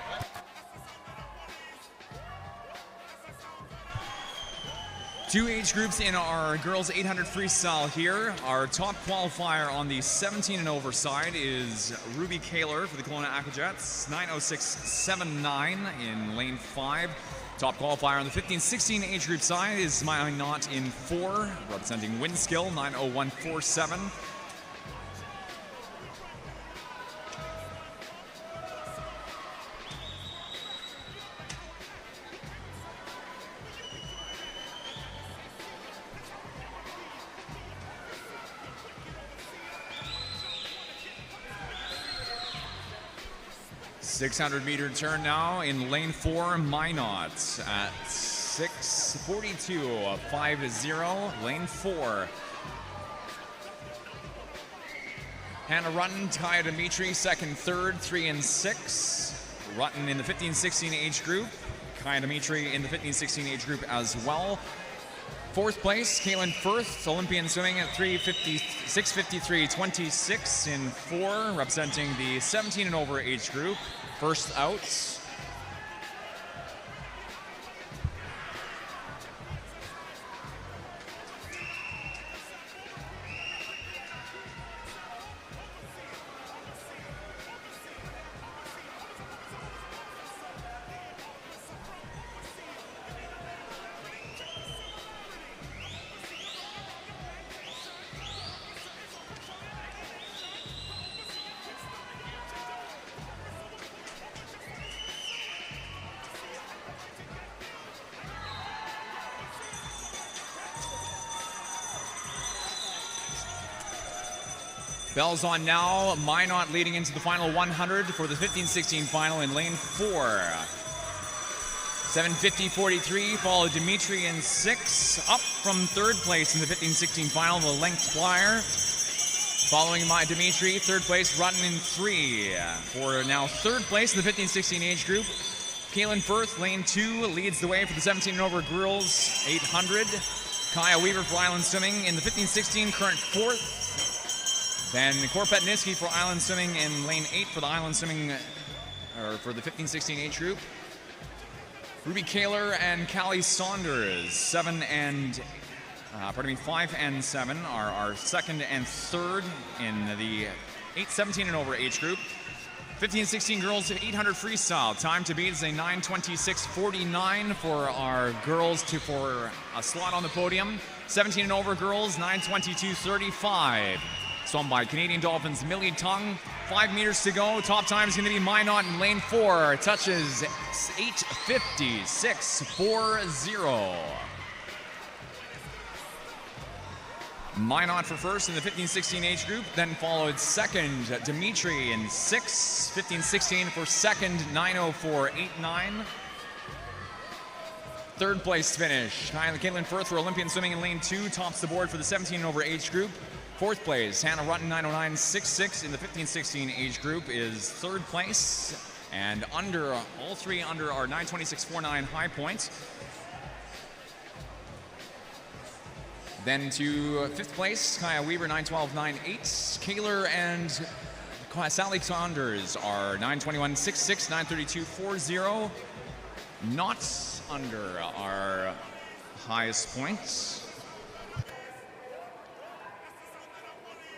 Two age groups in our girls 800 freestyle here. Our top qualifier on the 17 and over side is Ruby Kaler for the Kelowna Aquajets, 9:06.79 in lane 5. Top qualifier on the 15-16 age group side is Minot in 4, representing Winskill, 9:01.47. .600-meter turn now in lane 4, Minot at 6:42.50, lane 4. Hannah Rutten, Kaya Dimitri, second, third, 3 and 6. Rutten in the 15-16 age group. Kaya Dimitri in the 15-16 age group as well. Fourth place, Kaylin Firth, Olympian swimming at 6:53.26 in 4, representing the 17 and over age group. First out. Bells on now. Minot leading into the final 100 for the 15-16 final in lane 4. 7:50.43, followed Dimitri in 6. Up from third place in the 15-16 final, the length flyer. Following my Dimitri, third place, Rutten in 3. For now third place in the 15-16 age group, Kaylin Firth, lane 2, leads the way for the 17 and over girls 800. Kaya Weaver for Island Swimming in the 15-16, current 4th. Then Corpet Niski for Island Swimming in lane 8 for the Island Swimming, or for the 15-16 age group. Ruby Kaler and Callie Saunders, 5 and 7 are our second and third in the 17 and over age group. 15-16 girls 800 freestyle. Time to beat is a 9:26.49 for our girls for a slot on the podium. 17 and over girls, 9:22.35. Swum by Canadian Dolphins Millie Tung. 5 meters to go. Top time is going to be Minot in lane 4. Touches 8:56.40. Minot for first in the 15-16 age group, then followed second Dimitri in 6. 15-16 for second, 9:04.89. Third place finish, Caitlin Firth for Olympian Swimming in lane 2, tops the board for the 17 and over age group. Fourth place, Hannah Rutten, 9:09.66 in the 15-16 age group is third place. And under, all three under our 9:26.49 high points. Then to fifth place, Kaya Weaver 9:12.98. Kaylor and Sally Saunders are 9:21.66, 9:32.40. Not under our highest points.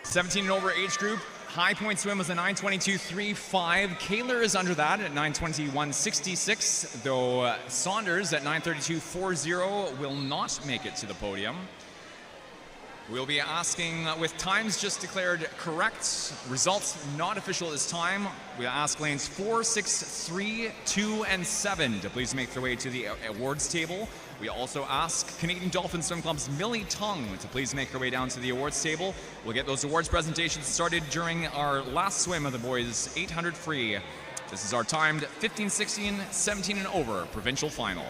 17 and over age group, high point swim was a 9:22.35. Kaylor is under that at 9:21.66, though Saunders at 9:32.40 will not make it to the podium. We'll be asking, with times just declared correct, results not official at this time, we'll ask lanes 4, 6, 3, 2, and 7 to please make their way to the awards table. We also ask Canadian Dolphin Swim Club's Millie Tung to please make her way down to the awards table. We'll get those awards presentations started during our last swim of the boys 800 free. This is our timed 15, 16, 17 and over provincial final.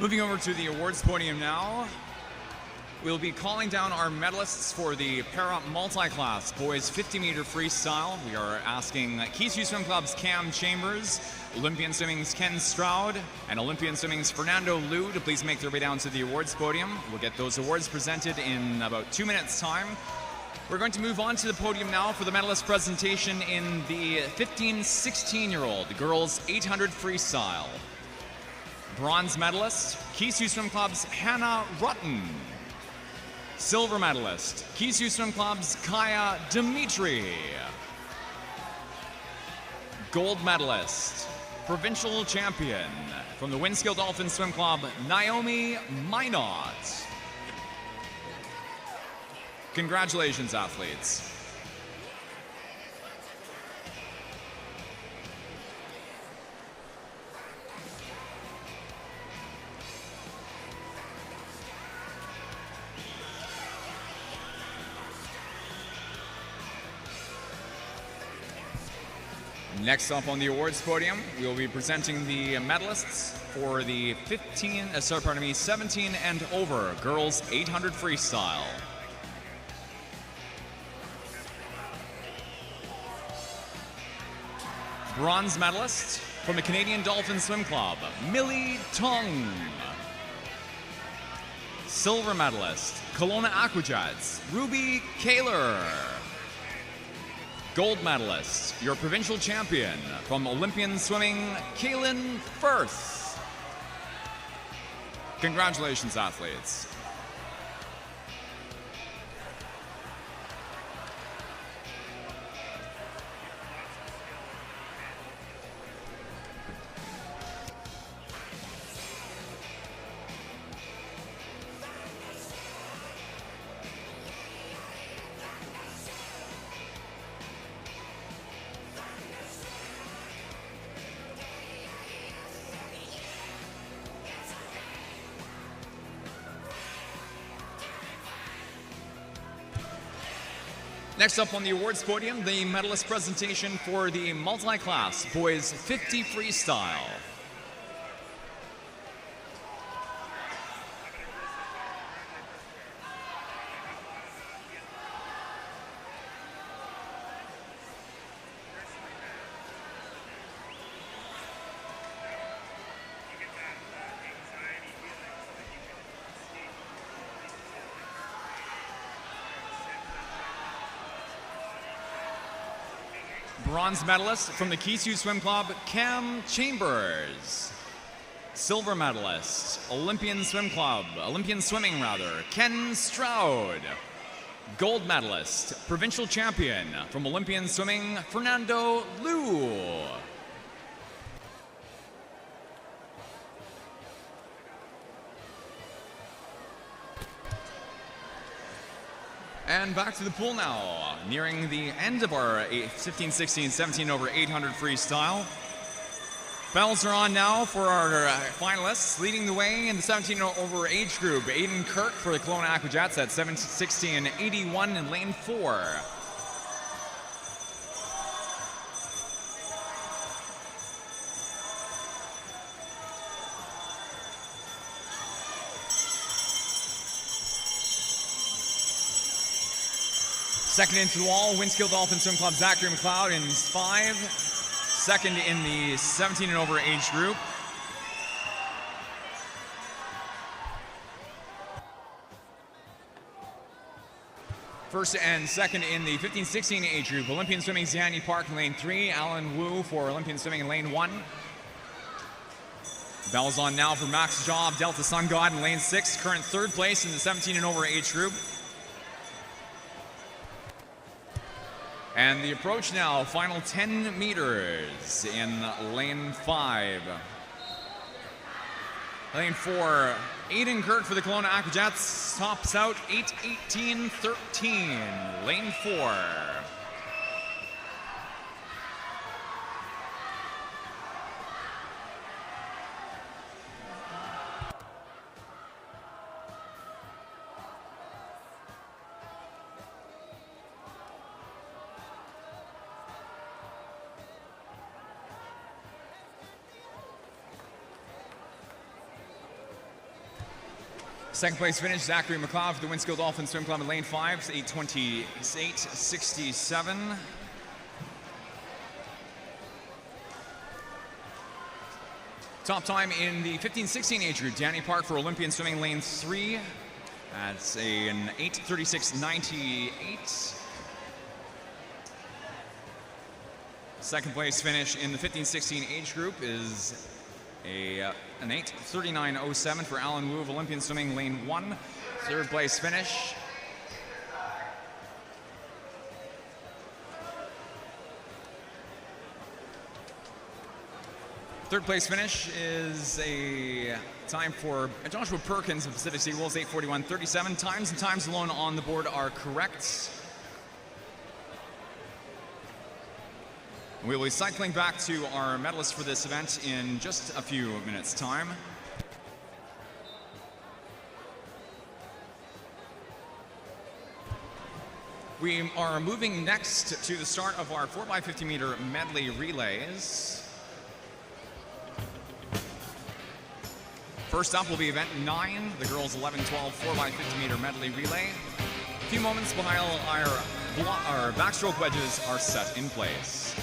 Moving over to the awards podium now, we'll be calling down our medalists for the para multi-class boys 50-meter freestyle. We are asking Keystone Swim Club's Cam Chambers, Olympian Swimming's Ken Stroud, and Olympian Swimming's Fernando Liu to please make their way down to the awards podium. We'll get those awards presented in about 2 minutes' time. We're going to move on to the podium now for the medalist presentation in the 15-16-year-old girls 800 freestyle. Bronze medalist, Keystone Swim Club's Hannah Rutten. Silver medalist, Keystone Swim Club's Kaya Dimitri. Gold medalist, provincial champion from the Winskill Dolphin Swim Club, Naomi Minot. Congratulations, athletes. Next up on the awards podium, we will be presenting the medalists for the 17 and over girls 800 freestyle. Bronze medalist from the Canadian Dolphin Swim Club, Millie Tung. Silver medalist, Kelowna Aquajets, Ruby Kaler. Gold medalist, your provincial champion from Olympian Swimming, Kaylin Firth. Congratulations, athletes. Next up on the awards podium, the medalist presentation for the multi-class boys 50 freestyle. Bronze medalist from the Keystone Swim Club, Cam Chambers. Silver medalist, Olympian Swimming, Ken Stroud. Gold medalist, provincial champion from Olympian Swimming, Fernando Liu. And back to the pool now, nearing the end of our 15, 16, 17 over 800 freestyle. Bells are on now for our finalists. Leading the way in the 17 over age group, Aiden Kirk for the Kelowna Aquajets at 16:81 in lane 4. Second into the wall, Winskill Dolphin Swim Club, Zachary McLeod in 5. Second in the 17 and over age group. First and second in the 15-16 age group, Olympian Swimming, Ziani Park in lane 3, Alan Wu for Olympian Swimming in lane 1. Bells on now for Max Job, Delta Sun God in lane 6, current third place in the 17 and over age group. And the approach now, final 10 meters in lane 5. Lane 4, Aiden Kirk for the Kelowna Aquajets tops out 8:18.13. Lane 4. Second place finish, Zachary McLeod for the Winskill Dolphin Swim Club in lane 5, 8:28.67. Top time in the 15-16 age group, Danny Park for Olympian Swimming lane 3. That's an 8:36.98. Second place finish in the 15-16 age group is an 8:39.07 for Alan Wu of Olympian Swimming lane 1. Third place finish. Third place finish is a time for Joshua Perkins of Pacific Sea Wolves, 8:41.37. Times and times alone on the board are correct. We will be cycling back to our medalists for this event in just a few minutes' time. We are moving next to the start of our 4x50 meter medley relays. First up will be event 9, the girls 11-12 4x50 meter medley relay. A few moments while our backstroke wedges are set in place.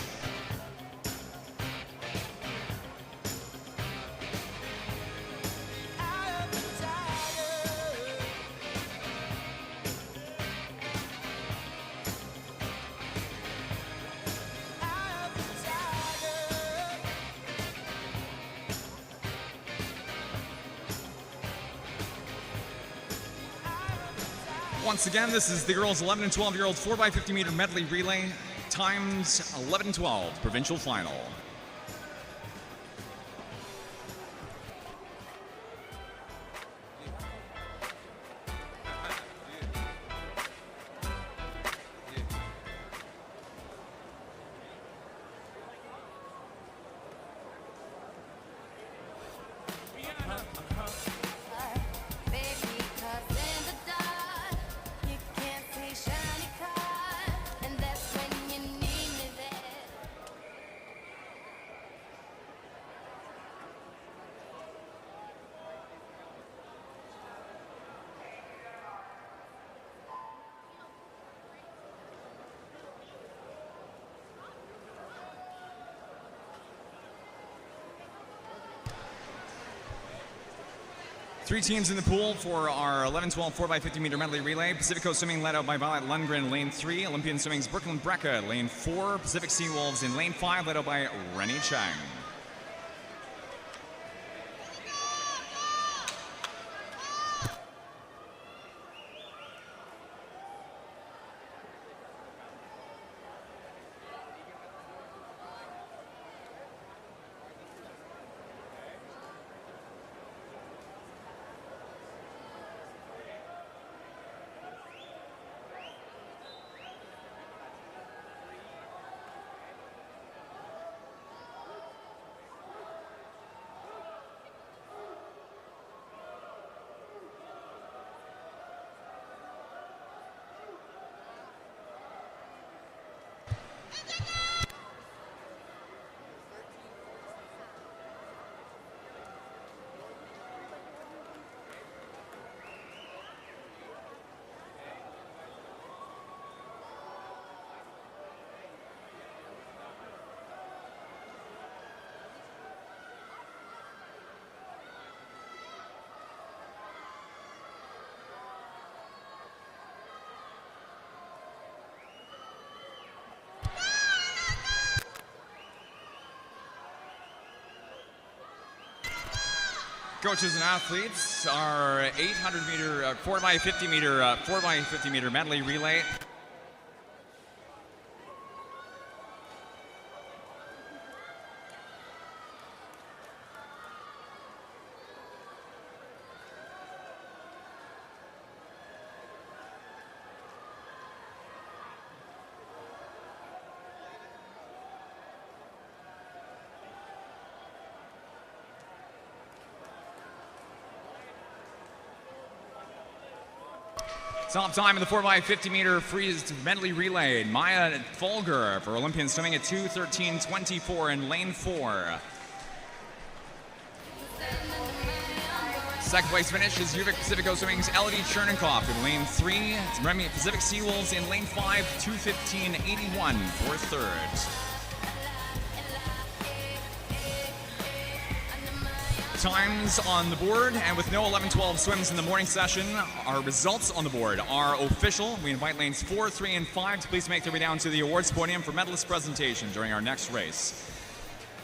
Once again, this is the girls 11 and 12-year-old 4x50 meter medley relay, times 11-12, provincial final. Three teams in the pool for our 11-12 4x50 meter medley relay. Pacific Coast Swimming led out by Violet Lundgren, lane 3. Olympian Swimming's Brooklyn Brecka, lane 4. Pacific Sea Wolves in lane 5, led out by Rennie Chang. Coaches and athletes, our 800 meter, 4x50 meter medley relay. Top time in the 4x50 meter freeze medley relay. Maya Folger for Olympian Swimming at 2:13.24 in lane 4. Second place finish is Uvik Pacifico Swimming's Elodie Chernikoff in lane 3. Remy Pacific Seawolves in lane 5, 2:15.81 for third. Times on the board, and with no 11-12 swims in the morning session, our results on the board are official. We invite lanes 4, 3, and 5 to please make their way down to the awards podium for medalist presentation during our next race.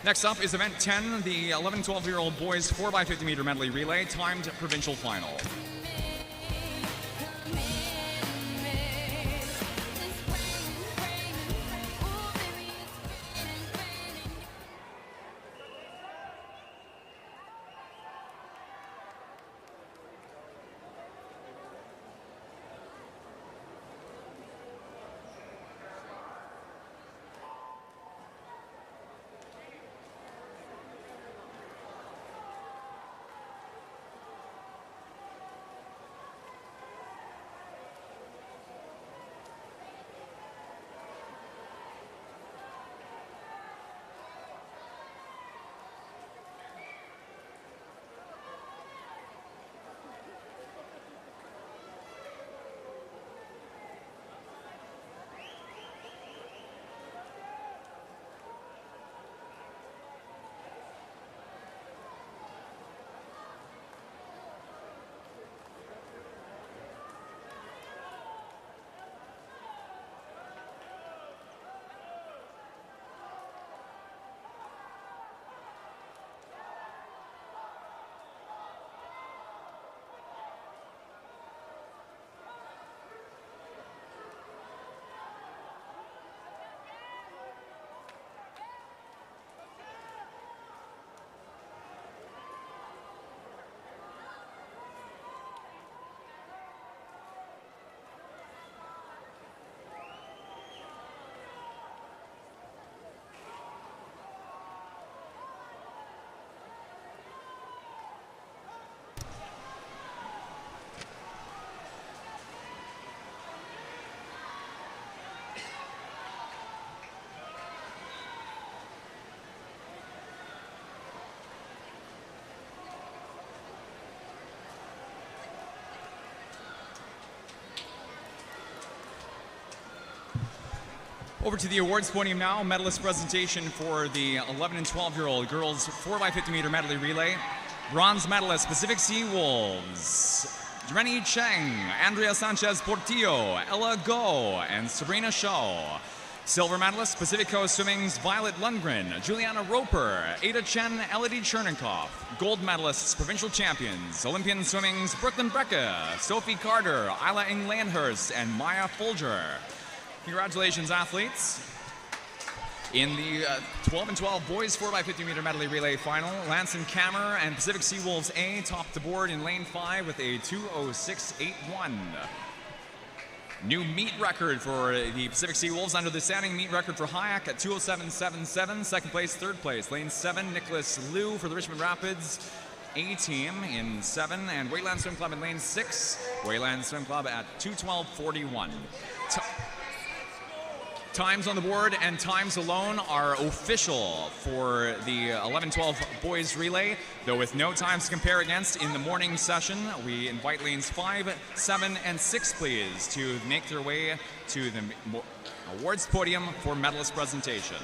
Next up is event 10, the 11-12-year-old boys 4x50 meter medley relay, timed provincial final. Over to the awards podium now. Medalist presentation for the 11 and 12-year-old girls 4x50 meter medley relay. Bronze medalist Pacific Seawolves, Rennie Cheng, Andrea Sanchez Portillo, Ella Go, and Sabrina Shaw. Silver medalist Pacific Coast Swimming's Violet Lundgren, Juliana Roper, Ada Chen, Elodie Chernikoff. Gold medalists, provincial champions, Olympian Swimming's Brooklyn Brecka, Sophie Carter, Isla Ing Landhurst, and Maya Folger. Congratulations, athletes. In the 12 and 12 boys 4x50 meter medley relay final, Lance and Kammer and Pacific Seawolves A topped the board in lane 5 with a 2:06.81. New meet record for the Pacific Seawolves under the standing meet record for Hayek at 2:07.77. Second place, third place, lane 7, Nicholas Liu for the Richmond Rapids A team in 7, and Wayland Swim Club in lane 6. Wayland Swim Club at 2:12.41. Times on the board and times alone are official for the 11-12 boys relay, though with no times to compare against in the morning session. We invite lanes 5, 7, and 6, please, to make their way to the awards podium for medalist presentation.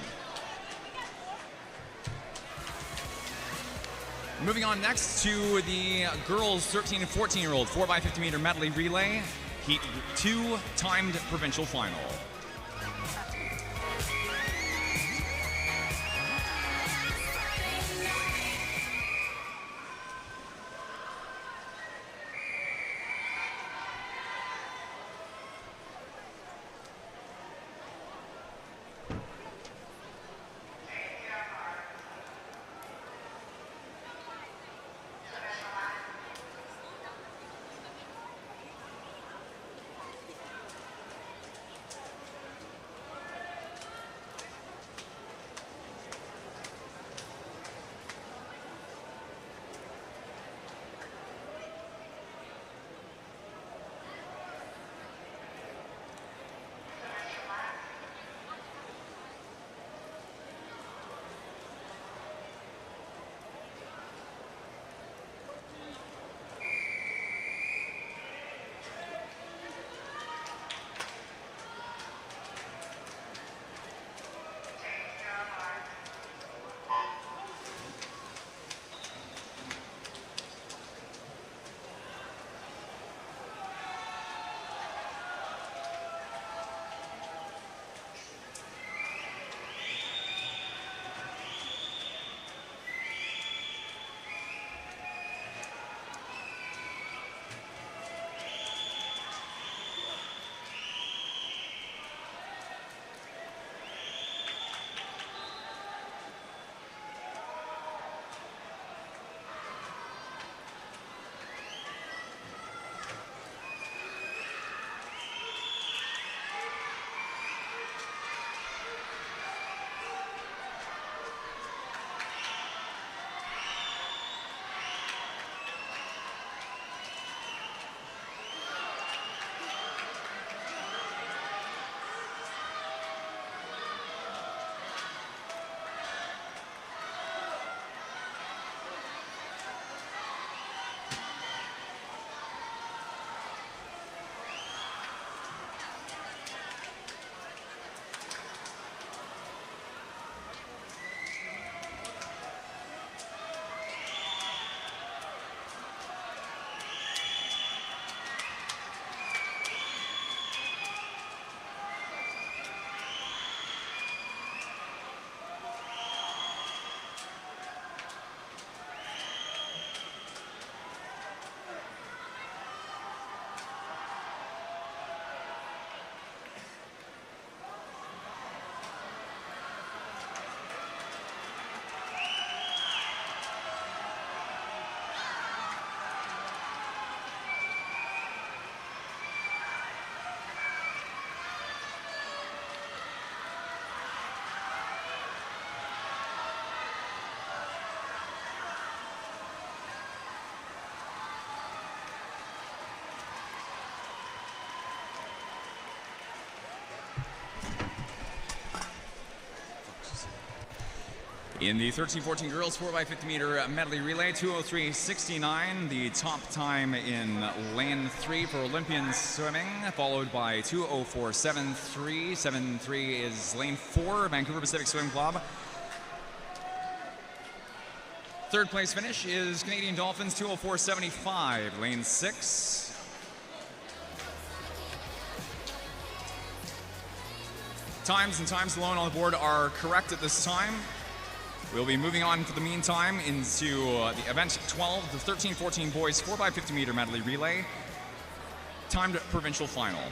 Moving on next to the girls 13 and 14-year-old 4x50 meter medley relay, heat 2 timed provincial final. In the 13-14 girls 4x50 meter medley relay, 2:03.69, the top time in lane 3 for Olympian swimming, followed by 2:04.73. 7.3 is lane 4, Vancouver Pacific Swim Club. Third place finish is Canadian Dolphins, 2:04.75, lane 6. Times and times alone on the board are correct at this time. We'll be moving on for the meantime into the event 12, the 13-14 boys 4x50 meter medley relay, timed provincial final.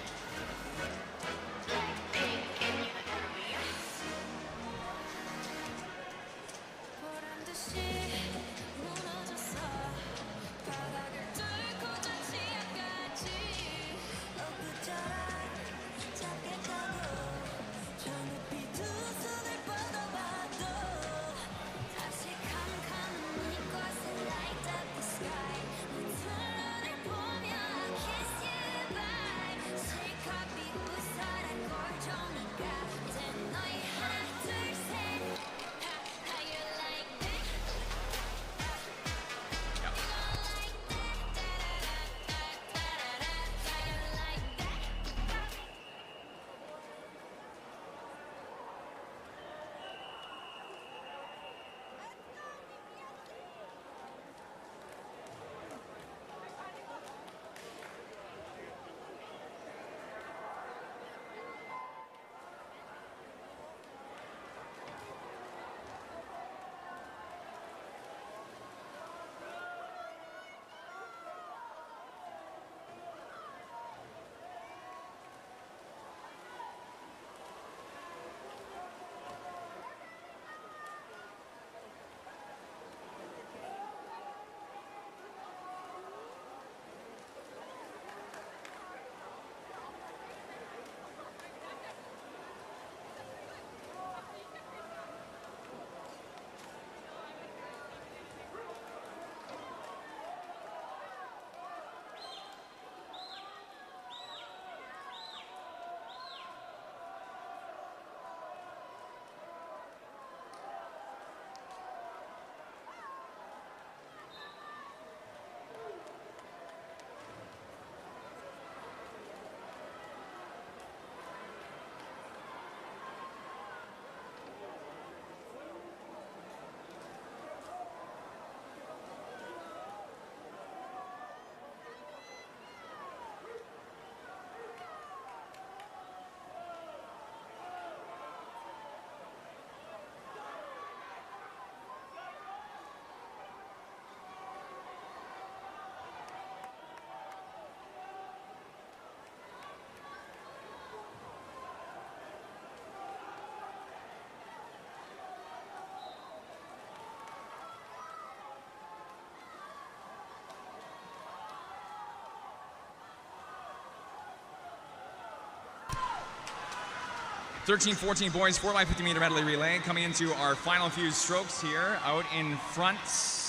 (13-14 boys 4x50 meter medley relay coming into our final few strokes here. Out in front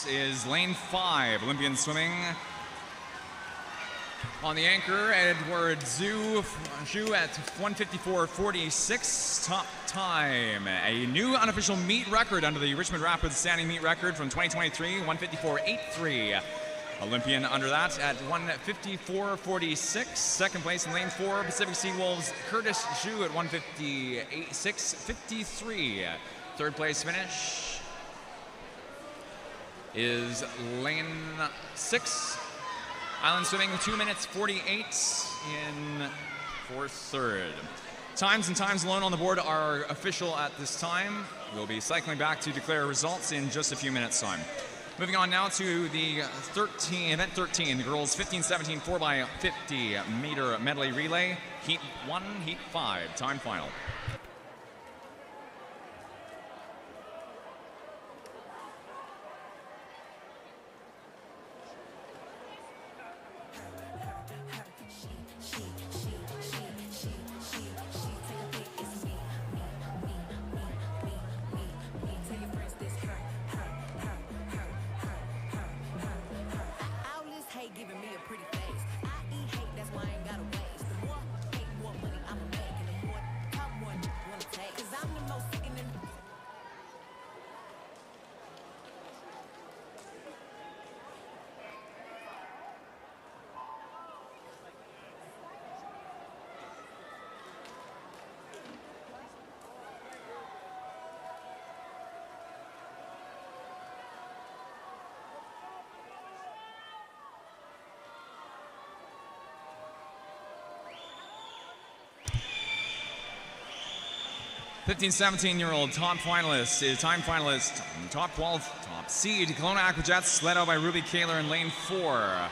is lane 5, Olympian swimming. On the anchor, Edward Zhu at 1:54.46 top time. A new unofficial meet record under the Richmond Rapids standing meet record from 2023, 1:54.83. Olympian under that at 1:54.46. Second place in lane 4, Pacific Seawolves, Curtis Zhu at 1:56.53. Third place finish is lane 6, Island Swimming, 2 minutes 48 in for third. Times and times alone on the board are official at this time. We'll be cycling back to declare results in just a few minutes' time. Moving on now to the event 13, the girls 15-17 4x50 meter medley relay, heat 1, heat 5, time final. 15-17-year-old top finalist is time finalist, top seed, Kelowna Aquajets, led out by Ruby Kaler in lane 4.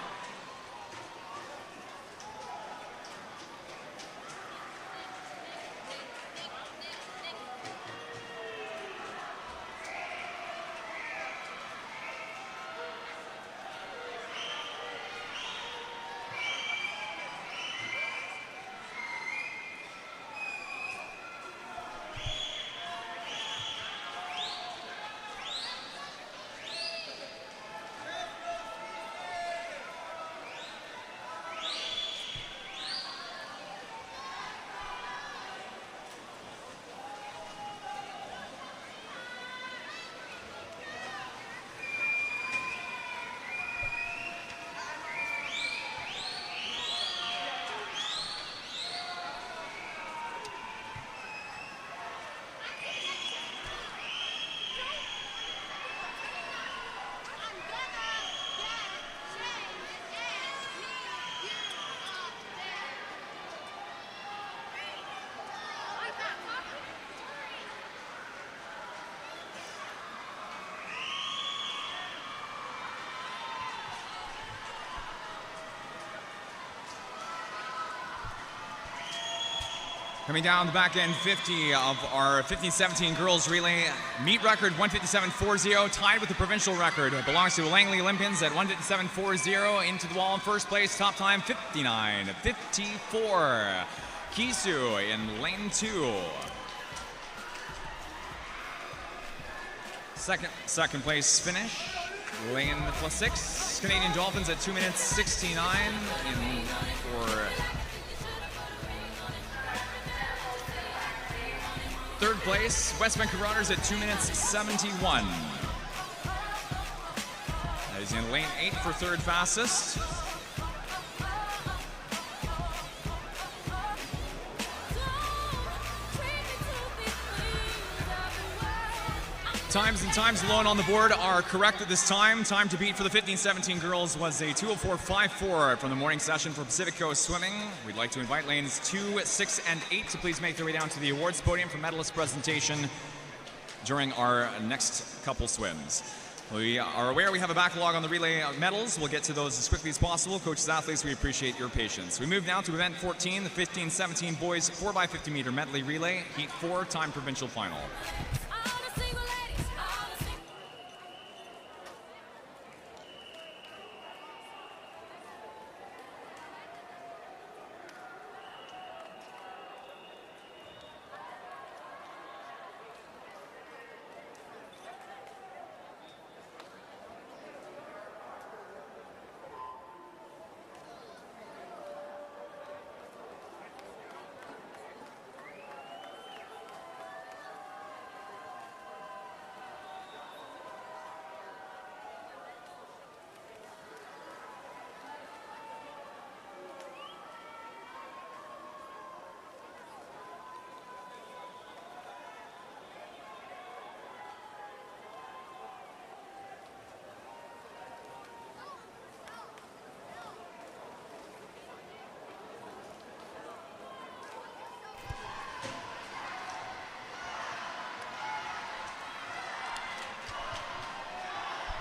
Coming down the back end 50 of our 15-17 girls relay, meet record 157.40, tied with the provincial record. It belongs to Langley Olympians at 157.40. Into the wall in first place, top time 59.54. Kisu in lane 2. Second place finish, lane 6. Canadian Dolphins at 2 minutes 69 for third place. West Vancouver Runners at 2 minutes 71. That is in lane 8 for third fastest. Times alone on the board are correct at this time. Time to beat for the 15-17 girls was a 2:04.54 from the morning session for Pacific Coast Swimming. We'd like to invite lanes 2, 6, and 8 to please make their way down to the awards podium for medalist presentation during our next couple swims. We are aware we have a backlog on the relay medals. We'll get to those as quickly as possible. Coaches, athletes, we appreciate your patience. We move now to event 14, the 15-17 boys 4x50 meter medley relay, heat 4, time provincial final.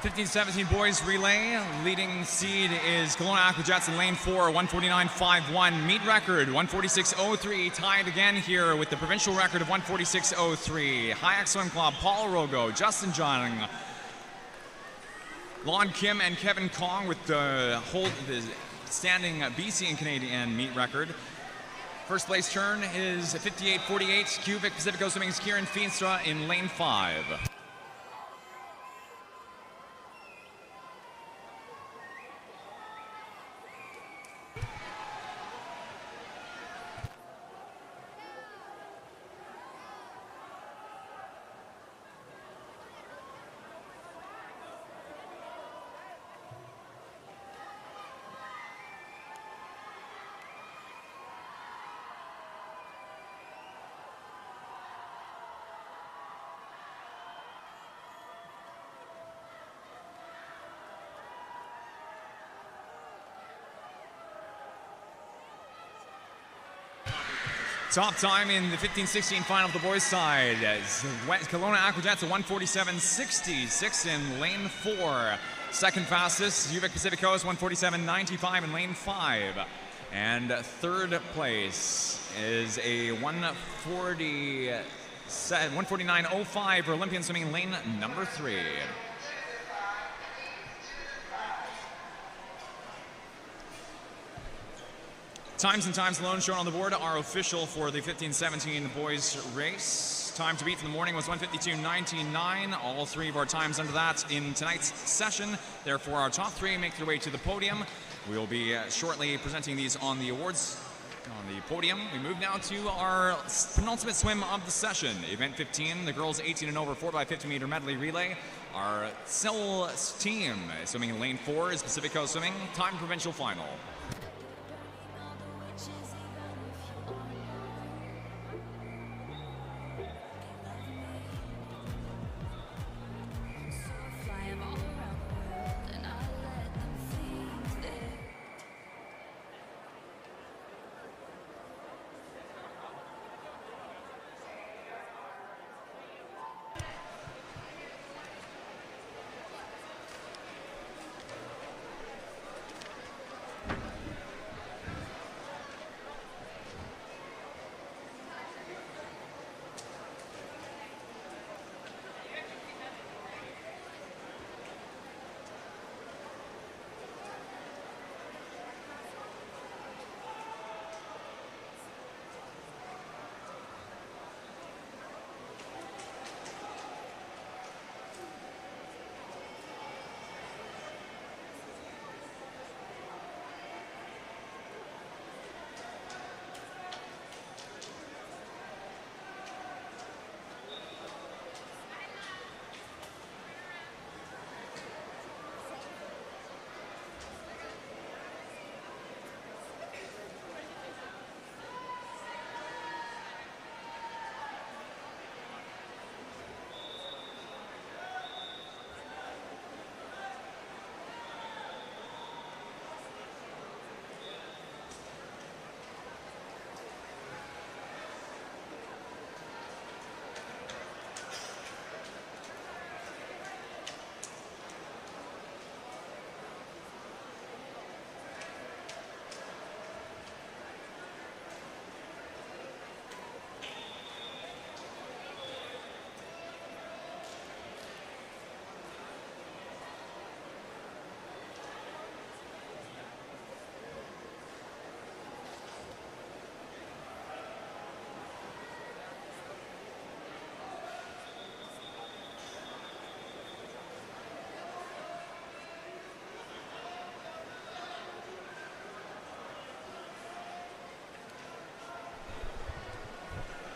15-17 boys relay. Leading seed is Kelowna Aquajets in lane 4, 149.51. Meet record 146.03. Tied again here with the provincial record of 146.03. Hayak Swim Club, Paul Rogo, Justin Jung, Lon Kim, and Kevin Kong with the standing BC and Canadian meet record. First place turn is 58.48. Cubic Pacific Coast Swimming's Kieran Feenstra in lane 5. Top time in the 15-16 final of the boys' side is Kelowna Aquajets at 147.66 in lane 4. Second fastest, Uvic Pacific Coast, 147.95 in lane 5. And third place is a 149.05 for Olympian Swimming in lane number 3. Times and times alone shown on the board are official for the 15-17 boys race. Time to beat for the morning was 152.99. All three of our times under that in tonight's session. Therefore, our top three make their way to the podium. We will be shortly presenting these on the awards on the podium. We move now to our penultimate swim of the session. Event 15, the girls 18 and over 4x50 meter medley relay. Our cell team swimming in lane 4 is Pacific Coast Swimming, time provincial final.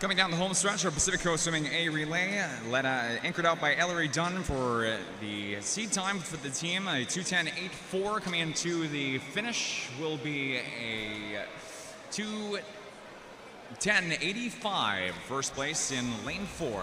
Coming down the home stretch, our Pacific Coast Swimming A relay, anchored out by Ellery Dunn for the seed time for the team. A 2:10.84 coming into the finish will be a 2:10.85 first place in lane 4.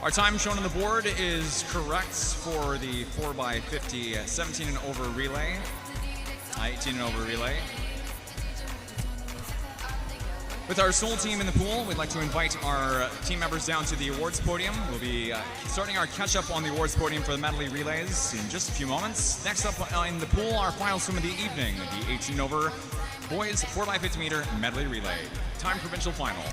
Our time shown on the board is correct for the 4x50 17 and over relay, 18 and over relay. With our sole team in the pool, we'd like to invite our team members down to the awards podium. We'll be starting our catch-up on the awards podium for the medley relays in just a few moments. Next up in the pool, our final swim of the evening, the 18 and over boys 4x50 meter medley relay, time provincial final.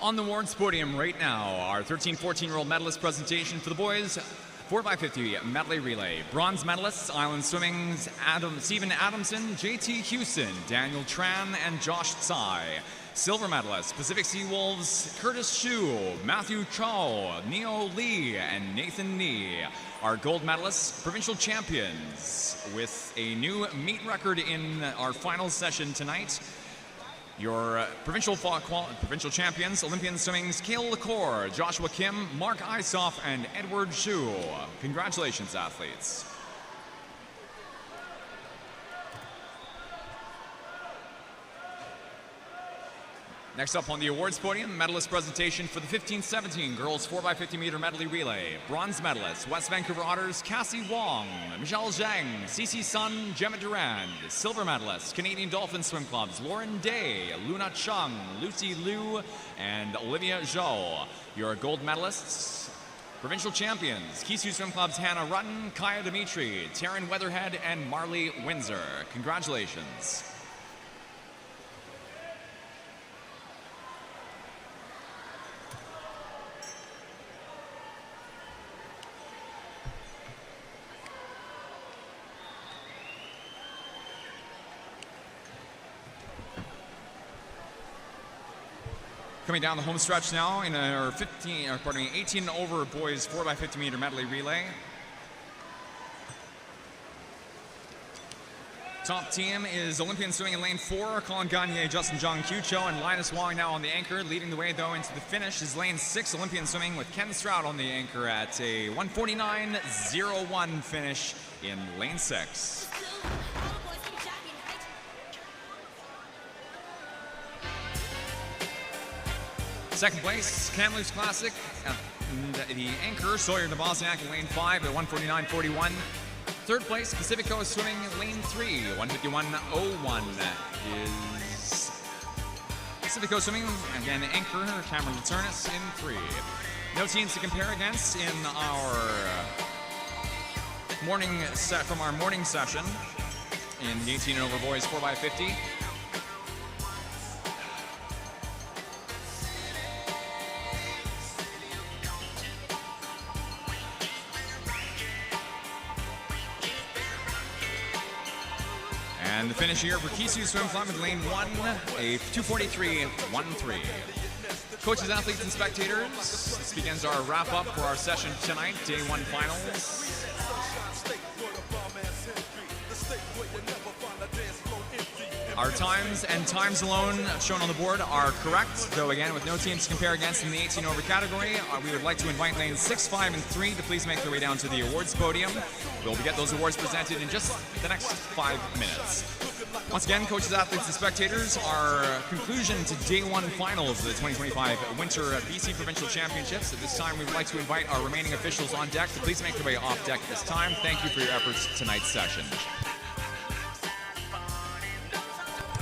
On the awards podium right now, our 13-14-year-old medalist presentation for the boys, 4x50 medley relay. Bronze medalists, Island Swimming's Stephen Adamson, JT Houston, Daniel Tran, and Josh Tsai. Silver medalists, Pacific Sea Wolves, Curtis Shu, Matthew Chow, Neo Lee, and Nathan Nee. Our gold medalists, provincial champions, with a new meet record in our final session tonight. Your provincial champions, Olympian swimming's Kale Lacour, Joshua Kim, Mark Isoff, and Edward Shu. Congratulations, athletes. Next up on the awards podium, medalist presentation for the 15-17 girls 4x50 meter medley relay. Bronze medalists, West Vancouver Otters, Cassie Wong, Michelle Zhang, Cece Sun, Gemma Durand. Silver medalists, Canadian Dolphin Swim Clubs, Lauren Day, Luna Chung, Lucy Liu, and Olivia Zhou. Your gold medalists, provincial champions, Kisu Swim Club's Hannah Rutten, Kaya Dimitri, Taryn Weatherhead, and Marley Windsor. Congratulations. Coming down the home stretch now in our 18 and over boys 4x50 meter medley relay. Top team is Olympian swimming in lane 4, Colin Gagne, Justin Jong Kyucho, and Linus Wong now on the anchor. Leading the way though into the finish is lane 6, Olympian swimming with Ken Stroud on the anchor at a 1:49.01 finish in lane 6. Second place, Kamloops Classic, and the anchor, Sawyer Nabosniak in lane 5 at 1:49.41. Third place, Pacific Coast Swimming, lane 3, 1:51.01 is Pacific Coast Swimming. Again, anchor, Cameron Laternis in 3. No teams to compare against in our morning set from our morning session in the 18 and over boys 4x50. And the finish here for Kisu Swim Club in lane 1, a 2:43.13. Coaches, athletes, and spectators, this begins our wrap-up for our session tonight, day 1 finals. Our times and times alone shown on the board are correct, though again with no teams to compare against in the 18 over category. We would like to invite lanes 6, 5, and 3 to please make their way down to the awards podium. We'll get those awards presented in just the next 5 minutes. Once again, coaches, athletes, and spectators, our conclusion to day 1 final of the 2025 Winter BC Provincial Championships. At this time, we would like to invite our remaining officials on deck to please make their way off deck at this time. Thank you for your efforts tonight's session.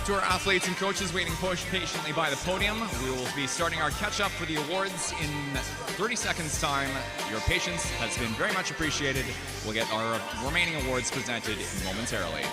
To our athletes and coaches waiting patiently by the podium, we will be starting our catch-up for the awards in 30 seconds' time. Your patience has been very much appreciated. We'll get our remaining awards presented momentarily.